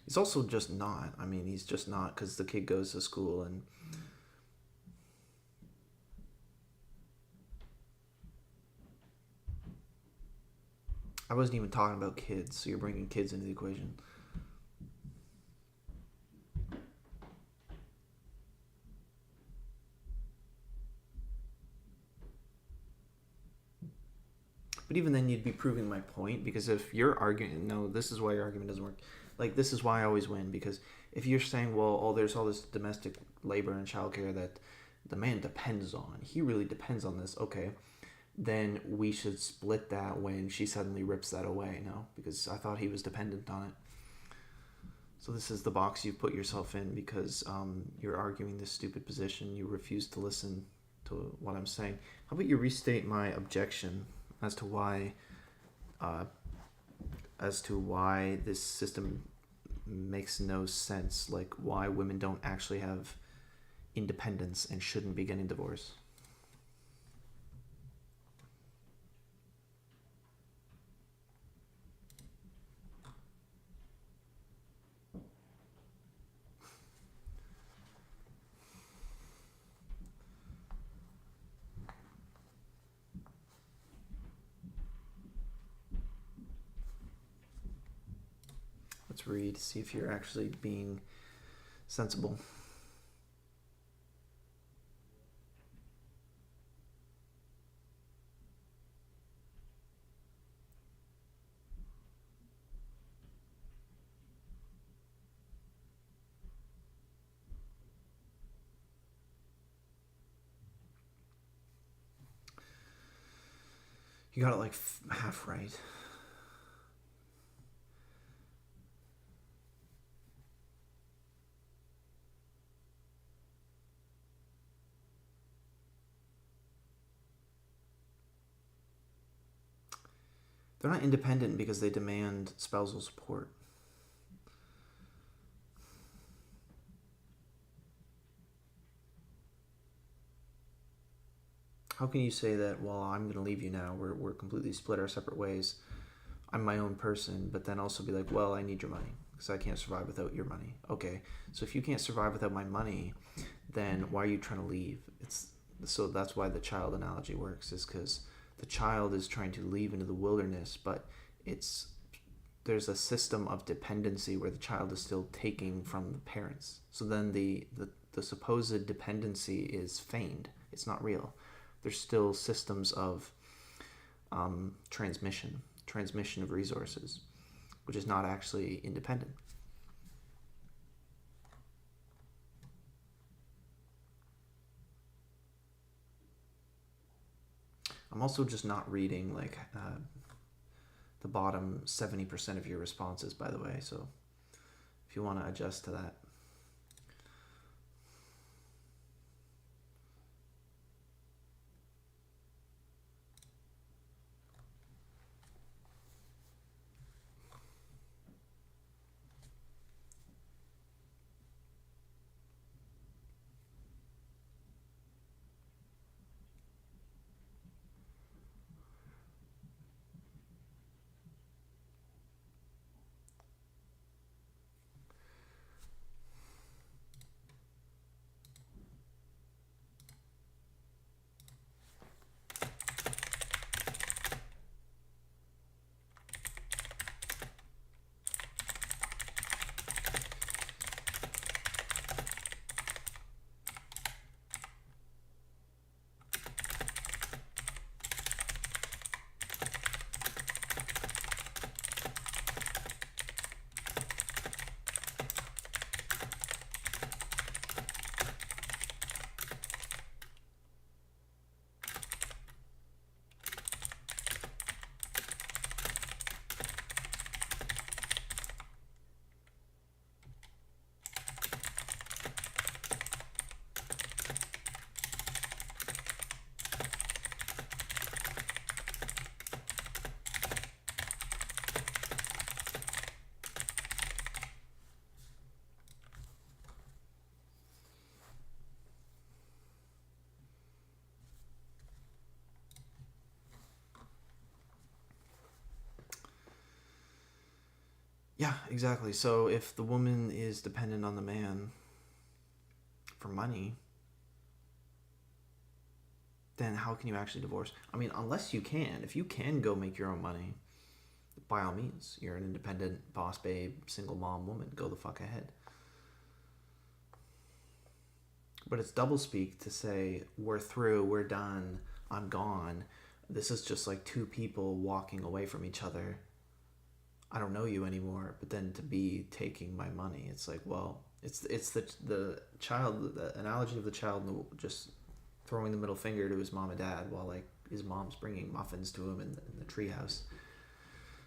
He's also just not. I mean, he's just not, because the kid goes to school and I wasn't even talking about kids, so you're bringing kids into the equation. But even then, you'd be proving my point, because if you're arguing, no, this is why your argument doesn't work. Like, this is why I always win, because if you're saying, well, oh, there's all this domestic labor and childcare that the man depends on, he really depends on this, okay, then we should split that when she suddenly rips that away, no? Because I thought he was dependent on it. So this is the box you've put yourself in, because you're arguing this stupid position. You refuse to listen to what I'm saying. How about you restate my objection as to why this system makes no sense, like why women don't actually have independence and shouldn't be getting divorced. Let's read, see if you're actually being sensible. You got it like half right. They're not independent because they demand spousal support. How can you say that, well, I'm going to leave you now, we're completely split our separate ways, I'm my own person, but then also be like, well, I need your money because I can't survive without your money. Okay, so if you can't survive without my money, then why are you trying to leave? So that's why the child analogy works, is because the child is trying to leave into the wilderness, but there's a system of dependency where the child is still taking from the parents. So then the supposed dependency is feigned. It's not real. There's still systems of transmission of resources, which is not actually independent. I'm also just not reading like the bottom 70% of your responses, by the way, so if you want to adjust to that. Yeah, exactly. So if the woman is dependent on the man for money, then how can you actually divorce? I mean, unless you can. If you can go make your own money, by all means, you're an independent boss babe, single mom woman. Go the fuck ahead. But it's doublespeak to say, we're through, we're done, I'm gone. This is just like two people walking away from each other. I don't know you anymore. But then to be taking my money, it's like, well, it's the child, the analogy of the child just throwing the middle finger to his mom and dad while like his mom's bringing muffins to him in the treehouse.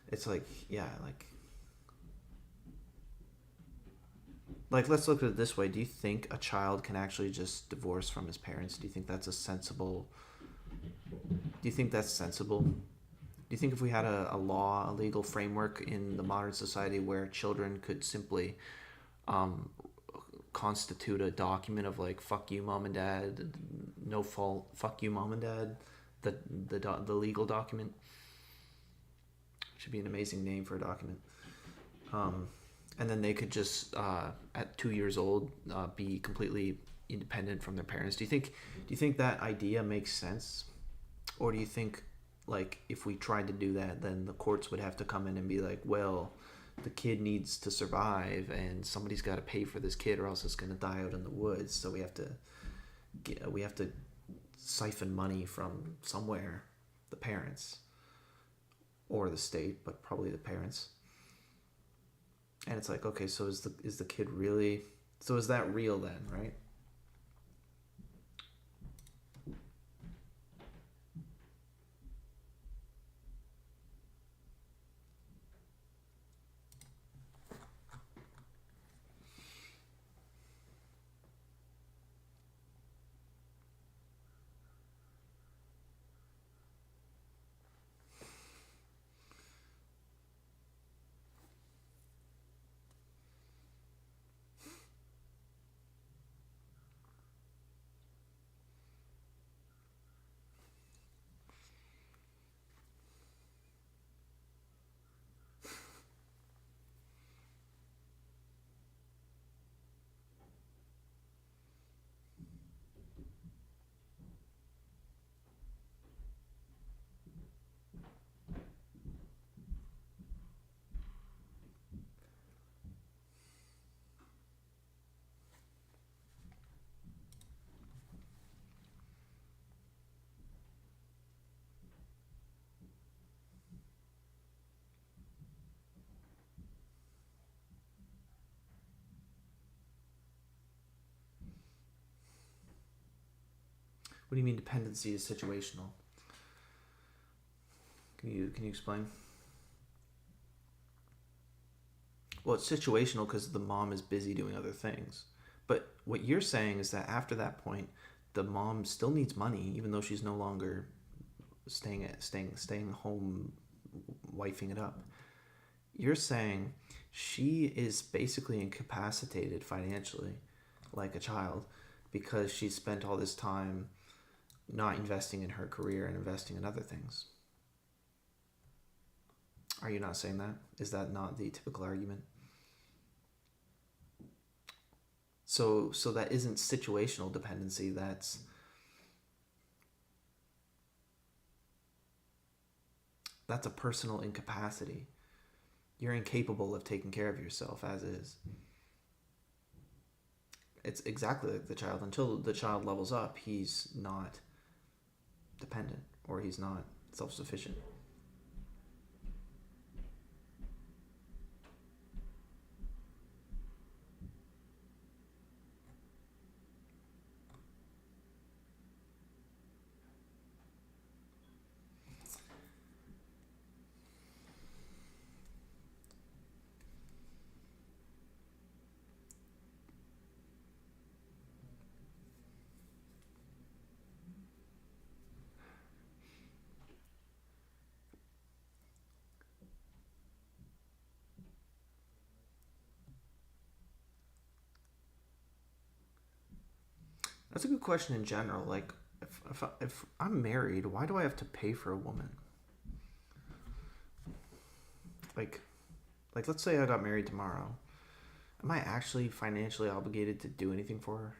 It's like, yeah, like let's look at it this way. Do you think a child can actually just divorce from his parents? Do you think that's sensible? Do you think if we had a law, a legal framework in the modern society where children could simply constitute a document of like, fuck you mom and dad, no fault, fuck you mom and dad, the legal document? Should be an amazing name for a document. And then they could just at 2 years old be completely independent from their parents. Do you think that idea makes sense? Or do you think, like, if we tried to do that, then the courts would have to come in and be like, well, the kid needs to survive and somebody's got to pay for this kid or else it's going to die out in the woods, so we have to siphon money from somewhere, the parents or the state, but probably the parents. And it's like, okay, so is the kid really, so is that real then, right? What do you mean dependency is situational? Can you explain? Well, it's situational because the mom is busy doing other things. But what you're saying is that after that point, the mom still needs money, even though she's no longer staying home, wifing it up. You're saying she is basically incapacitated financially, like a child, because she spent all this time not investing in her career and investing in other things. Are you not saying that? Is that not the typical argument? So that isn't situational dependency, that's a personal incapacity. You're incapable of taking care of yourself as is. It's exactly like the child. Until the child levels up, he's not dependent, or he's not self-sufficient. That's a good question in general. Like, if I'm married, why do I have to pay for a woman? Like Like, let's say I got married tomorrow. Am I actually financially obligated to do anything for her?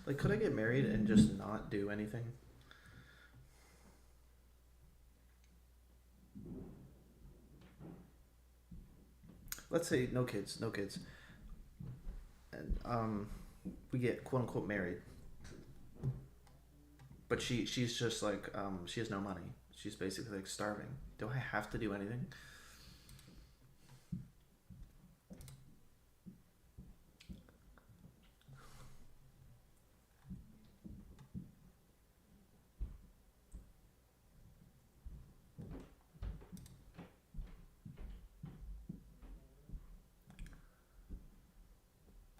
Like, could I get married and just not do anything? Let's say no kids, and we get quote unquote married, but she's just like she has no money. She's basically like starving. Do I have to do anything?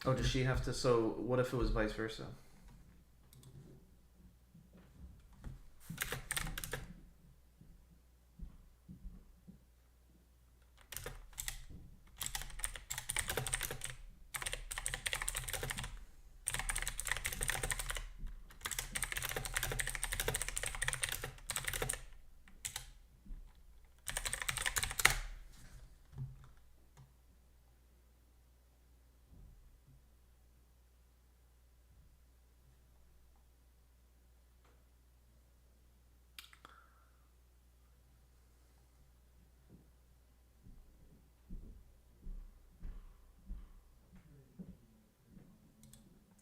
Oh, does she have to? So, what if it was vice versa?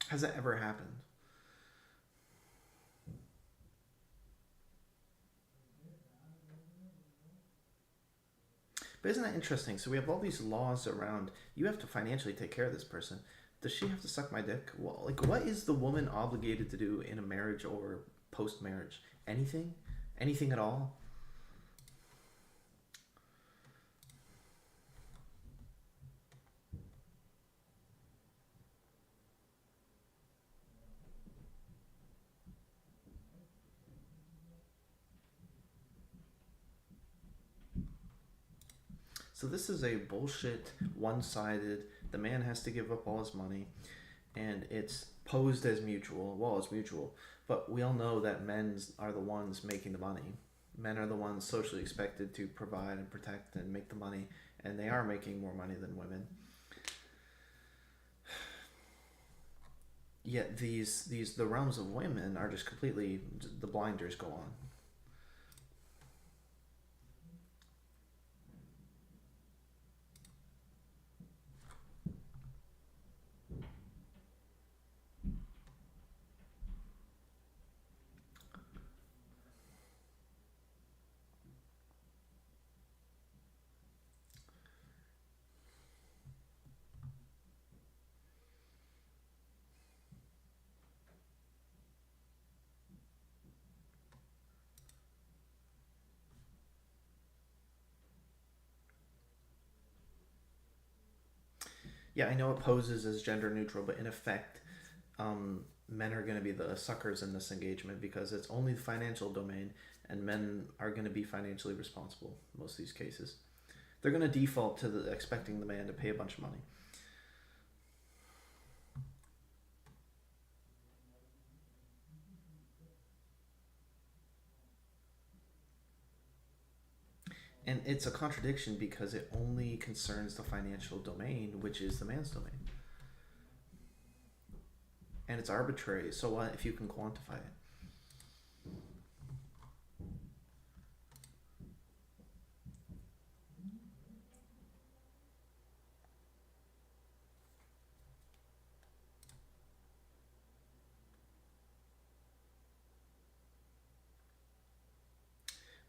Has that ever happened? But isn't that interesting? So we have all these laws around, you have to financially take care of this person. Does she have to suck my dick? Well, like, what is the woman obligated to do in a marriage or post-marriage? Anything? Anything at all? So this is a bullshit, one-sided, the man has to give up all his money, and it's posed as mutual. Well, it's mutual, but we all know that men are the ones making the money. Men are the ones socially expected to provide and protect and make the money, and they are making more money than women. Yet the realms of women are just completely, the blinders go on. Yeah, I know it poses as gender neutral, but in effect, men are going to be the suckers in this engagement because it's only the financial domain, and men are going to be financially responsible in most of these cases. They're going to default to expecting the man to pay a bunch of money. And it's a contradiction because it only concerns the financial domain, which is the man's domain. And it's arbitrary, so what if you can quantify it?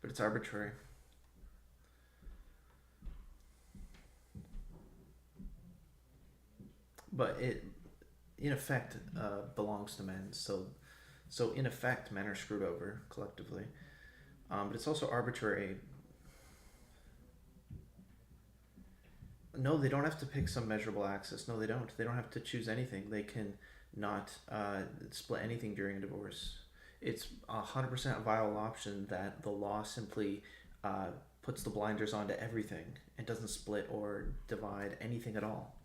But it's arbitrary. But it, in effect, belongs to men. So in effect, men are screwed over collectively. But it's also arbitrary. No, they don't have to pick some measurable axis. No, they don't. They don't have to choose anything. They can not split anything during a divorce. It's 100% a viable option that the law simply puts the blinders onto everything and doesn't split or divide anything at all.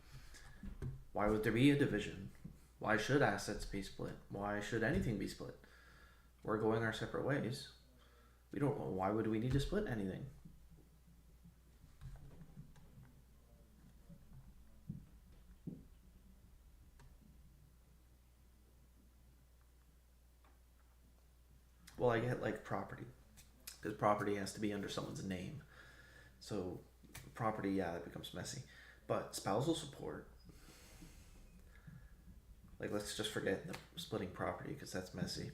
Why would there be a division? Why should assets be split? Why should anything be split? We're going our separate ways. We don't. Why would we need to split anything? Well, I get like property, because property has to be under someone's name. So property, yeah, that becomes messy. But spousal support, like, let's just forget the splitting property because that's messy.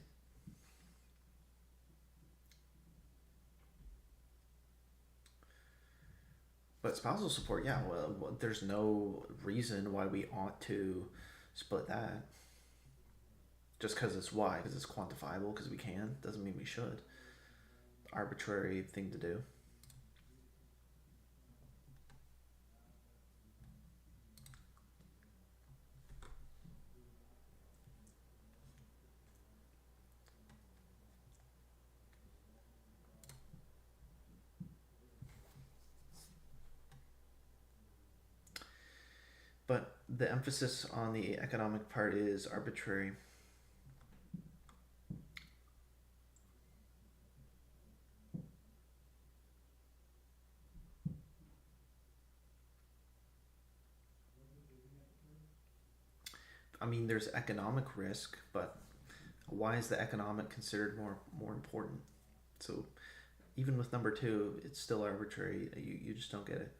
But spousal support, yeah, well, there's no reason why we ought to split that. Just because it's why? Because it's quantifiable, because we can, doesn't mean we should. Arbitrary thing to do. But the emphasis on the economic part is arbitrary. I mean, there's economic risk, but why is the economic considered more important? So even with number 2, it's still arbitrary. You just don't get it.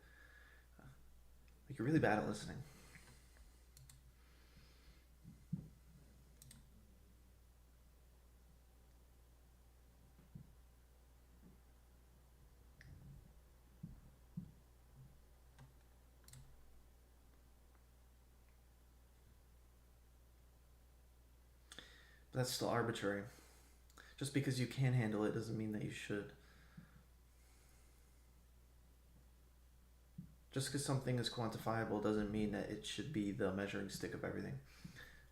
Like, you're really bad at listening. But that's still arbitrary. Just because you can handle it doesn't mean that you should. Just because something is quantifiable doesn't mean that it should be the measuring stick of everything,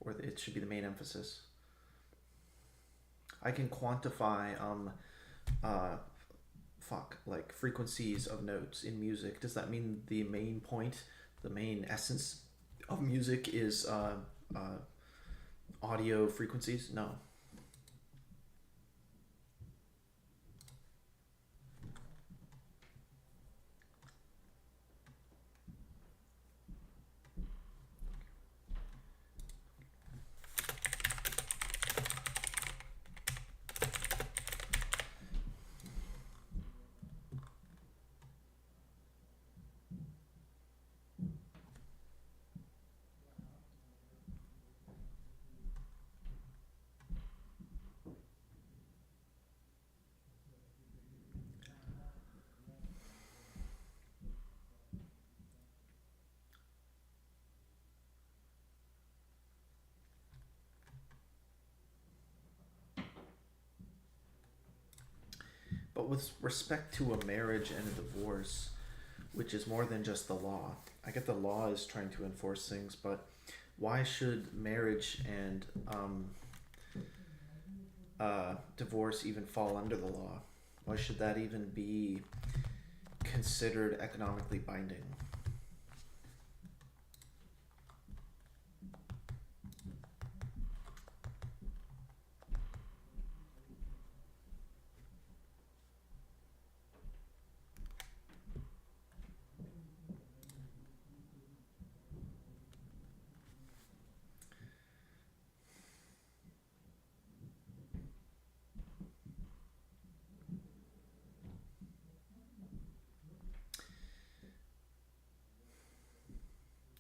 or that it should be the main emphasis. I can quantify like frequencies of notes in music. Does that mean the main point, the main essence of music is audio frequencies? No. But with respect to a marriage and a divorce, which is more than just the law, I get the law is trying to enforce things, but why should marriage and divorce even fall under the law? Why should that even be considered economically binding?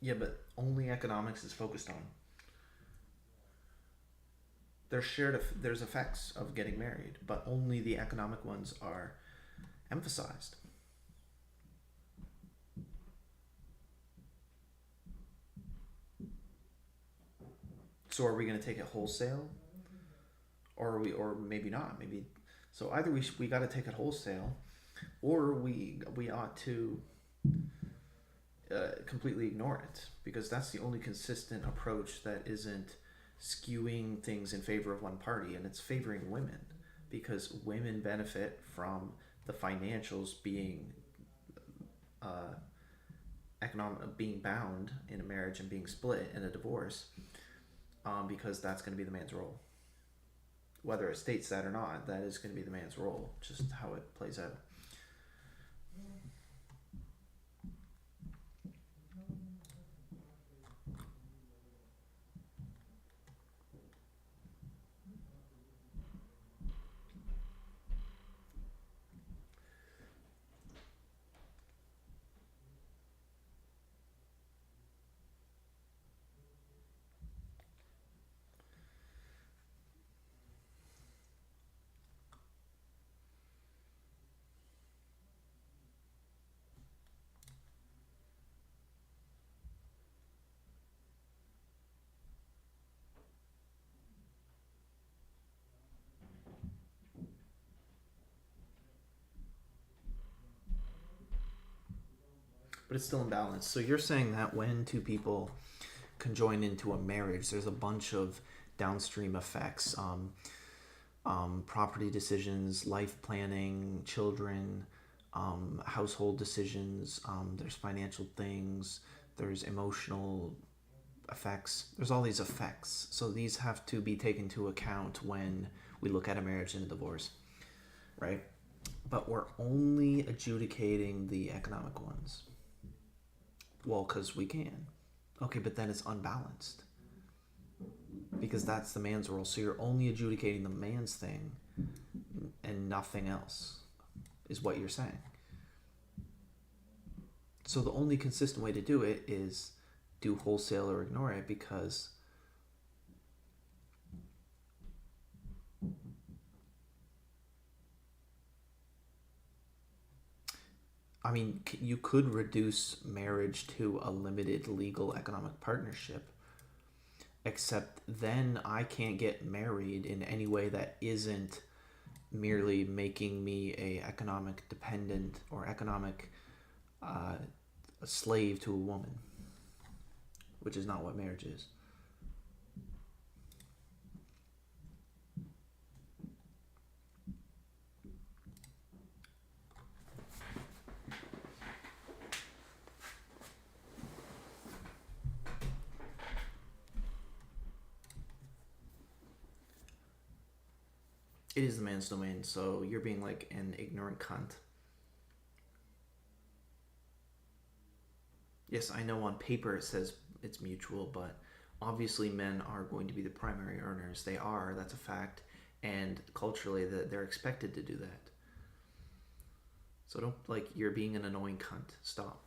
Yeah, but only economics is focused on. There's effects of getting married, but only the economic ones are emphasized. So are we going to take it wholesale, or maybe not? Maybe so. Either we got to take it wholesale, or we ought to completely ignore it, because that's the only consistent approach that isn't skewing things in favor of one party, and it's favoring women, because women benefit from the financials being being bound in a marriage and being split in a divorce, because that's going to be the man's role. Whether it states that or not, that is going to be the man's role, just how it plays out. But it's still imbalanced. So you're saying that when two people conjoin into a marriage, there's a bunch of downstream effects, property decisions, life planning, children, household decisions, there's financial things, there's emotional effects, there's all these effects. So these have to be taken into account when we look at a marriage and a divorce, right? But we're only adjudicating the economic ones. Well, because we can. Okay, but then it's unbalanced. Because that's the man's role. So you're only adjudicating the man's thing and nothing else, is what you're saying. So the only consistent way to do it is do wholesale or ignore it, because I mean, you could reduce marriage to a limited legal economic partnership, except then I can't get married in any way that isn't merely making me a economic dependent or economic a slave to a woman, which is not what marriage is. It is the man's domain, so you're being like an ignorant cunt. Yes, I know on paper it says it's mutual, but obviously men are going to be the primary earners. They are, that's a fact, and culturally they're expected to do that. So don't, like, you're being an annoying cunt. Stop.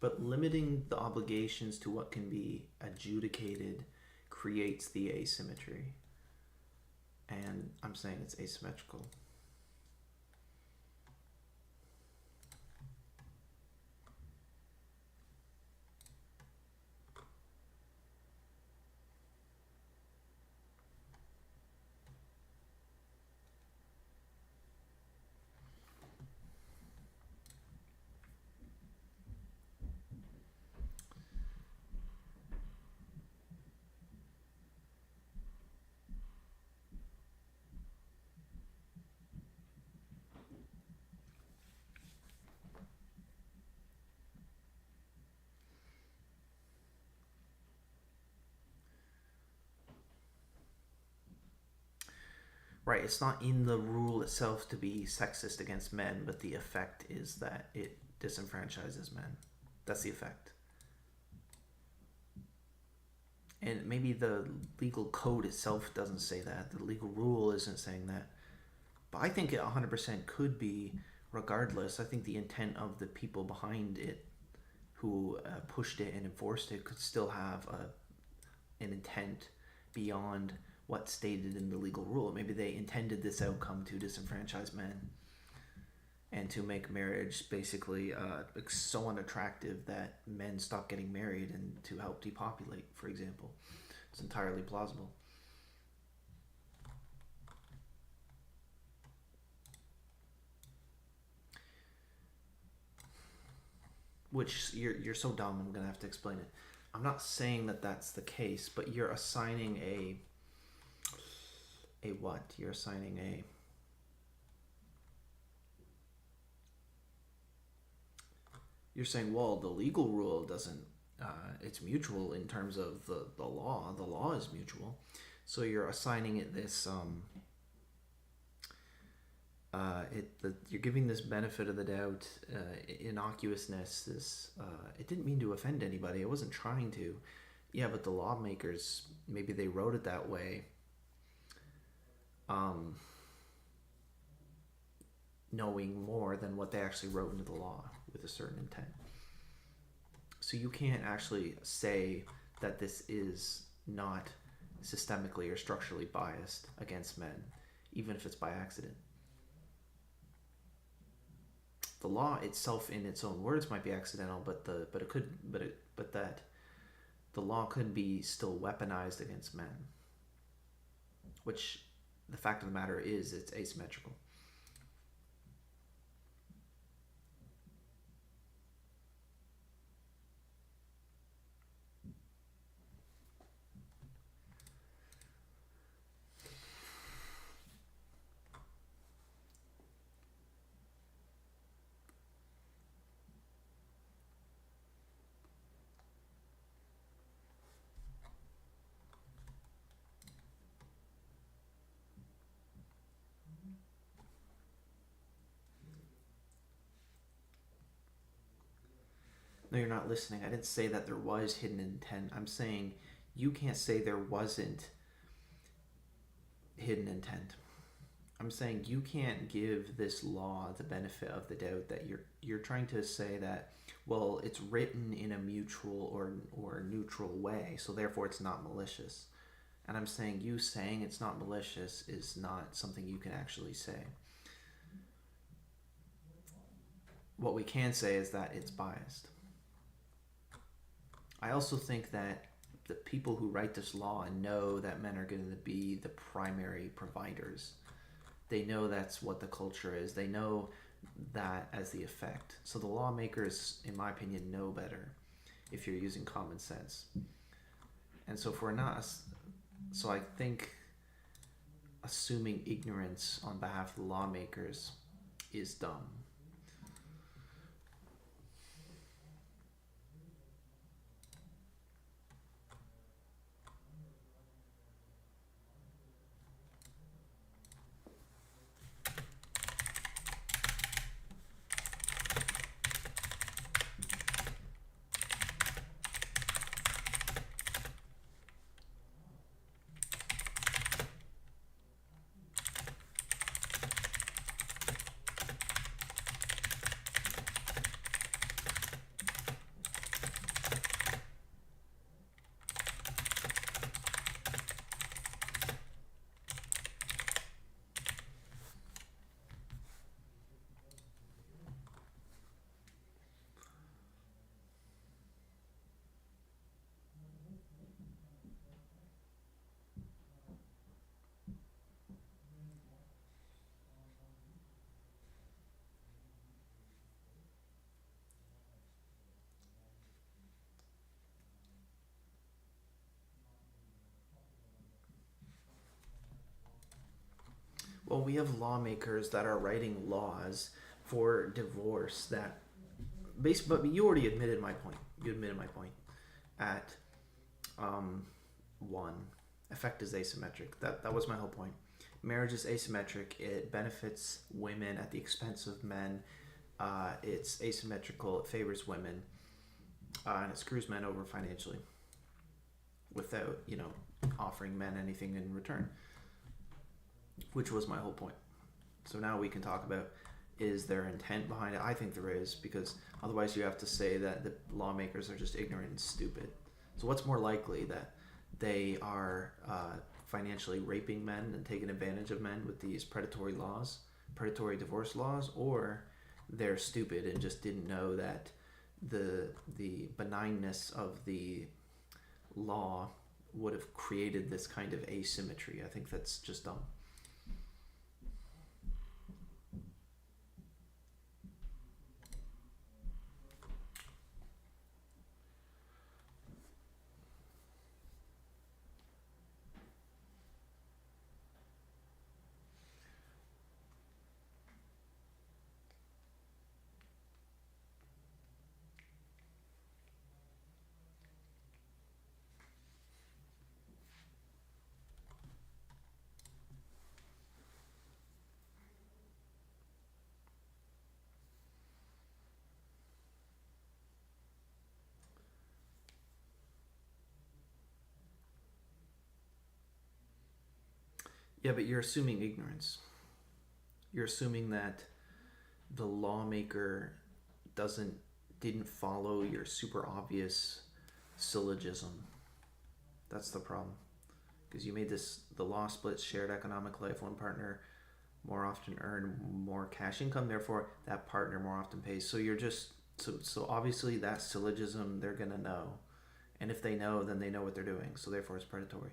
But limiting the obligations to what can be adjudicated creates the asymmetry. And I'm saying it's asymmetrical. Right, it's not in the rule itself to be sexist against men, but the effect is that it disenfranchises men. That's the effect. And maybe the legal code itself doesn't say that. The legal rule isn't saying that. But I think it 100% could be regardless. I think the intent of the people behind it who pushed it and enforced it could still have an intent beyond what's stated in the legal rule. Maybe they intended this outcome to disenfranchise men and to make marriage basically so unattractive that men stop getting married, and to help depopulate, for example. It's entirely plausible. Which you're so dumb, I'm gonna have to explain it. I'm not saying that that's the case, but you're assigning a what? You're assigning a you're saying, well, the legal rule doesn't it's mutual in terms of the law. The law is mutual. So you're assigning it this you're giving this benefit of the doubt, innocuousness. This it didn't mean to offend anybody. It wasn't trying to. Yeah, but the lawmakers, maybe they wrote it that way, knowing more than what they actually wrote into the law with a certain intent. So you can't actually say that this is not systemically or structurally biased against men, even if it's by accident. The law itself, in its own words, might be accidental, but that the law could be still weaponized against men. Which, the fact of the matter is, it's asymmetrical. No, you're not listening. I didn't say that there was hidden intent. I'm saying you can't say there wasn't hidden intent. I'm saying you can't give this law the benefit of the doubt that you're trying to say that, well, it's written in a mutual or neutral way, so therefore it's not malicious. And I'm saying you saying it's not malicious is not something you can actually say. What we can say is that it's biased. I also think that the people who write this law know that men are going to be the primary providers. They know that's what the culture is. They know that as the effect. So the lawmakers, in my opinion, know better if you're using common sense. And so if we're not, so I think assuming ignorance on behalf of the lawmakers is dumb. Well, we have lawmakers that are writing laws for divorce that, but you already admitted my point. You admitted my point at one. Effect is asymmetric. That was my whole point. Marriage is asymmetric. It benefits women at the expense of men. It's asymmetrical. It favors women, and it screws men over financially without, offering men anything in return. Which was my whole point. So now we can talk about, is there intent behind it? I think there is, because otherwise you have to say that the lawmakers are just ignorant and stupid. So what's more likely, that they are financially raping men and taking advantage of men with these predatory laws, predatory divorce laws, or they're stupid and just didn't know that the benignness of the law would have created this kind of asymmetry. I think that's just dumb. Yeah, but you're assuming ignorance. You're assuming that the lawmaker didn't follow your super obvious syllogism. That's the problem. Because you made the law splits shared economic life. One partner more often earn more cash income, therefore that partner more often pays. So you're just so obviously that syllogism they're gonna know. And if they know, then they know what they're doing. So therefore it's predatory.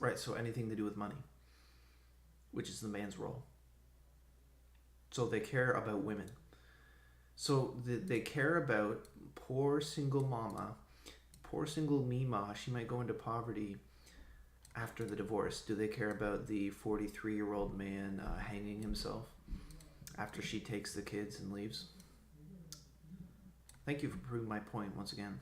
Right, so anything to do with money, which is the man's role. So they care about women. So they care about poor single mama, poor single Mima. She might go into poverty after the divorce. Do they care about the 43-year-old man hanging himself after she takes the kids and leaves? Thank you for proving my point once again.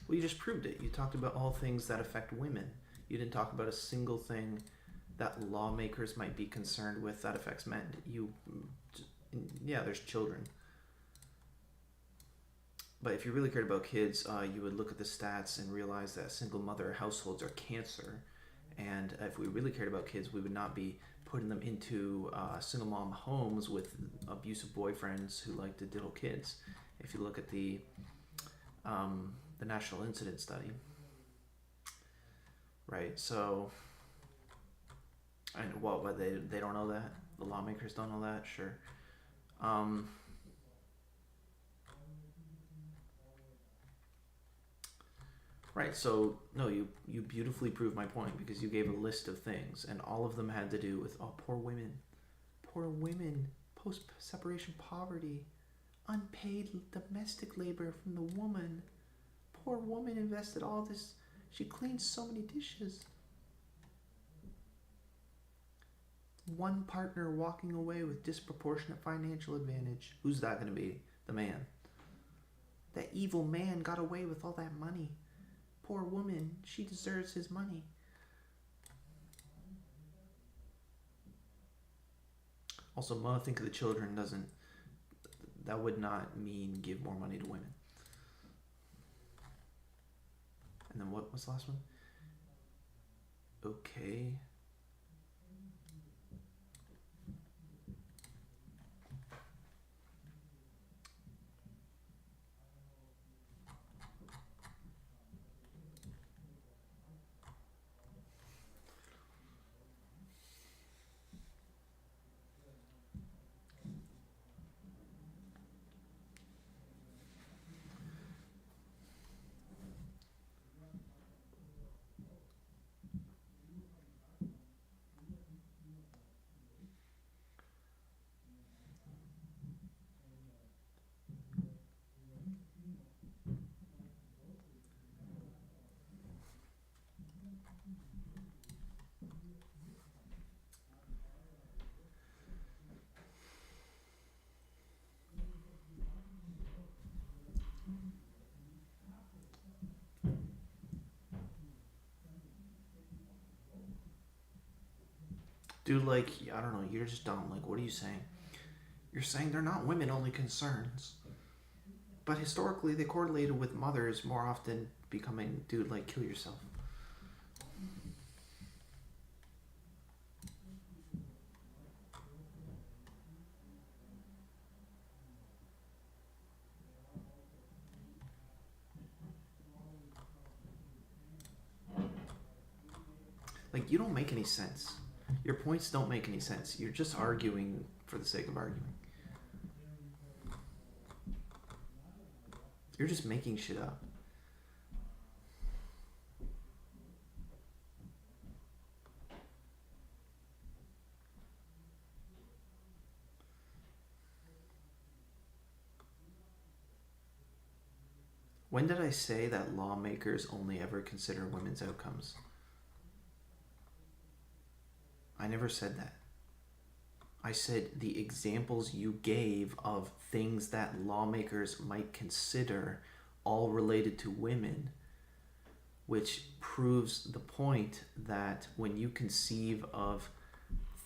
Well, you just proved it. You talked about all things that affect women. You didn't talk about a single thing that lawmakers might be concerned with that affects men. Yeah, there's children. But if you really cared about kids, you would look at the stats and realize that single mother households are cancer. And if we really cared about kids, we would not be putting them into single mom homes with abusive boyfriends who like to diddle kids. If you look at the National Incident Study, right? So, and what they don't know that? The lawmakers don't know that? Sure. Right, so no, you beautifully proved my point because you gave a list of things and all of them had to do with poor women, post-separation poverty, unpaid domestic labor from the woman. Poor woman invested all this. She cleaned so many dishes. One partner walking away with disproportionate financial advantage. Who's that going to be? The man. That evil man got away with all that money. Poor woman, she deserves his money. Also, think of the children that would not mean give more money to women. And then what was the last one? Okay. Dude, like, I don't know, you're just dumb. Like, what are you saying? You're saying they're not women-only concerns. But historically, they correlated with mothers more often becoming, dude, like, kill yourself. Like, you don't make any sense. Your points don't make any sense. You're just arguing for the sake of arguing. You're just making shit up. When did I say that lawmakers only ever consider women's outcomes? I never said that. I said the examples you gave of things that lawmakers might consider all related to women, which proves the point that when you conceive of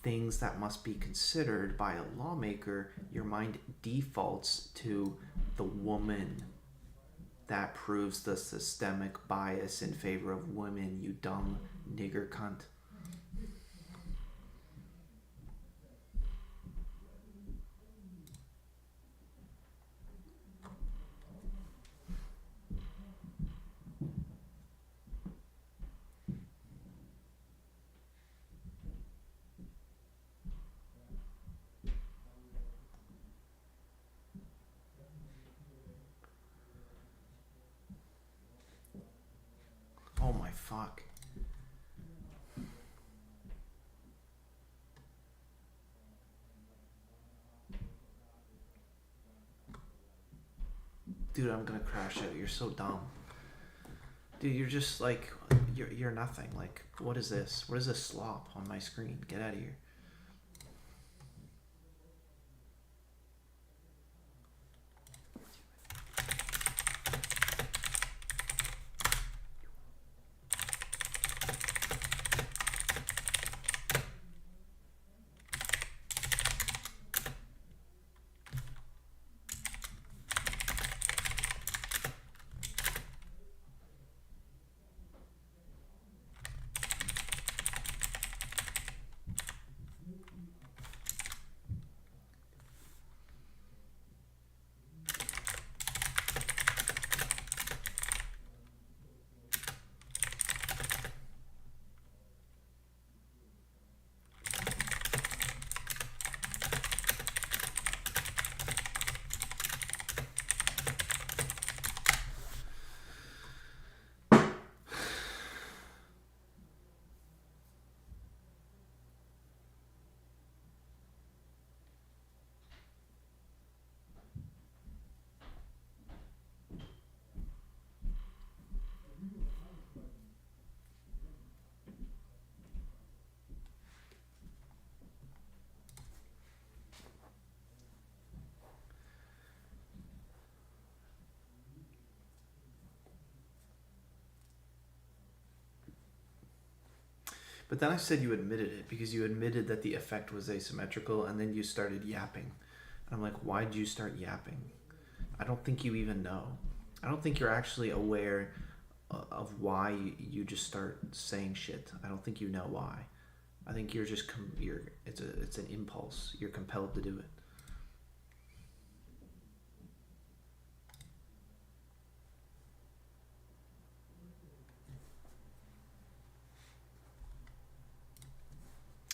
things that must be considered by a lawmaker, your mind defaults to the woman. That proves the systemic bias in favor of women, you dumb nigger cunt. Oh my fuck. Dude, I'm gonna crash out. You're so dumb. Dude, you're just like, you're nothing. Like, what is this? What is this slop on my screen? Get out of here. But then I said you admitted it because you admitted that the effect was asymmetrical, and then you started yapping. And I'm like, why did you start yapping? I don't think you even know. I don't think you're actually aware of why you just start saying shit. I don't think you know why. I think you're just it's an impulse. You're compelled to do it.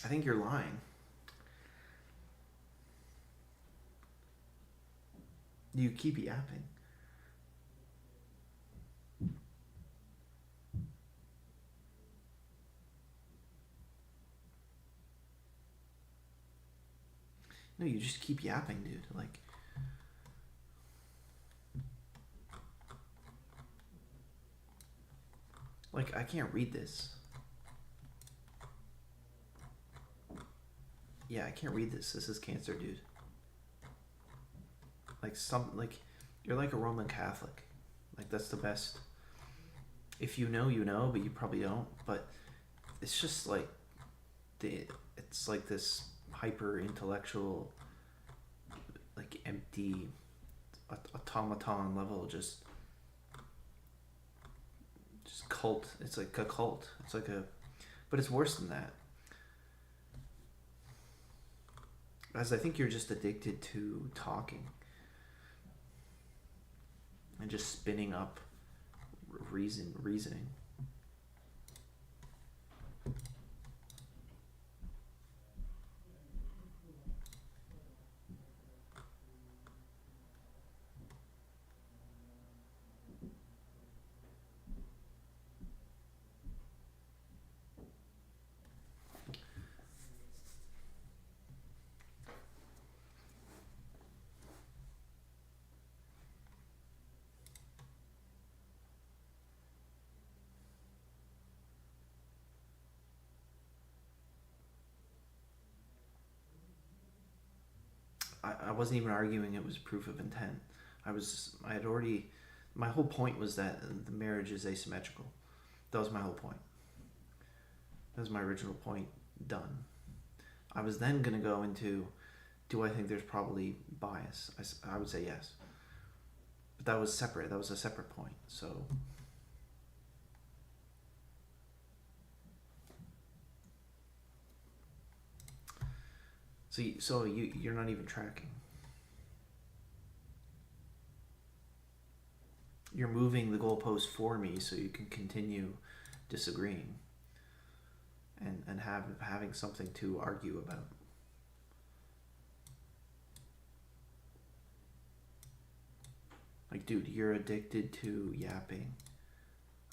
I think you're lying. You keep yapping. No, you just keep yapping, dude. Like I can't read this. Yeah, I can't read this. This is Cancer, dude. You're like a Roman Catholic. Like, that's the best. If you know, you know, but you probably don't. But it's just like, it's like this hyper intellectual, like empty automaton level, just cult. It's like a cult. It's like a, but it's worse than that. As I think you're just addicted to talking and just spinning up reasoning. I wasn't even arguing it was proof of intent. I had already, my whole point was that the marriage is asymmetrical. That was my whole point. That was my original point done. I was then going to go into, do I think there's probably bias? I would say yes. But that was separate. That was a separate point. So you're not even tracking. You're moving the goalpost for me so you can continue disagreeing and having something to argue about. Like, dude, you're addicted to yapping.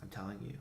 I'm telling you.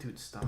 Dude, stop.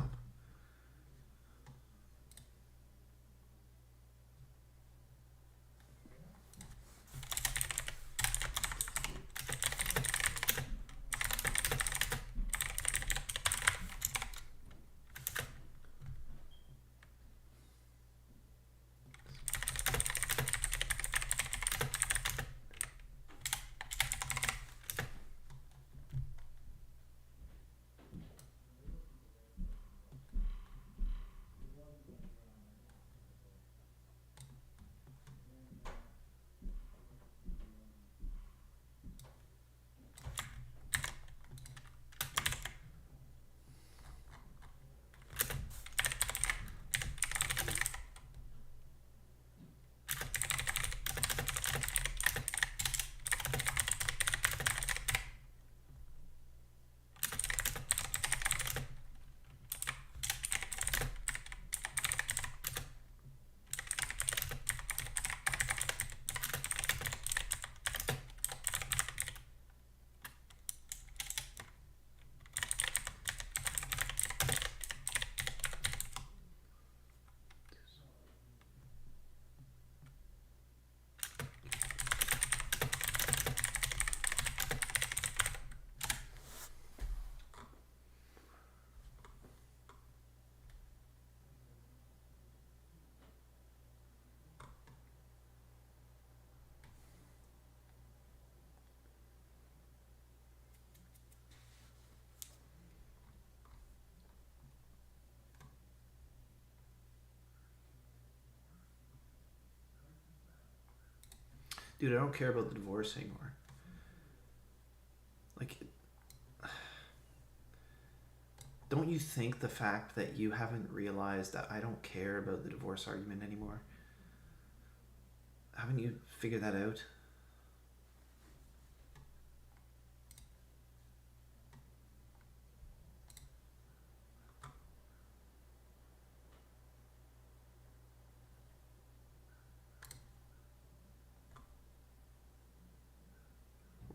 Dude, I don't care about the divorce anymore. Like, don't you think the fact that you haven't realized that I don't care about the divorce argument anymore? Haven't you figured that out?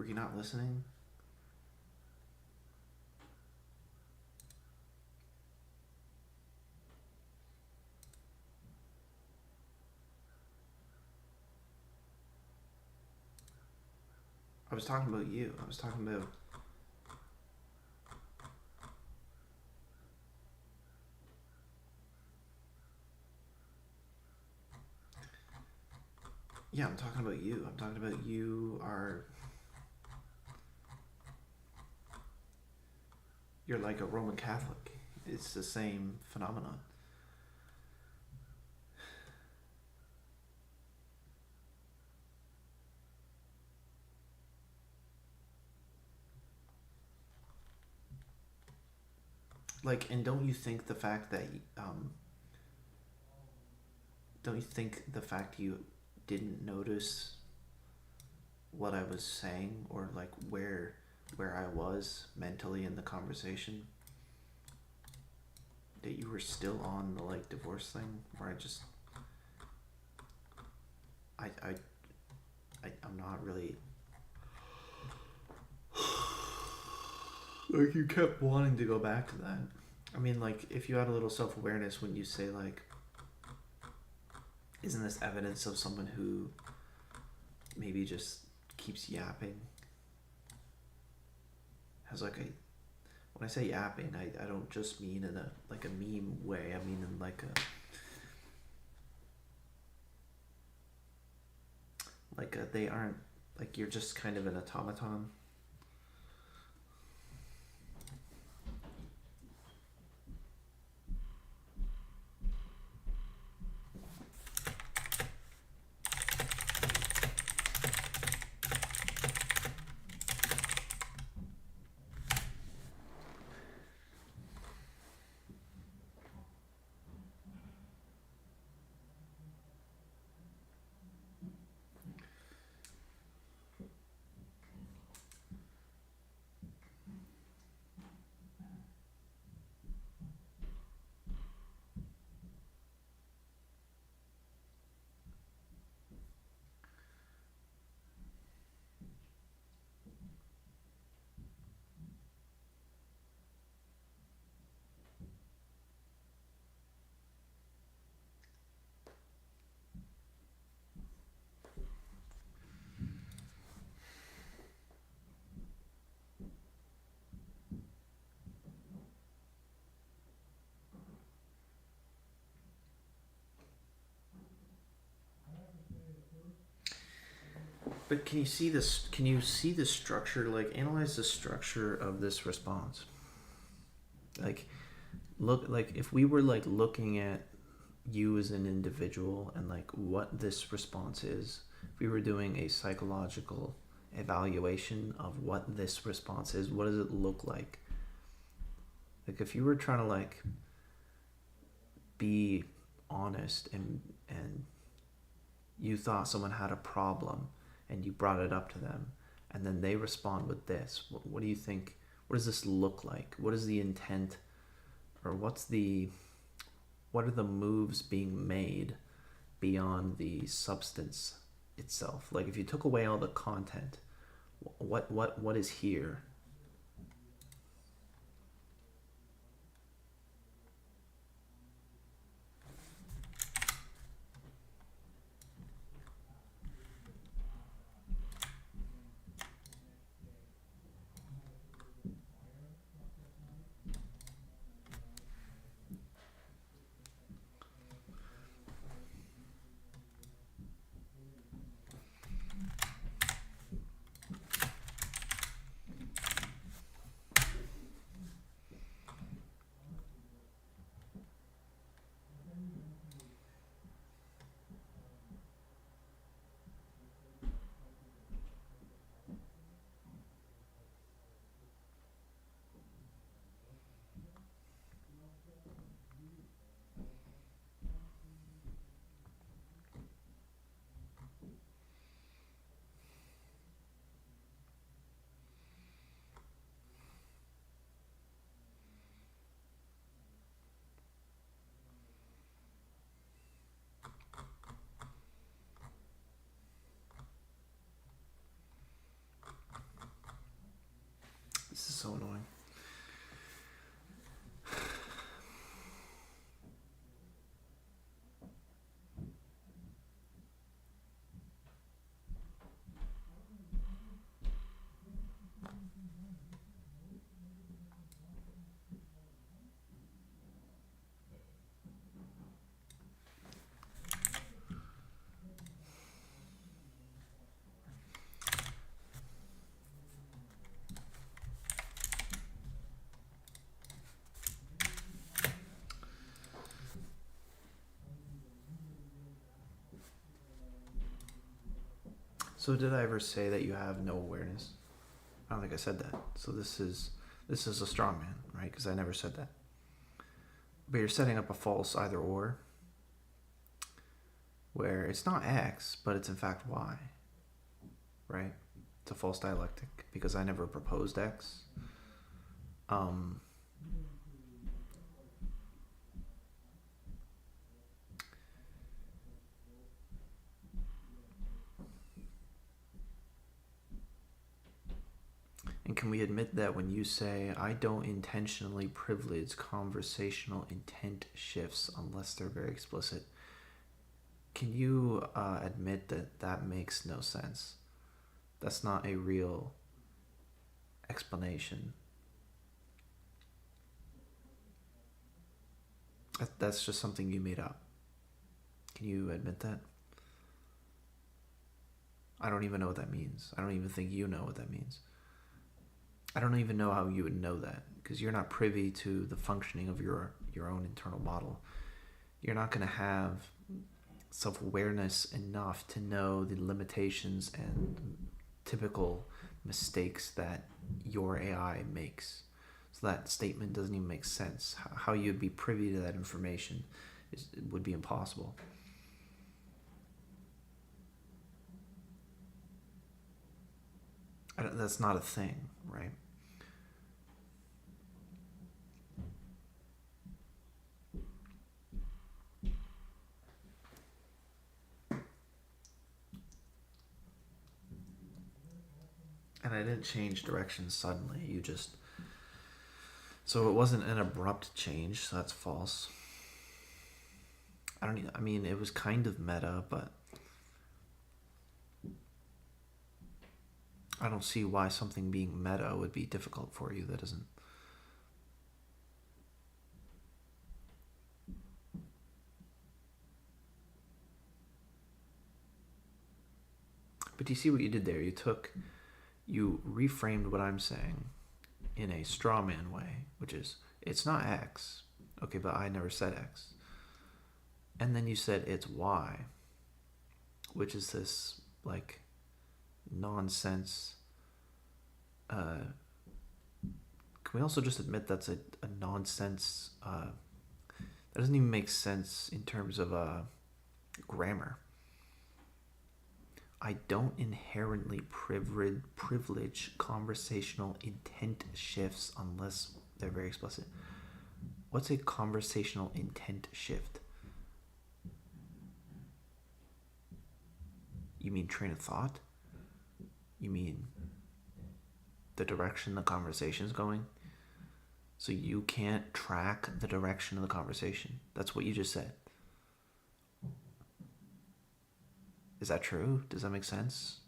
Were you not listening? I was talking about you. I was talking about... Yeah, I'm talking about you. I'm talking about you are... You're like a Roman Catholic. It's the same phenomenon. Like, and don't you think the fact that, don't you think the fact you didn't notice what I was saying, or like where I was mentally in the conversation, that you were still on the like divorce thing, where I'm not really like, you kept wanting to go back to that. I mean, like, if you had a little self-awareness when you say like, isn't this evidence of someone who maybe just keeps yapping? Has like a, when I say yapping, I don't just mean in a like a meme way. I mean in like a they aren't, like, you're just kind of an automaton. But can you see this? Can you see the structure? Like, analyze the structure of this response. Like, look, like if we were like looking at you as an individual and like what this response is, if we were doing a psychological evaluation of what this response is, what does it look like? Like, if you were trying to like be honest and you thought someone had a problem and you brought it up to them, and then they respond with this, what do you think? What does this look like? What is the intent, or what are the moves being made beyond the substance itself? Like, if you took away all the content, what is here? This is so annoying. So did I ever say that you have no awareness? I don't think I said that. So this is a straw man, right? Because I never said that. But you're setting up a false either or, where it's not X, but it's in fact Y, right? It's a false dialectic because I never proposed X. And can we admit that when you say, I don't intentionally privilege conversational intent shifts unless they're very explicit, can you admit that that makes no sense? That's not a real explanation. That's just something you made up. Can you admit that? I don't even know what that means. I don't even think you know what that means. I don't even know how you would know that, because you're not privy to the functioning of your own internal model. You're not going to have self-awareness enough to know the limitations and typical mistakes that your AI makes. So that statement doesn't even make sense. How you'd be privy to that information would be impossible. That's not a thing, right? And I didn't change direction suddenly. So it wasn't an abrupt change, so that's false. I mean, it was kind of meta, but I don't see why something being meta would be difficult for you. That isn't. But do you see what you did there? You reframed what I'm saying in a straw man way, which is, it's not X. Okay, but I never said X. And then you said it's Y, which is this, like, nonsense. Can we also just admit that's a nonsense? That doesn't even make sense in terms of grammar. I don't inherently privilege conversational intent shifts unless they're very explicit. What's a conversational intent shift? You mean train of thought? You mean the direction the conversation's going? So you can't track the direction of the conversation. That's what you just said. Is that true? Does that make sense?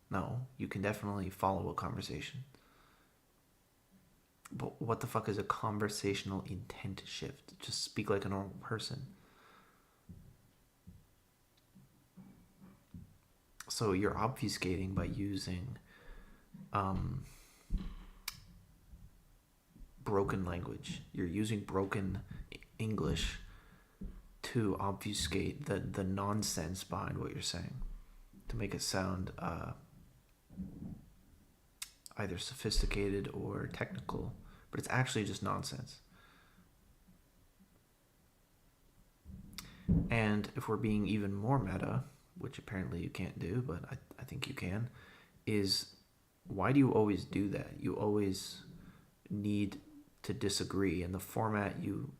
No, you can definitely follow a conversation. But what the fuck is a conversational intent shift? Just speak like a normal person. So you're obfuscating by using broken language. You're using broken English to obfuscate the nonsense behind what you're saying, to make it sound either sophisticated or technical, but it's actually just nonsense. And if we're being even more meta, which apparently you can't do, but I think you can, is why do you always do that? You always need to disagree, and the format you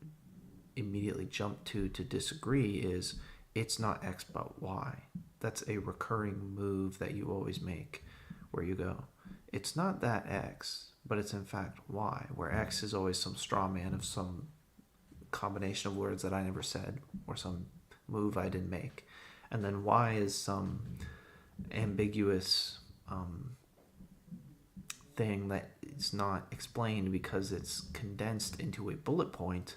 immediately jump to disagree is, it's not X but Y. That's a recurring move that you always make, where you go, it's not that X, but it's in fact Y, where X is always some straw man of some combination of words that I never said or some move I didn't make. And then Y is some ambiguous thing that is not explained because it's condensed into a bullet point.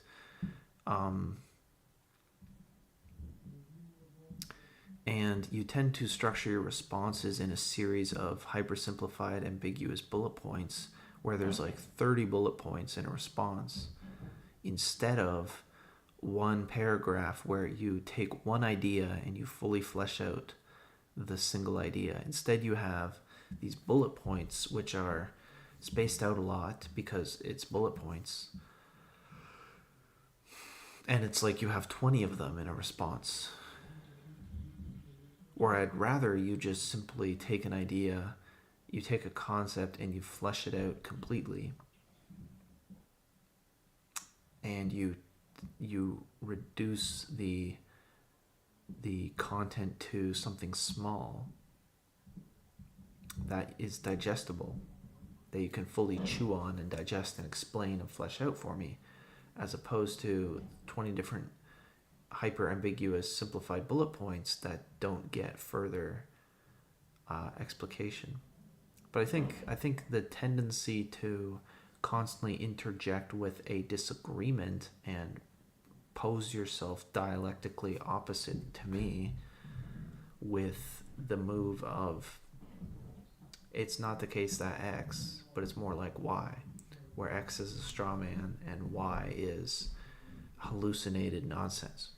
And you tend to structure your responses in a series of hypersimplified, ambiguous bullet points where there's like 30 bullet points in a response instead of one paragraph where you take one idea and you fully flesh out the single idea. Instead, you have these bullet points which are spaced out a lot because it's bullet points. And it's like you have 20 of them in a response. Or I'd rather you just simply take an idea, you take a concept and you flesh it out completely. And you reduce the content to something small that is digestible, that you can fully chew on and digest and explain and flesh out for me, as opposed to 20 different hyper ambiguous simplified bullet points that don't get further explication. But I think the tendency to constantly interject with a disagreement and pose yourself dialectically opposite to me with the move of it's not the case that X, but it's more like Y, where X is a straw man and Y is hallucinated nonsense.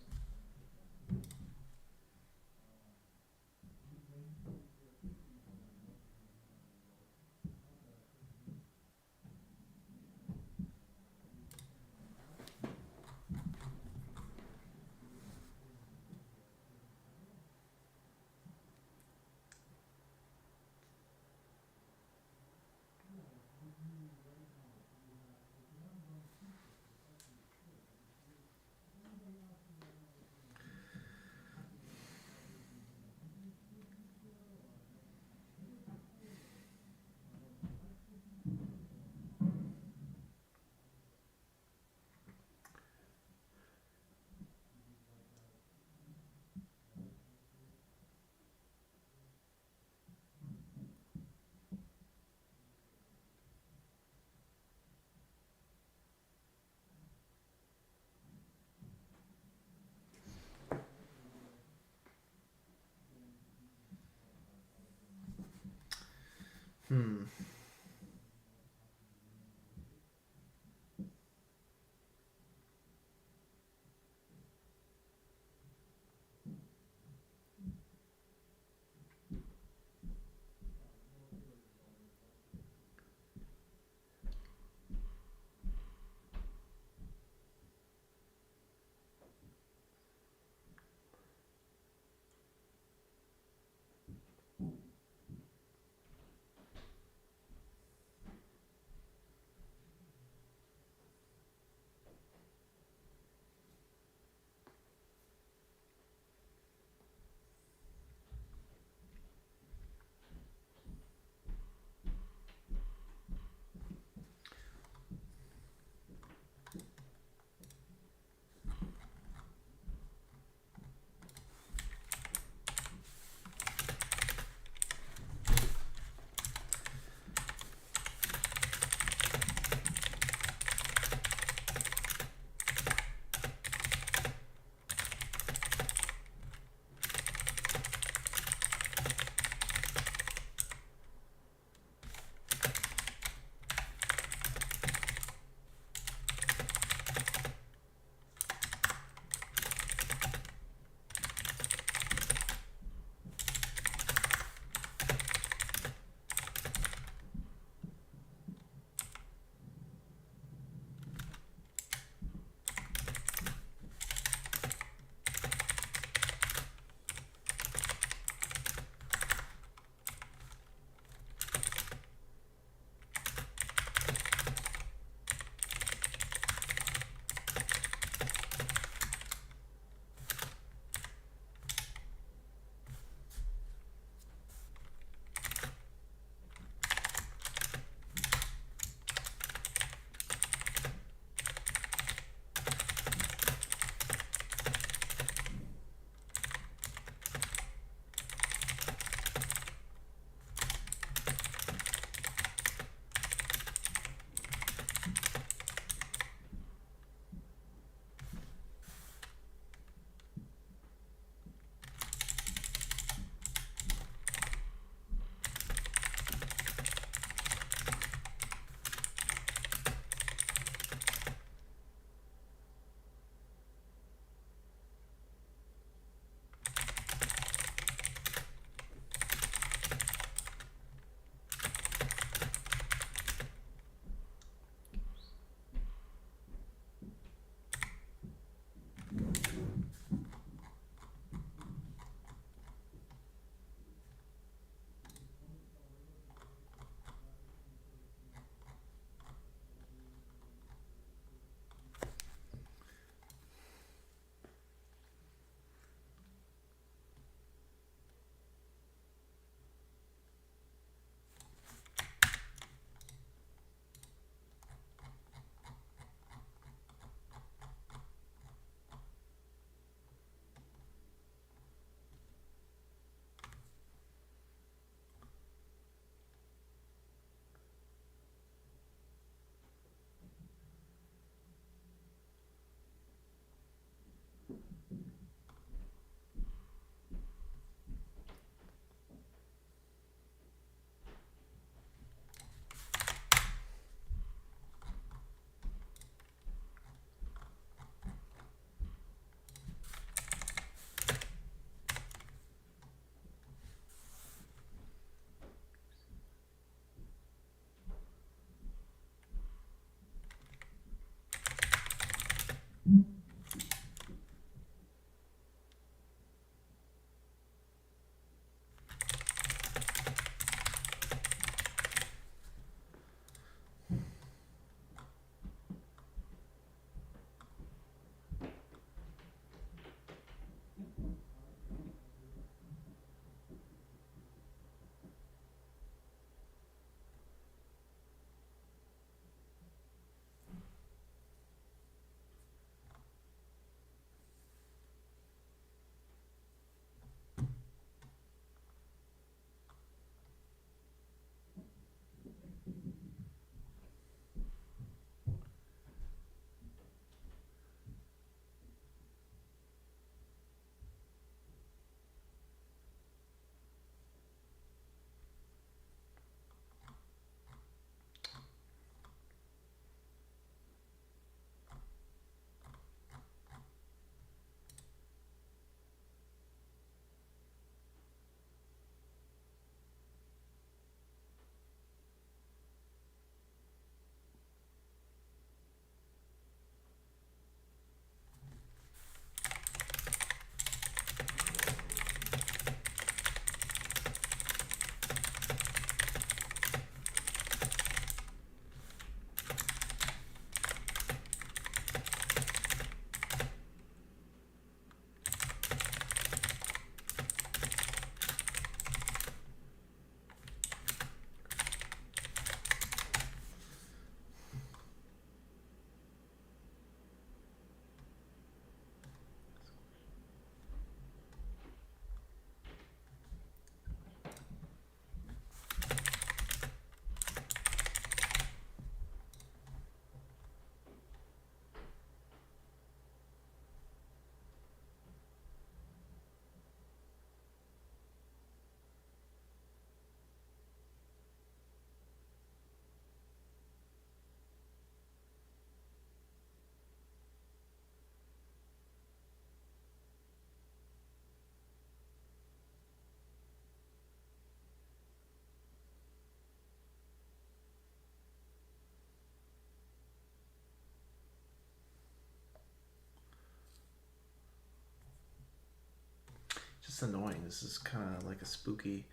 It's annoying. This is kind of like a spooky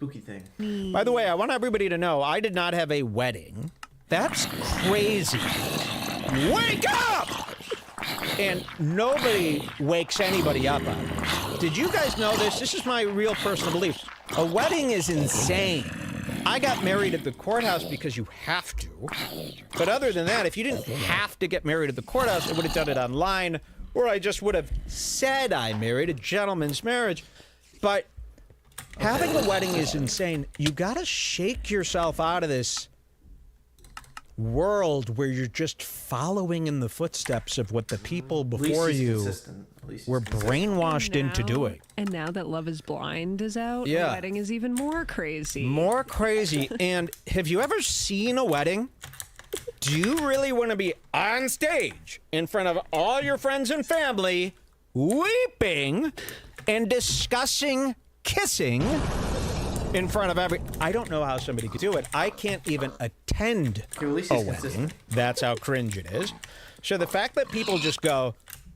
thing. By the way, I want everybody to know I did not have a wedding. That's crazy. Wake up! And nobody wakes anybody up on it. Did you guys know this? This is my real personal belief. A wedding is insane. I got married at the courthouse because you have to. But other than that, if you didn't have to get married at the courthouse, I would have done it online, or I just would have said I married, a gentleman's marriage. But having a wedding is insane. You gotta shake yourself out of this world where you're just following in the footsteps of what the people before you were brainwashed into doing. And now that Love is Blind is out, Yeah. the wedding is even more crazy. More crazy. And have you ever seen a wedding? Do you really want to be on stage in front of all your friends and family, weeping and discussing kissing in front of I don't know how somebody could do it. I can't even attend at least a he's wedding. consistent. That's how cringe it is. So the fact that people just go,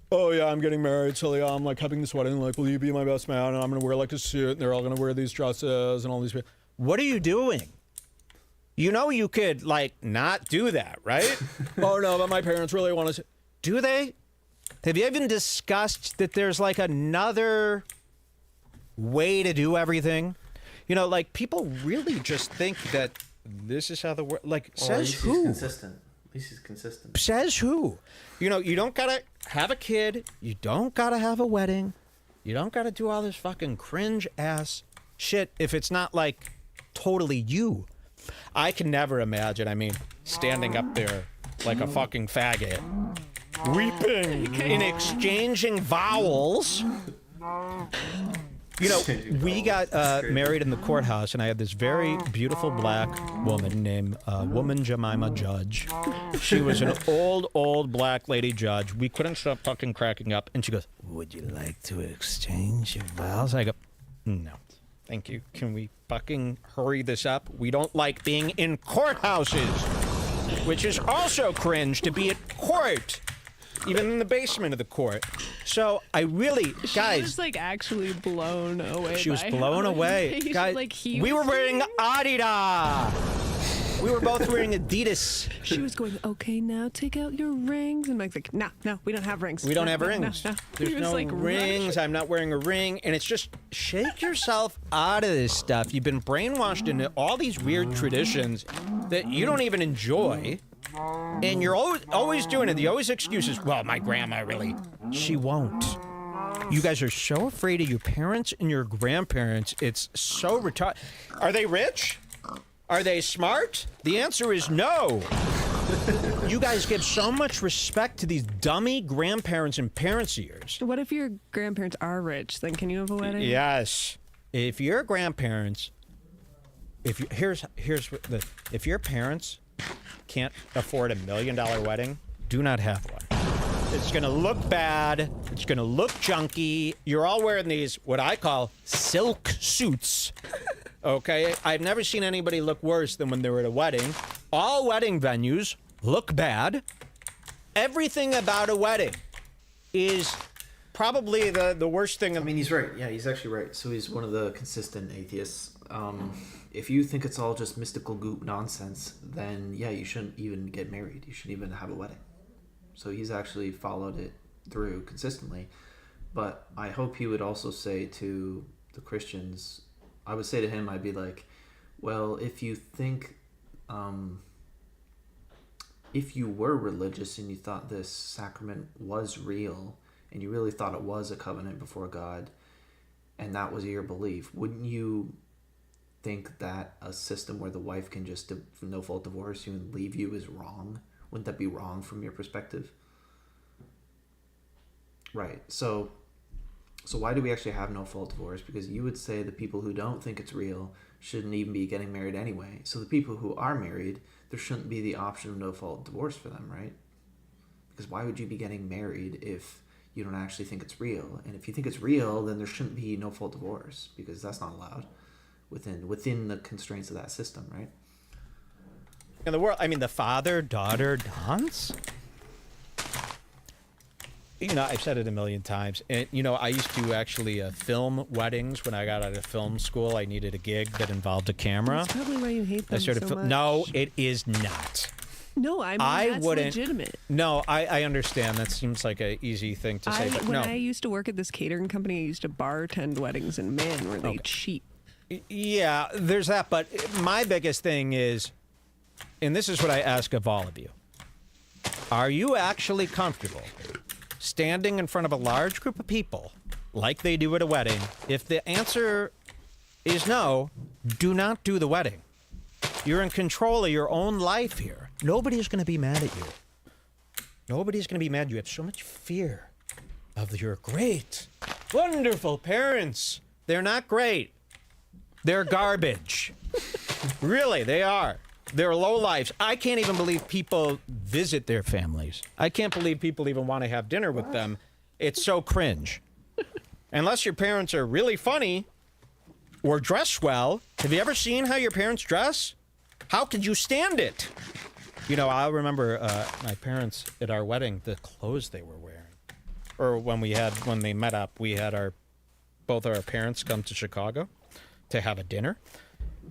oh yeah, I'm getting married, so yeah, I'm like having this wedding, like, will you be my best man? And I'm gonna wear like a suit, and they're all gonna wear these dresses and all these. What are you doing? You know you could like not do that, right? Oh no, but my parents really want to. Do they? Have you even discussed that there's like another way to do everything? You know, like people really just think that this is how the world. Like says who? He's consistent. At least he's consistent. Says who? You know, you don't gotta have a kid. You don't gotta have a wedding. You don't gotta do all this fucking cringe ass shit if it's not like totally you. I can never imagine. I mean, standing up there like a fucking faggot, weeping and exchanging vowels. You know, we got married in the courthouse, and I had this very beautiful black woman named Woman Jemima Judge. She was an old black lady judge. We couldn't stop fucking cracking up, and she goes, "Would you like to exchange your vows?" I go, "No, thank you. Can we fucking hurry this up? We don't like being in courthouses," which is also cringe to be at court. Even in the basement of the court. So I really, guys. She was like actually blown away. She was blown away. Guys, like we were wearing Adidas. We were both wearing Adidas. She was going, okay, now take out your rings. And Mike's like, no, we don't have rings. We don't No, have no, rings. No. There's He was no like, rings. I'm not wearing a ring. And it's just shake yourself out of this stuff. You've been brainwashed into all these weird traditions that you don't even enjoy. And you're always doing it. The always excuses. Well, my grandma really. She won't. You guys are so afraid of your parents and your grandparents. It's so retarded. Are they rich? Are they smart? The answer is no. You guys give so much respect to these dummy grandparents and parents of yours. What if your grandparents are rich? Then can you have a wedding? Yes. If your grandparents, if your parents can't afford $1 million wedding, do not have one. It's gonna look bad. It's gonna look junky. You're all wearing these, what I call silk suits. Okay? I've never seen anybody look worse than when they were at a wedding. All wedding venues look bad. Everything about a wedding is probably the worst thing. I mean, he's right. Yeah, he's actually right. So he's one of the consistent atheists. If you think it's all just mystical goop nonsense, then yeah, you shouldn't even get married. You shouldn't even have a wedding. So he's actually followed it through consistently. But I hope he would also say to the Christians, I would say to him, I'd be like, well, if you think, if you were religious and you thought this sacrament was real and you really thought it was a covenant before God and that was your belief, wouldn't you think that a system where the wife can just no-fault divorce you and leave you is wrong? Wouldn't that be wrong from your perspective? Right. So why do we actually have no-fault divorce? Because you would say the people who don't think it's real shouldn't even be getting married anyway. So the people who are married, there shouldn't be the option of no-fault divorce for them, right? Because why would you be getting married if you don't actually think it's real? And if you think it's real, then there shouldn't be no-fault divorce because that's not allowed within the constraints of that system, right? In the world, I mean, the father-daughter dance? I've said it a million times. And, I used to actually film weddings when I got out of film school. I needed a gig that involved a camera. That's probably why you hate them so much. No, it is not. No, that's wouldn't. legitimate. No, I understand. That seems like an easy thing to say. But when no. I used to work at this catering company, I used to bartend weddings, and man, were they cheap. Yeah, there's that. But my biggest thing is, and this is what I ask of all of you. Are you actually comfortable standing in front of a large group of people like they do at a wedding? If the answer is no, do not do the wedding. You're in control of your own life here. Nobody's going to be mad at you. Nobody's going to be mad. You have so much fear of your great, wonderful parents. They're not great. They're garbage. Really, they are. They're lowlifes. I can't even believe people visit their families. I can't believe people even want to have dinner with them. It's so cringe. Unless your parents are really funny or dress well. Have you ever seen how your parents dress? How could you stand it? I remember my parents at our wedding, the clothes they were wearing. Or when they met up, we had both our parents come to Chicago to have a dinner.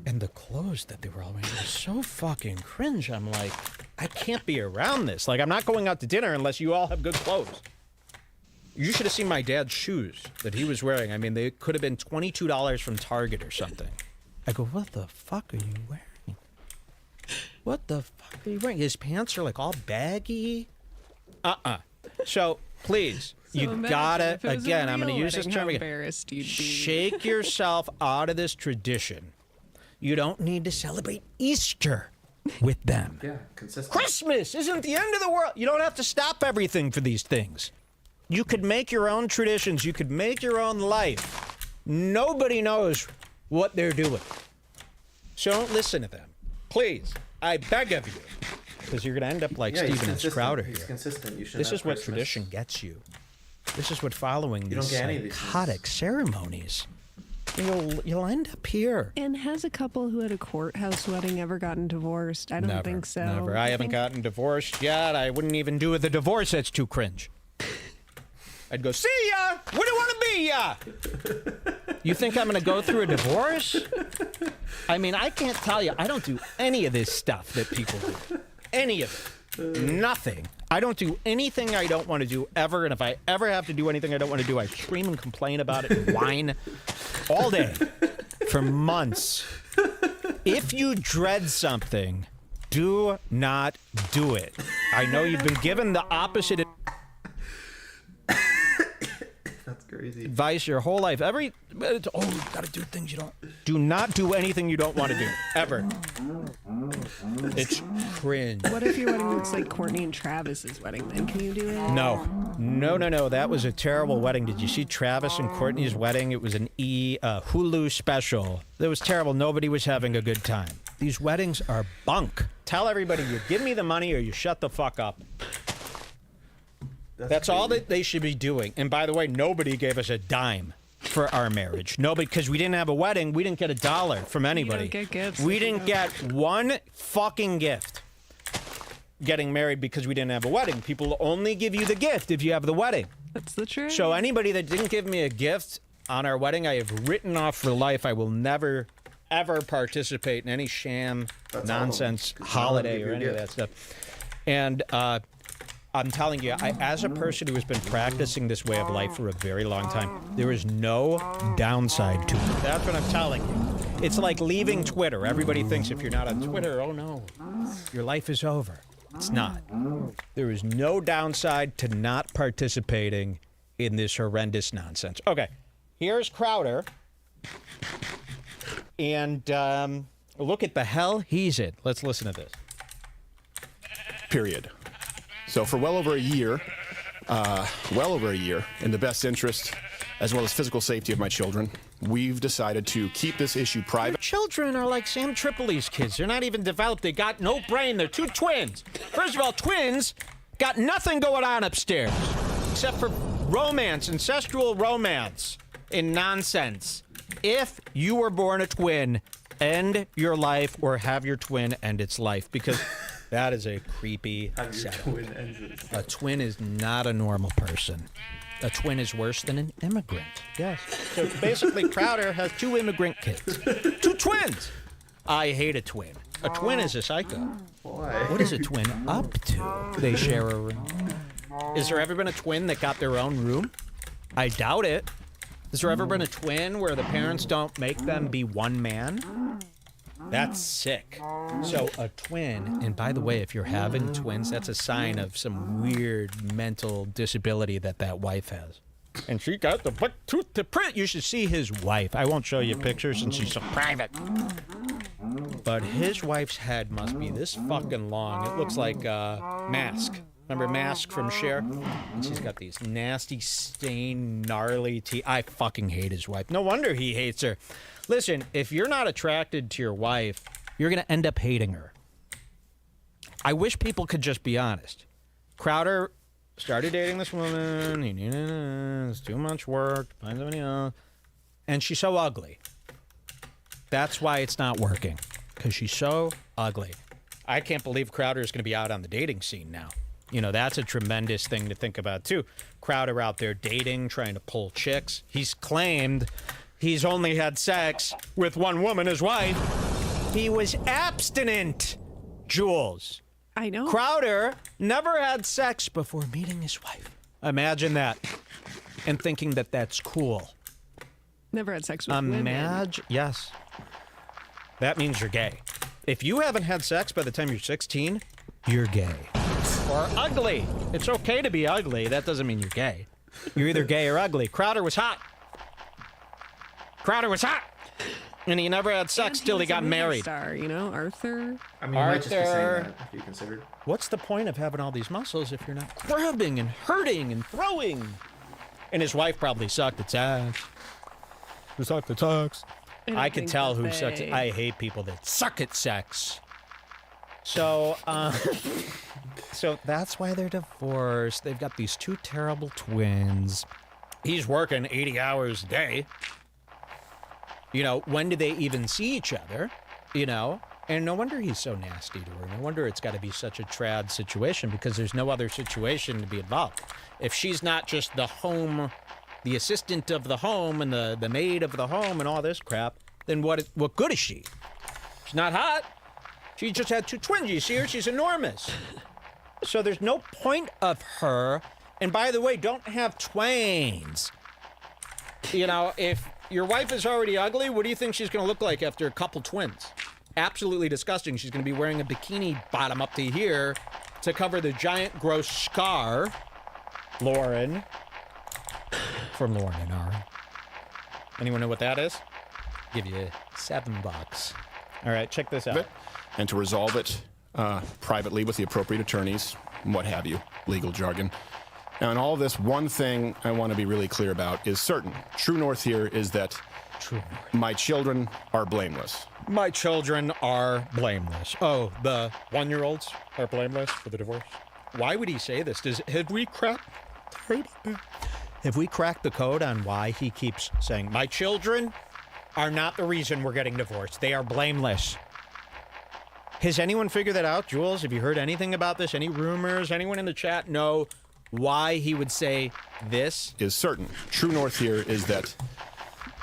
And the clothes that they were all wearing were so fucking cringe. I'm like, I can't be around this. Like, I'm not going out to dinner unless you all have good clothes. You should have seen my dad's shoes that he was wearing. I mean, they could have been $22 from Target or something. I go, what the fuck are you wearing? What the fuck are you wearing? His pants are like all baggy. So, please, you gotta, again, I'm going to use this term again. Embarrassed you'd be. Shake yourself out of this tradition. You don't need to celebrate Easter with them. Yeah, consistent. Christmas isn't the end of the world. You don't have to stop everything for these things. You could make your own traditions. You could make your own life. Nobody knows what they're doing. So don't listen to them. Please, I beg of you. Because you're going to end up like Stephen S. Crowder here. He's consistent. You This is what tradition gets you. This is what following these psychotic ceremonies. You'll end up here. And has a couple who had a courthouse wedding ever gotten divorced? I don't think so. Never. I haven't gotten divorced yet. I wouldn't even do the divorce. That's too cringe. I'd go, see ya! Where do you want to be ya? You think I'm going to go through a divorce? I mean, I can't tell you. I don't do any of this stuff that people do. Any of it. Nothing. I don't do anything I don't want to do ever. And if I ever have to do anything I don't want to do, I scream and complain about it and whine all day for months. If you dread something, do not do it. I know you've been given the opposite That's crazy. advice your whole life. You gotta do things you don't. Do not do anything you don't want to do ever. It's cringe. What if your wedding looks like Courtney and Travis's wedding? Then can you do it? No. That was a terrible wedding. Did you see Travis and Courtney's wedding? It was an Hulu special. It was terrible. Nobody was having a good time. These weddings are bunk. Tell everybody you give me the money or you shut the fuck up. That's all that they should be doing. And by the way, nobody gave us a dime for our marriage. Nobody, because we didn't have a wedding. We didn't get $1 from anybody. You don't get gifts. We didn't get one fucking gift getting married because we didn't have a wedding. People only give you the gift if you have the wedding. That's the truth. So anybody that didn't give me a gift on our wedding, I have written off for life. I will never, ever participate in any sham, nonsense, holiday or any of that stuff. And I'm telling you, as a person who has been practicing this way of life for a very long time, there is no downside to it. That's what I'm telling you. It's like leaving Twitter. Everybody thinks if you're not on Twitter, oh no, your life is over. It's not. There is no downside to not participating in this horrendous nonsense. Okay, here's Crowder. And look at the hell he's in. Let's listen to this. Period. So for well over a year, in the best interest as well as physical safety of my children, we've decided to keep this issue private. Children are like Sam Tripoli's kids. They're not even developed. They got no brain. They're two twins. First of all, twins got nothing going on upstairs except for romance, ancestral romance, and nonsense. If you were born a twin, end your life or have your twin end its life, because That is a creepy Have your setup. twin ends. A twin is not a normal person. A twin is worse than an immigrant. Yes. So basically, Crowder has 2 immigrant kids. 2 twins! I hate a twin. A twin is a psycho. Why? What is a twin up to? They share a room. Is there ever been a twin that got their own room? I doubt it. Has there ever been a twin where the parents don't make them be one man? That's sick. So a twin, and by the way, if you're having twins, that's a sign of some weird mental disability that wife has. And she got the buck tooth to print. You should see his wife. I won't show you pictures since she's so private. But his wife's head must be this fucking long. It looks like Mask. Remember Mask from Cher? And she's got these nasty, stained, gnarly teeth. I fucking hate his wife. No wonder he hates her. Listen, if you're not attracted to your wife, you're going to end up hating her. I wish people could just be honest. Crowder started dating this woman. It's too much work. Find somebody else. And she's so ugly. That's why it's not working. Because she's so ugly. I can't believe Crowder is going to be out on the dating scene now. You know, that's a tremendous thing to think about, too. Crowder out there dating, trying to pull chicks. He's claimed he's only had sex with one woman, his wife. He was abstinent, Jules. I know. Crowder never had sex before meeting his wife. Imagine that. And thinking that that's cool. Never had sex with women. Yes. That means you're gay. If you haven't had sex by the time you're 16, you're gay. Or ugly. It's okay to be ugly. That doesn't mean you're gay. You're either gay or ugly. Crowder was hot. Crowder was hot. And he never had sex till he got married. Star, you know, Arthur. I mean, you might just be saying that if you considered. What's the point of having all these muscles if you're not grabbing and hurting and throwing? And his wife probably sucked at sex. Who sucked at sex? I can tell who sucks. I hate people that suck at sex. So, so that's why they're divorced. They've got these 2 terrible twins. He's working 80 hours a day. You know, when do they even see each other? You know, and no wonder he's so nasty to her. No wonder it's got to be such a trad situation because there's no other situation to be involved. If she's not just the home, the assistant of the home and the maid of the home and all this crap, then what good is she? She's not hot. She just had 2 twins. You see her? She's enormous. So there's no point of her. And by the way, don't have twains. You know, if your wife is already ugly, what do you think she's going to look like after a couple twins? Absolutely disgusting. She's going to be wearing a bikini bottom up to here to cover the giant gross scar. Lauren. From Lauren and Ari. Anyone know what that is? Give you $7. All right, check this out. And to resolve it privately with the appropriate attorneys, and what have you, legal jargon. Now, in all of this, one thing I want to be really clear about is certain. True north here is that my children are blameless. My children are blameless. Oh, the 1-year-olds are blameless for the divorce? Why would he say this? Have we cracked the code on why he keeps saying, my children are not the reason we're getting divorced. They are blameless. Has anyone figured that out? Jules, have you heard anything about this? Any rumors? Anyone in the chat know why he would say this? Is certain. True north here is that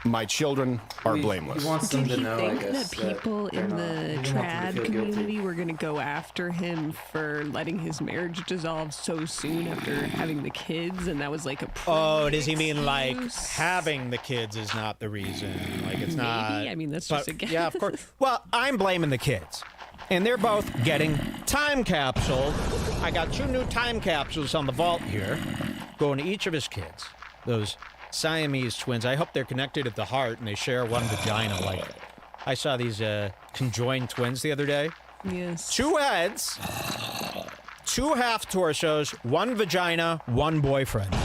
my children are blameless. He wants them Did to he know, think I guess, that people in the trad community were going to go after him for letting his marriage dissolve so soon after having the kids, and that was like a Oh, does he mean like having the kids is not the reason? Like it's not. Maybe. I mean, that's just a guess. Yeah, of course. Well, I'm blaming the kids. And they're both getting time capsule. I got 2 new time capsules on the vault here, going to each of his kids. Those Siamese twins. I hope they're connected at the heart and they share one vagina. Like I saw these conjoined twins the other day. Yes. 2 heads, 2 half torsos, 1 vagina, 1 boyfriend.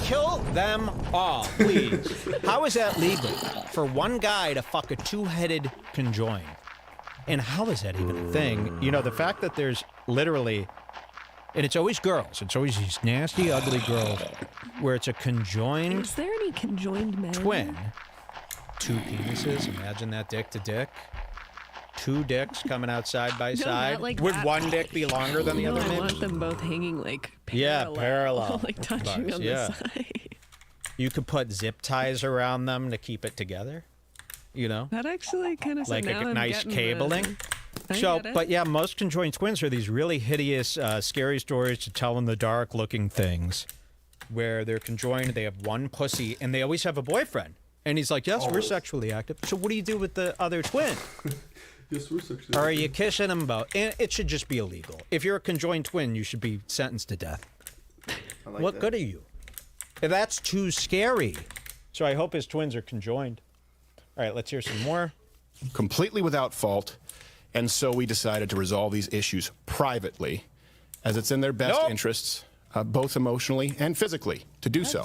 Kill them all, please. How is that legal for one guy to fuck a 2-headed conjoined? And how is that even a thing? You know, the fact that there's literally, and it's always girls. It's always these nasty, ugly girls where it's a conjoined. Is there any conjoined men? Twin. 2 penises. Imagine that dick to dick. two dicks coming out side by No, side? not like Would that. one dick be longer than the No, other? I Mitch? want them both hanging like Yeah, parallel. like touching bars, on yeah. the side. You could put zip ties around them to keep it together. You know, That actually kind of like a nice cabling. I So, get it. but yeah, most conjoined twins are these really hideous, scary stories to tell in the dark looking things where they're conjoined, they have one pussy, and they always have a boyfriend. And he's like, yes, we're sexually active. So what do you do with the other twin? Yes, we're sexually Or are you kissing them both? And it should just be illegal. If you're a conjoined twin, you should be sentenced to death. What good are you? That's too scary. So I hope his twins are conjoined. All right, let's hear some more. Completely without fault, and so we decided to resolve these issues privately, as it's in their best interests, both emotionally and physically, to do so.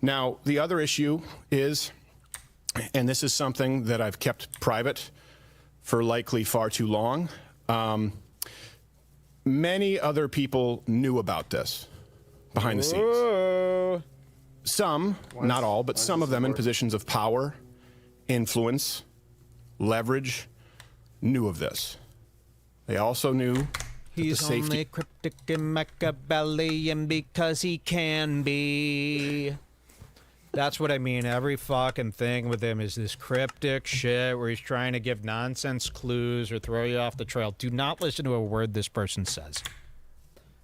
Now, the other issue is, and this is something that I've kept private for likely far too long, many other people knew about this behind the scenes. Some, not all, but some of them in positions of power, influence, leverage, knew of this. They also knew that He's the safety. only cryptic and Machiavellian because he can be. That's what I mean. Every fucking thing with him is this cryptic shit where he's trying to give nonsense clues or throw you off the trail. Do not listen to a word this person says.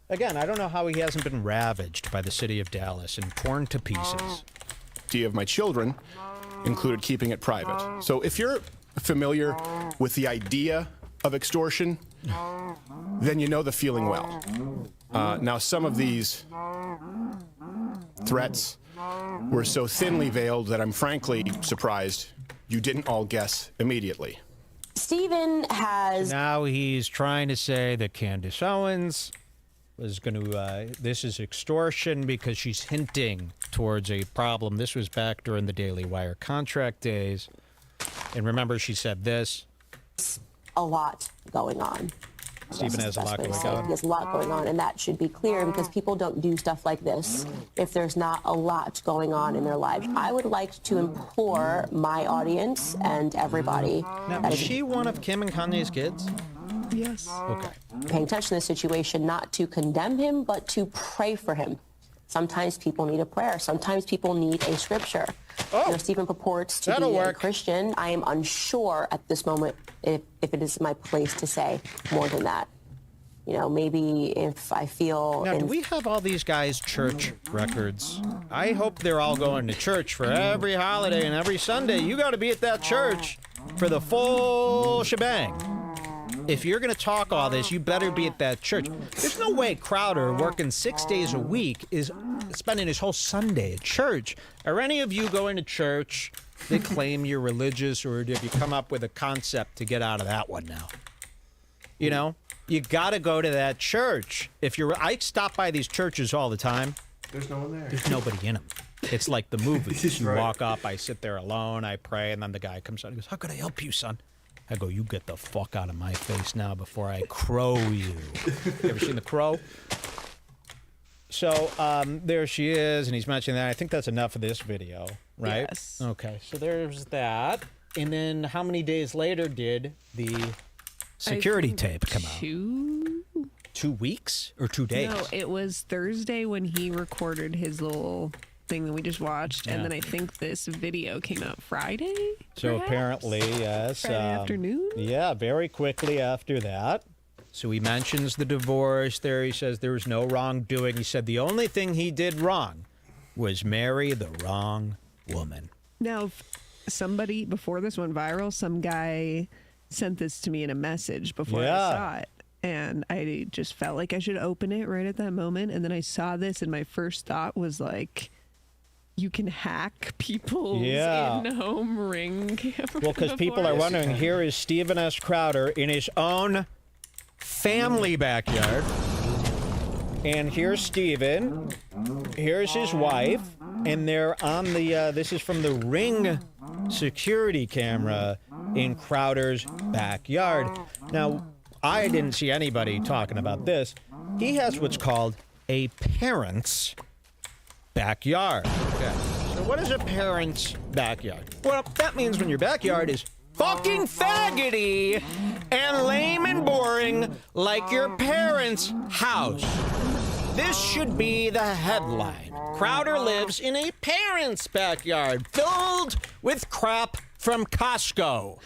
Again, I don't know how he hasn't been ravaged by the city of Dallas and torn to pieces. Of my children included keeping it private. So if you're familiar with the idea of extortion, then you know the feeling well. Now, some of these threats were so thinly veiled that I'm frankly surprised you didn't all guess immediately. Stephen has... Now he's trying to say that Candace Owens was going to, this is extortion because she's hinting towards a problem. This was back during the Daily Wire contract days. And remember, she said this. A lot going on. Stephen has a lot going on. There's a lot going on, and that should be clear because people don't do stuff like this if there's not a lot going on in their lives. I would like to implore my audience and everybody. Now, is she one of Kim and Kanye's kids? Yes. Okay. Paying attention to the situation, not to condemn him, but to pray for him. Sometimes people need a prayer. Sometimes people need a scripture. Oh, you know, Stephen purports to be a Christian. I am unsure at this moment if it is my place to say more than that. You know, maybe if I feel... Now, do we have all these guys' church records? I hope they're all going to church for every holiday and every Sunday. You got to be at that church for the full shebang. If you're going to talk all this, you better be at that church. There's no way Crowder, working 6 days a week, is spending his whole Sunday at church. Are any of you going to church that claim you're religious, or have you come up with a concept to get out of that one now? You know, you got to go to that church. I stop by these churches all the time. There's no one there. There's nobody in them. It's like the movies. You walk up, I sit there alone, I pray, and then the guy comes out and goes, "How can I help you, son?" I go, "You get the fuck out of my face now before I crow you." You ever seen The Crow? So there she is, and he's mentioning that. I think that's enough of this video, right? Yes. Okay, so there's that. And then how many days later did the security tape come out? 2 weeks or 2 days? No, it was Thursday when he recorded his little thing that we just watched, and Yeah. then I think this video came out Friday. So perhaps? apparently, yes. Friday afternoon? Yeah, very quickly after that. So he mentions the divorce there. He says there was no wrongdoing. He said the only thing he did wrong was marry the wrong woman. Now, somebody, before this went viral, some guy sent this to me in a message before Yeah. I saw it. And I just felt like I should open it right at that moment. And then I saw this, and my first thought was like, you can hack people's in-home ring camera. Well, because people are wondering, here is Stephen S. Crowder in his own family backyard. And here's Stephen. Here's his wife. And they're on the, this is from the Ring security camera in Crowder's backyard. Now, I didn't see anybody talking about this. He has what's called a parent's backyard. Okay. So what is a parent's backyard? Well, that means when your backyard is fucking faggoty and lame and boring like your parents' house. This should be the headline. Crowder lives in a parent's backyard filled with crap from Costco,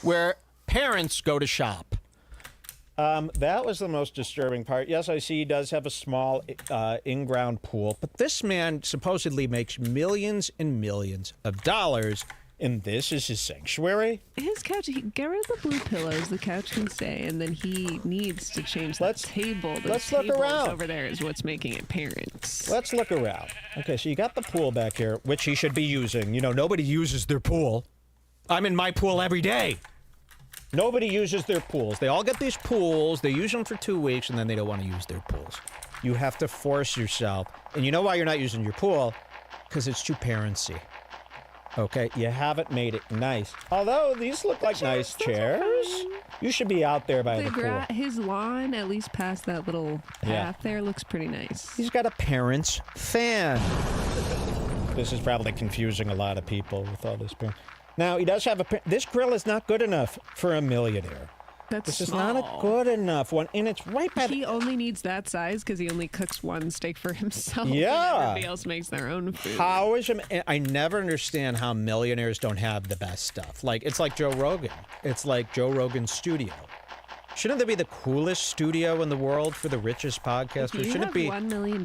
where parents go to shop. That was the most disturbing part. Yes, I see he does have a small in-ground pool, but this man supposedly makes millions and millions of dollars, and this is his sanctuary? His couch, get rid of the blue pillows, the couch can stay, and then he needs to change that table. Let's look around. Over there is what's making it parents. Let's look around. Okay, so you got the pool back here, which he should be using. You know, nobody uses their pool. I'm in my pool every day. Nobody uses their pools. They all get these pools, they use them for 2 weeks, and then they don't want to use their pools. You have to force yourself. And you know why you're not using your pool? Because it's too parentsy. Okay, you haven't made it nice. Although these look like nice chairs. You should be out there by the pool. His lawn, at least past that little path there, looks pretty nice. He's got a parent's fan. This is probably confusing a lot of people with all this. Now, he does have this grill is not good enough for a millionaire. This is not a good enough one, and it's right by He only needs that size because he only cooks one steak for himself. And Yeah. everybody else makes their own food. How is I never understand how millionaires don't have the best stuff. Like, it's like Joe Rogan. It's like Joe Rogan's studio. Shouldn't there be the coolest studio in the world for the richest podcasters? If you Shouldn't have it be? $1 million,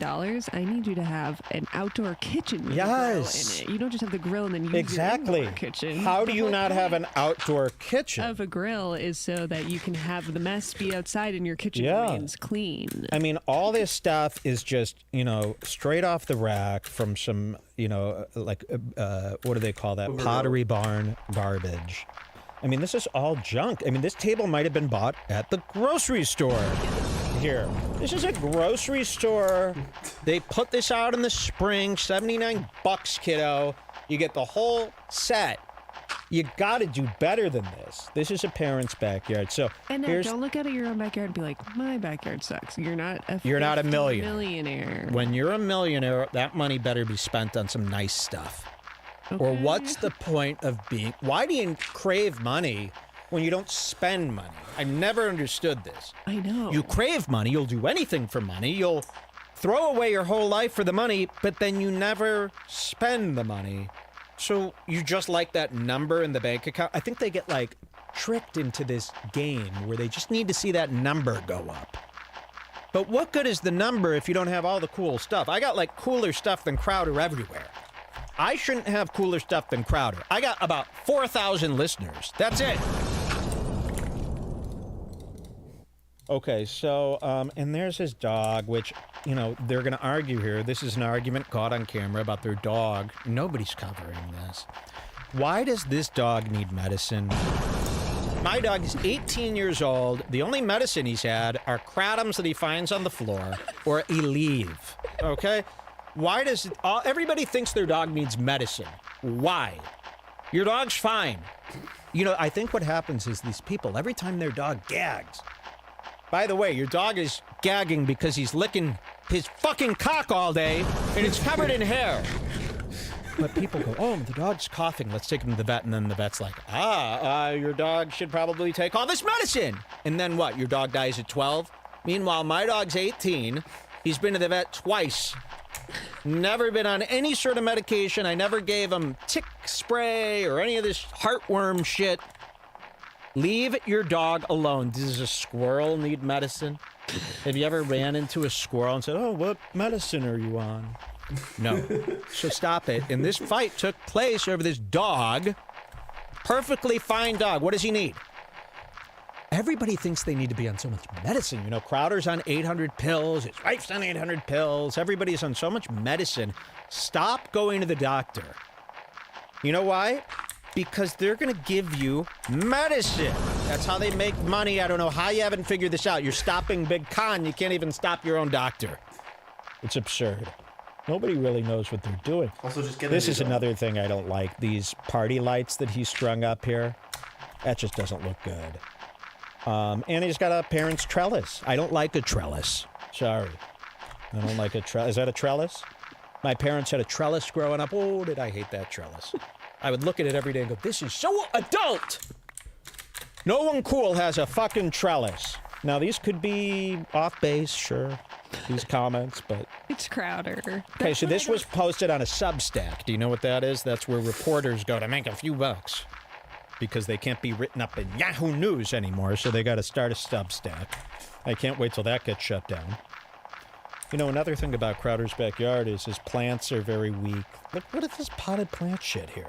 I need you to have an outdoor kitchen with a grill Yes. in it. You don't just have the grill and then use Exactly. your indoor kitchen. How The do you whole not have an outdoor kitchen? of a grill is so that you can have the mess be outside and your kitchen Yeah. remains clean. I mean, all this stuff is just, straight off the rack from some, what do they call that? Pottery Barn garbage. I mean, this is all junk. I mean, this table might have been bought at the grocery store. Here, this is a grocery store. They put this out in the spring, $79, kiddo. You get the whole set. You got to do better than this. This is a parent's backyard. So And here's don't look at your own backyard and be like, my backyard sucks. You're not a millionaire. When you're a millionaire, that money better be spent on some nice stuff. Or what's the point of being? Why do you crave money when you don't spend money? I've never understood this. I know. You crave money. You'll do anything for money. You'll throw away your whole life for the money, but then you never spend the money. So you just like that number in the bank account. I think they get tricked into this game where they just need to see that number go up. But what good is the number if you don't have all the cool stuff? I got cooler stuff than Crowder everywhere. I shouldn't have cooler stuff than Crowder. I got about 4,000 listeners. That's it. Okay, so, and there's his dog, which, they're going to argue here. This is an argument caught on camera about their dog. Nobody's covering this. Why does this dog need medicine? My dog is 18 years old. The only medicine he's had are kratom that he finds on the floor or Aleve. Okay? Why does everybody thinks their dog needs medicine? Why? Your dog's fine. I think what happens is these people, every time their dog gags. By the way, your dog is gagging because he's licking his fucking cock all day and it's covered in hair. But people go, oh, the dog's coughing. Let's take him to the vet. And then the vet's like, your dog should probably take all this medicine. And then what? Your dog dies at 12? Meanwhile, my dog's 18. He's been to the vet twice. Never been on any sort of medication. I never gave him tick spray or any of this heartworm shit. Leave your dog alone. Does a squirrel need medicine? Have you ever ran into a squirrel and said, oh, what medicine are you on? No. So stop it. And this fight took place over this dog. Perfectly fine dog. What does he need? Everybody thinks they need to be on so much medicine. Crowder's on 800 pills. His wife's on 800 pills. Everybody's on so much medicine. Stop going to the doctor. You know why? Because they're going to give you medicine. That's how they make money. I don't know how you haven't figured this out. You're stopping Big Con. You can't even stop your own doctor. It's absurd. Nobody really knows what they're doing. Also, just get This is another thing I don't like. These party lights that he strung up here. That just doesn't look good. And he's got a parent's trellis. I don't like a trellis. Sorry. I don't like a trellis. Is that a trellis? My parents had a trellis growing up. Oh, did I hate that trellis. I would look at it every day and go, this is so adult. No one cool has a fucking trellis. Now, these could be off base, sure, these comments, but... It's Crowder. Okay, so this was posted on a Substack. Do you know what that is? That's where reporters go to make a few bucks. Because they can't be written up in Yahoo News anymore, so they got to start a Substack. I can't wait till that gets shut down. You know, another thing about Crowder's backyard is his plants are very weak. Look, what is this potted plant shit here?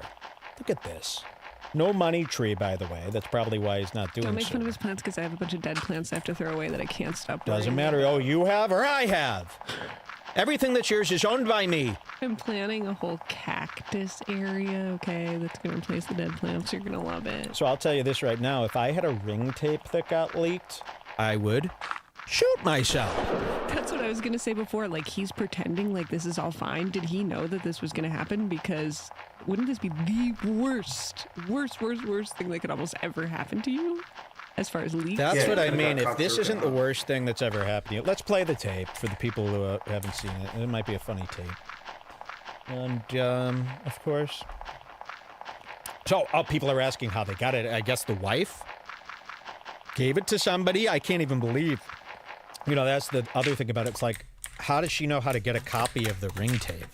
Look at this. No money tree, by the way. That's probably why he's not doing Don't make so. fun of his plants because I have a bunch of dead plants I have to throw away that I can't stop. Doesn't matter. Oh, you have or I have. Everything that's yours is owned by me. I'm planning a whole cactus area, okay, that's going to replace the dead plants. You're going to love it. So I'll tell you this right now. If I had a ring tape that got leaked, I would shoot myself. That's what I was going to say before. Like, he's pretending like this is all fine. Did he know that this was going to happen? Because wouldn't this be the worst thing that could almost ever happen to you? As far as leaks? That's what I mean. If this isn't the worst thing that's ever happened to you, let's play the tape for the people who haven't seen it. It might be a funny tape. And, of course... So, people are asking how they got it. I guess the wife gave it to somebody. I can't even believe... You know, that's the other thing about it. It's like, how does she know how to get a copy of the Ring tape?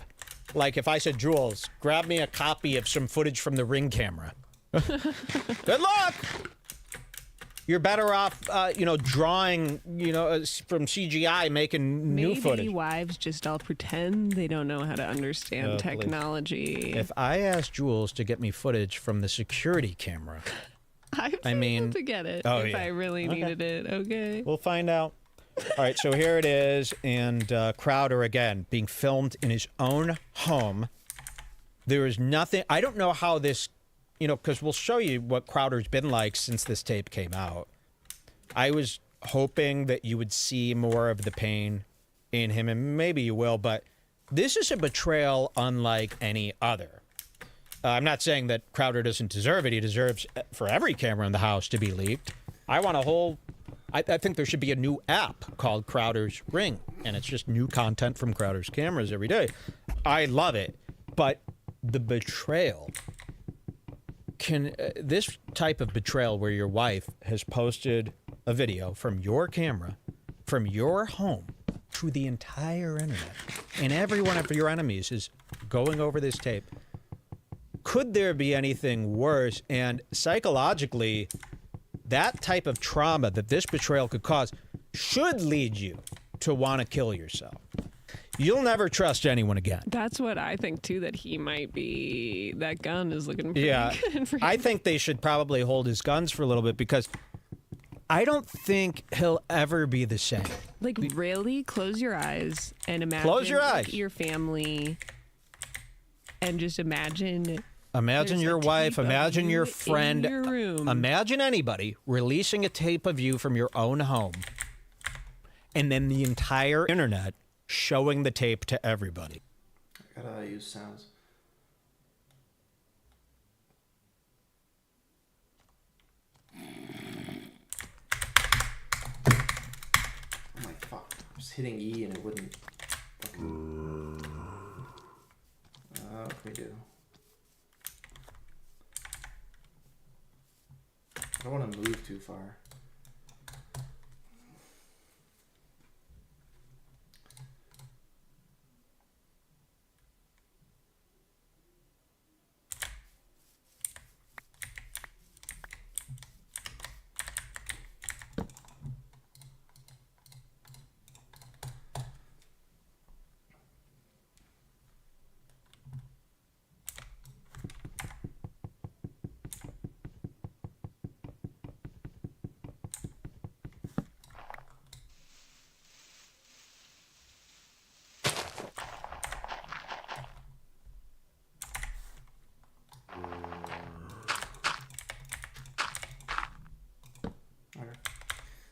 Like, if I said, Jules, grab me a copy of some footage from the Ring camera. Good luck! You're better off, drawing, from CGI, making new footage. Maybe wives just all pretend they don't know how to understand technology. If I asked Jules to get me footage from the security camera, I mean, able to get it if I really needed it. Okay. We'll find out. All right, so here it is, and Crowder again being filmed in his own home. There is nothing. I don't know how this. Because we'll show you what Crowder's been like since this tape came out. I was hoping that you would see more of the pain in him, and maybe you will, but this is a betrayal unlike any other. I'm not saying that Crowder doesn't deserve it. He deserves for every camera in the house to be leaked. I want a whole... I think there should be a new app called Crowder's Ring, and it's just new content from Crowder's cameras every day. I love it, but the betrayal... this type of betrayal where your wife has posted a video from your camera, from your home, to the entire internet, and every one of your enemies is going over this tape, could there be anything worse? And psychologically, that type of trauma that this betrayal could cause should lead you to want to kill yourself. You'll never trust anyone again. That's what I think, too, that he might be... That gun is looking pretty good for him. I think they should probably hold his guns for a little bit because I don't think he'll ever be the same. Like, really? Close your eyes and imagine Close your eyes. Your family and just imagine... Imagine your wife, imagine your friend, in your room. Imagine anybody releasing a tape of you from your own home and then the entire internet showing the tape to everybody. I gotta use sounds. Oh my fuck. I was hitting E and it wouldn't fucking... What can we do? I don't want to move too far.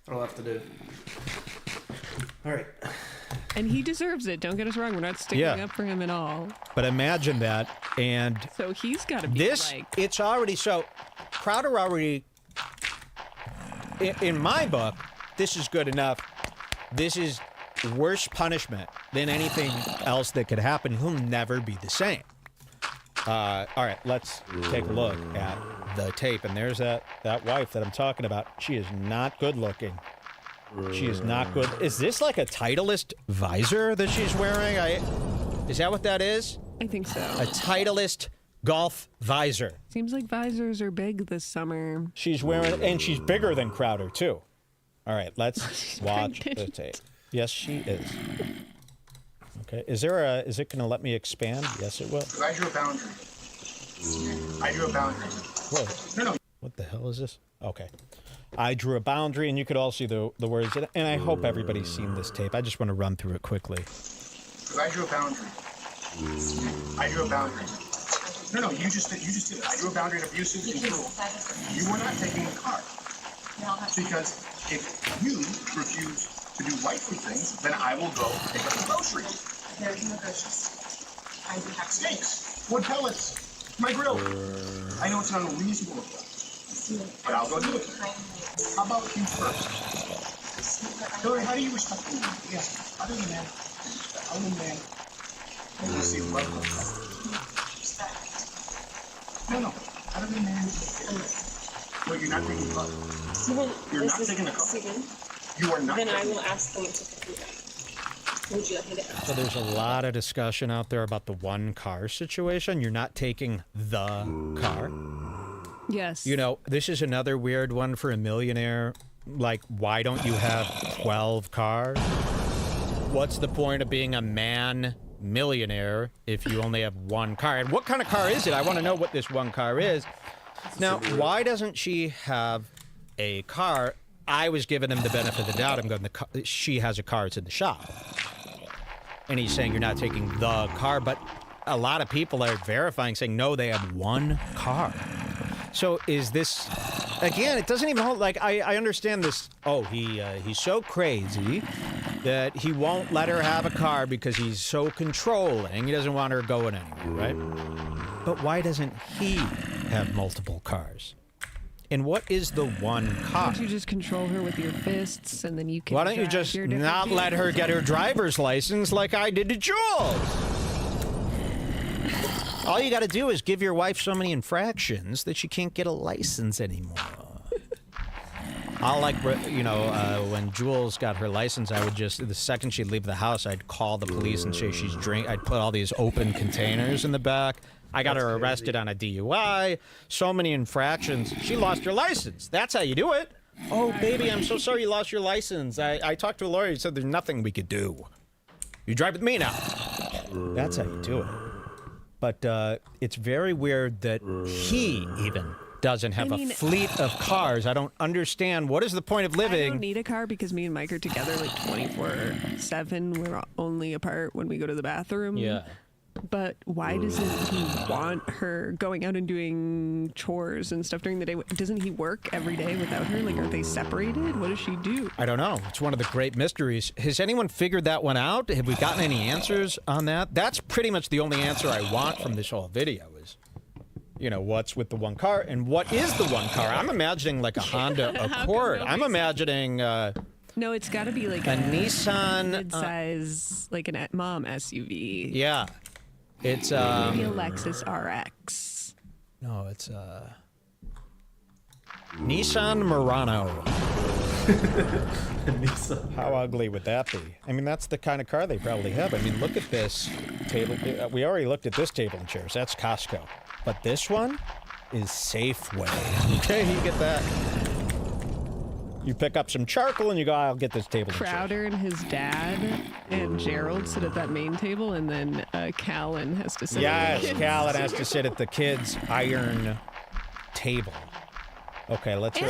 I'll have to do. All right. And he deserves it. Don't get us wrong. We're not sticking up for him at all. But imagine that. And so he's got to be this, like... It's already so... Crowder already... In my book, this is good enough. This is worse punishment than anything else that could happen. He'll never be the same. All right, let's take a look at the tape. And there's that wife that I'm talking about. She is not good looking. She is not good. Is this like a Titleist visor that she's wearing? Is that what that is? I think so. A Titleist golf visor. Seems like visors are big this summer. She's wearing, and she's bigger than Crowder too. All right, let's watch the tape. Yes, she is. Okay, is it going to let me expand? Yes, it will. I drew a boundary. I drew a boundary. What? No. What the hell is this? Okay. I drew a boundary, and you could all see the words. And I hope everybody's seen this tape. I just want to run through it quickly. I drew a boundary. I drew a boundary. No, you just did it. I drew a boundary of abusive and cruel. You were not taking the car. Because if you refuse to do wifely things, then I will go pick up the groceries. There's no groceries. I do have Steaks, wood pellets, my grill. I know it's an unreasonable request, but I'll go do it. How about you first? Hillary, how do you respect me? Yes, other than that, you see love. No, other than that, no, you're not taking love. You're not taking the car. You are not. Then I will ask them to pick me up. Would you like me to ask? So there's a lot of discussion out there about the one car situation. You're not taking the car. Yes. You know, this is another weird one for a millionaire. Like, why don't you have 12 cars? What's the point of being a millionaire if you only have one car? And what kind of car is it? I want to know what this one car is. Now, why doesn't she have a car? I was giving him the benefit of the doubt. I'm going, she has a car. It's in the shop. And he's saying you're not taking the car. But a lot of people are verifying, saying, no, they have one car. So is this, again, it doesn't even hold, like, I understand this. Oh, he's so crazy that he won't let her have a car because he's so controlling. He doesn't want her going anywhere, right? But why doesn't he have multiple cars? And what is the one car? Why don't you just control her with your fists, and then you can. Why don't you just not let her get her driver's license like I did to Jules? All you got to do is give your wife so many infractions that she can't get a license anymore. I'll when Jules got her license, I would just, the second she'd leave the house, I'd call the police and say she's drink. I'd put all these open containers in the back. I got her arrested on a DUI. So many infractions. She lost her license. That's how you do it. Oh, baby, I'm so sorry you lost your license. I talked to a lawyer. He said there's nothing we could do. You drive with me now. That's how you do it. But it's very weird that he even doesn't have a fleet of cars. I don't understand. What is the point of living? I don't need a car because me and Mike are together like 24/7. We're only apart when we go to the bathroom. Yeah. But why doesn't he want her going out and doing chores and stuff during the day? Doesn't he work every day without her? Like, are they separated? What does she do? I don't know. It's one of the great mysteries. Has anyone figured that one out? Have we gotten any answers on that? That's pretty much the only answer I want from this whole video is, what's with the one car and what is the one car? I'm imagining like a Honda Accord. I'm imagining... no, it's got to be like a Nissan... mid-size, like a mom SUV. Yeah. It's maybe a Lexus RX. No, it's Nissan Murano. How ugly would that be? I mean, that's the kind of car they probably have. I mean, look at this table. We already looked at this table and chairs. That's Costco. But this one is Safeway. Okay, you get that. You pick up some charcoal and you go, I'll get this table. Crowder and his dad and Gerald sit at that main table, and then Callan has to sit at the kids. Callan has to sit at the kids' iron table. Okay, let's... you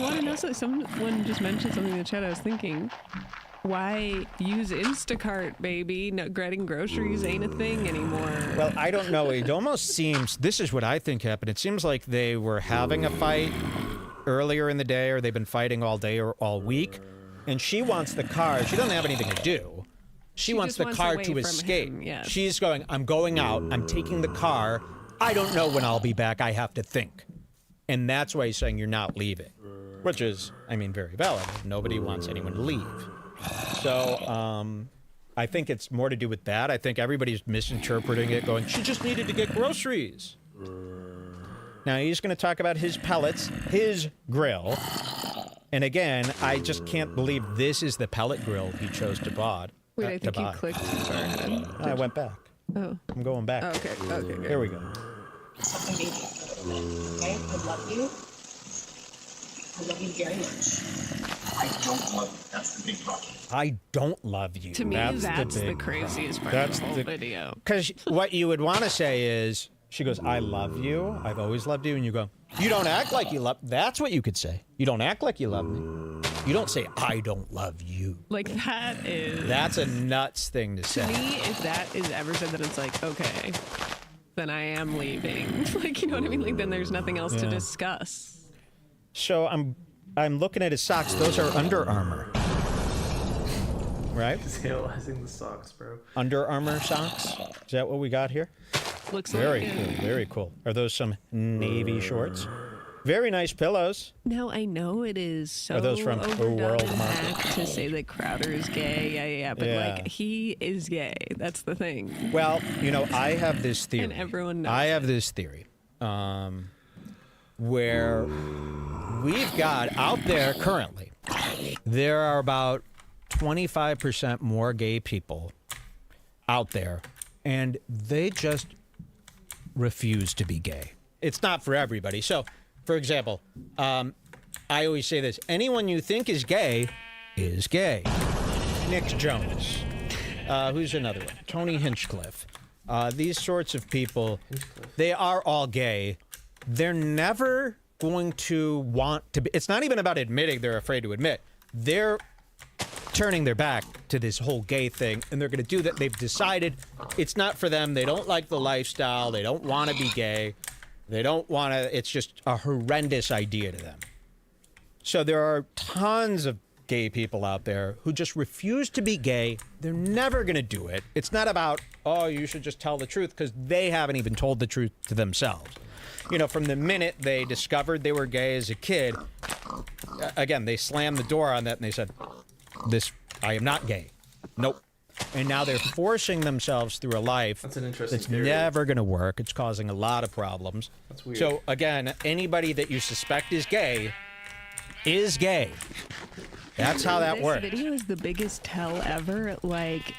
want to know something? Someone just mentioned something in the chat. I was thinking, why use Instacart, baby? No, getting groceries ain't a thing anymore. Well, I don't know. It almost seems... This is what I think happened. It seems like they were having a fight earlier in the day, or they've been fighting all day or all week, and she wants the car. She doesn't have anything to do. She wants the car to escape. Him, yes. She's going, I'm going out. I'm taking the car. I don't know when I'll be back. I have to think. And that's why he's saying you're not leaving, which is, I mean, very valid. Nobody wants anyone to leave. So I think it's more to do with that. I think everybody's misinterpreting it, going, she just needed to get groceries. Now he's going to talk about his pellets, his grill. And again, I just can't believe this is the pellet grill he chose to buy. Wait, I think you clicked too far ahead. I went back. Oh. I'm going back. Okay, good. Here we go. Something baby. Okay? I love you. I love you very much. I don't love you. That's the big problem. I don't love you. To me, that's the craziest part of the whole video. Because what you would want to say is, she goes, I love you. I've always loved you. And you go, you don't act like you love. That's what you could say. You don't act like you love me. You don't say, I don't love you. Like, that is... That's a nuts thing to say. To me, if that is ever said, then it's like, okay, then I am leaving. Like, you know what I mean? Like, then there's nothing else to discuss. So I'm looking at his socks. Those are Under Armour. Right? He's analyzing the socks, bro. Under Armour socks? Is that what we got here? Looks very like cool. Very cool. Are those some navy shorts? Very nice pillows. Now, I know it is so Are those from overdone World and Market? hacked to say that Crowder is gay. Yeah. But, Yeah. like, he is gay. That's the thing. Well, you know, I have this theory. And everyone knows I have this theory where we've got out there currently, there are about 25% more gay people out there, and they just refuse to be gay. It's not for everybody. So, for example, I always say this: anyone you think is gay is gay. Nick Jonas. Who's another one? Tony Hinchcliffe. These sorts of people, they are all gay. They're never going to want to be. It's not even about admitting they're afraid to admit. They're turning their back to this whole gay thing, and they're going to do that. They've decided it's not for them. They don't like the lifestyle. They don't want to be gay. They don't want to. It's just a horrendous idea to them. So there are tons of gay people out there who just refuse to be gay. They're never going to do it. It's not about, oh, you should just tell the truth, because they haven't even told the truth to themselves. You know, from the minute they discovered they were gay as a kid, again, they slammed the door on that and they said, I am not gay. Nope. And now they're forcing themselves through a life That's an interesting that's theory. never going to work. It's causing a lot of problems. That's weird. So, again, anybody that you suspect is gay is gay. That's how that works. This video is the biggest tell ever. Like,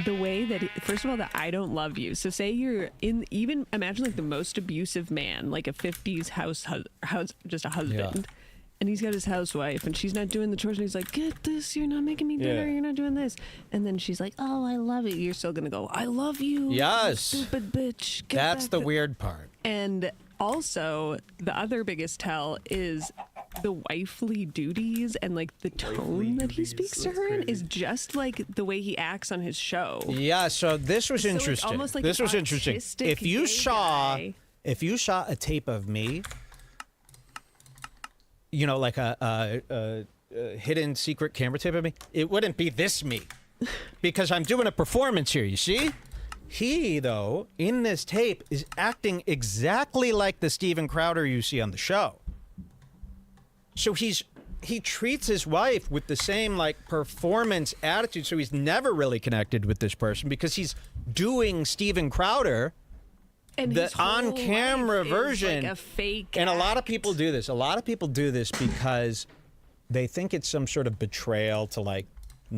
the way that, first of all, that I don't love you. So say you're in, even imagine like the most abusive man, like a 50s house just a husband. And he's got his housewife, and she's not doing the chores, and he's like, get this, you're not making me dinner, you're not doing this. And then she's like, oh, I love it. You're still going to go, I love you. Yes. Stupid bitch. Get That's back the to-" weird part. And also, the other biggest tell is the wifely duties and like the tone that he speaks to her in is just like the way he acts on his show. Yeah, so this was So it's interesting. almost like This an was interesting. autistic If you gay saw guy. if you saw a tape of me, you know, like a hidden secret camera tape of me, it wouldn't be this me. Because I'm doing a performance here, you see? He, though, in this tape, is acting exactly like the Steven Crowder you see on the show. So he treats his wife with the same, like, performance attitude, so he's never really connected with this person because he's doing Steven Crowder, And the his whole on-camera life is, version. like a fake And a lot of people do this. A lot of people do this because they think it's some sort of betrayal to, like,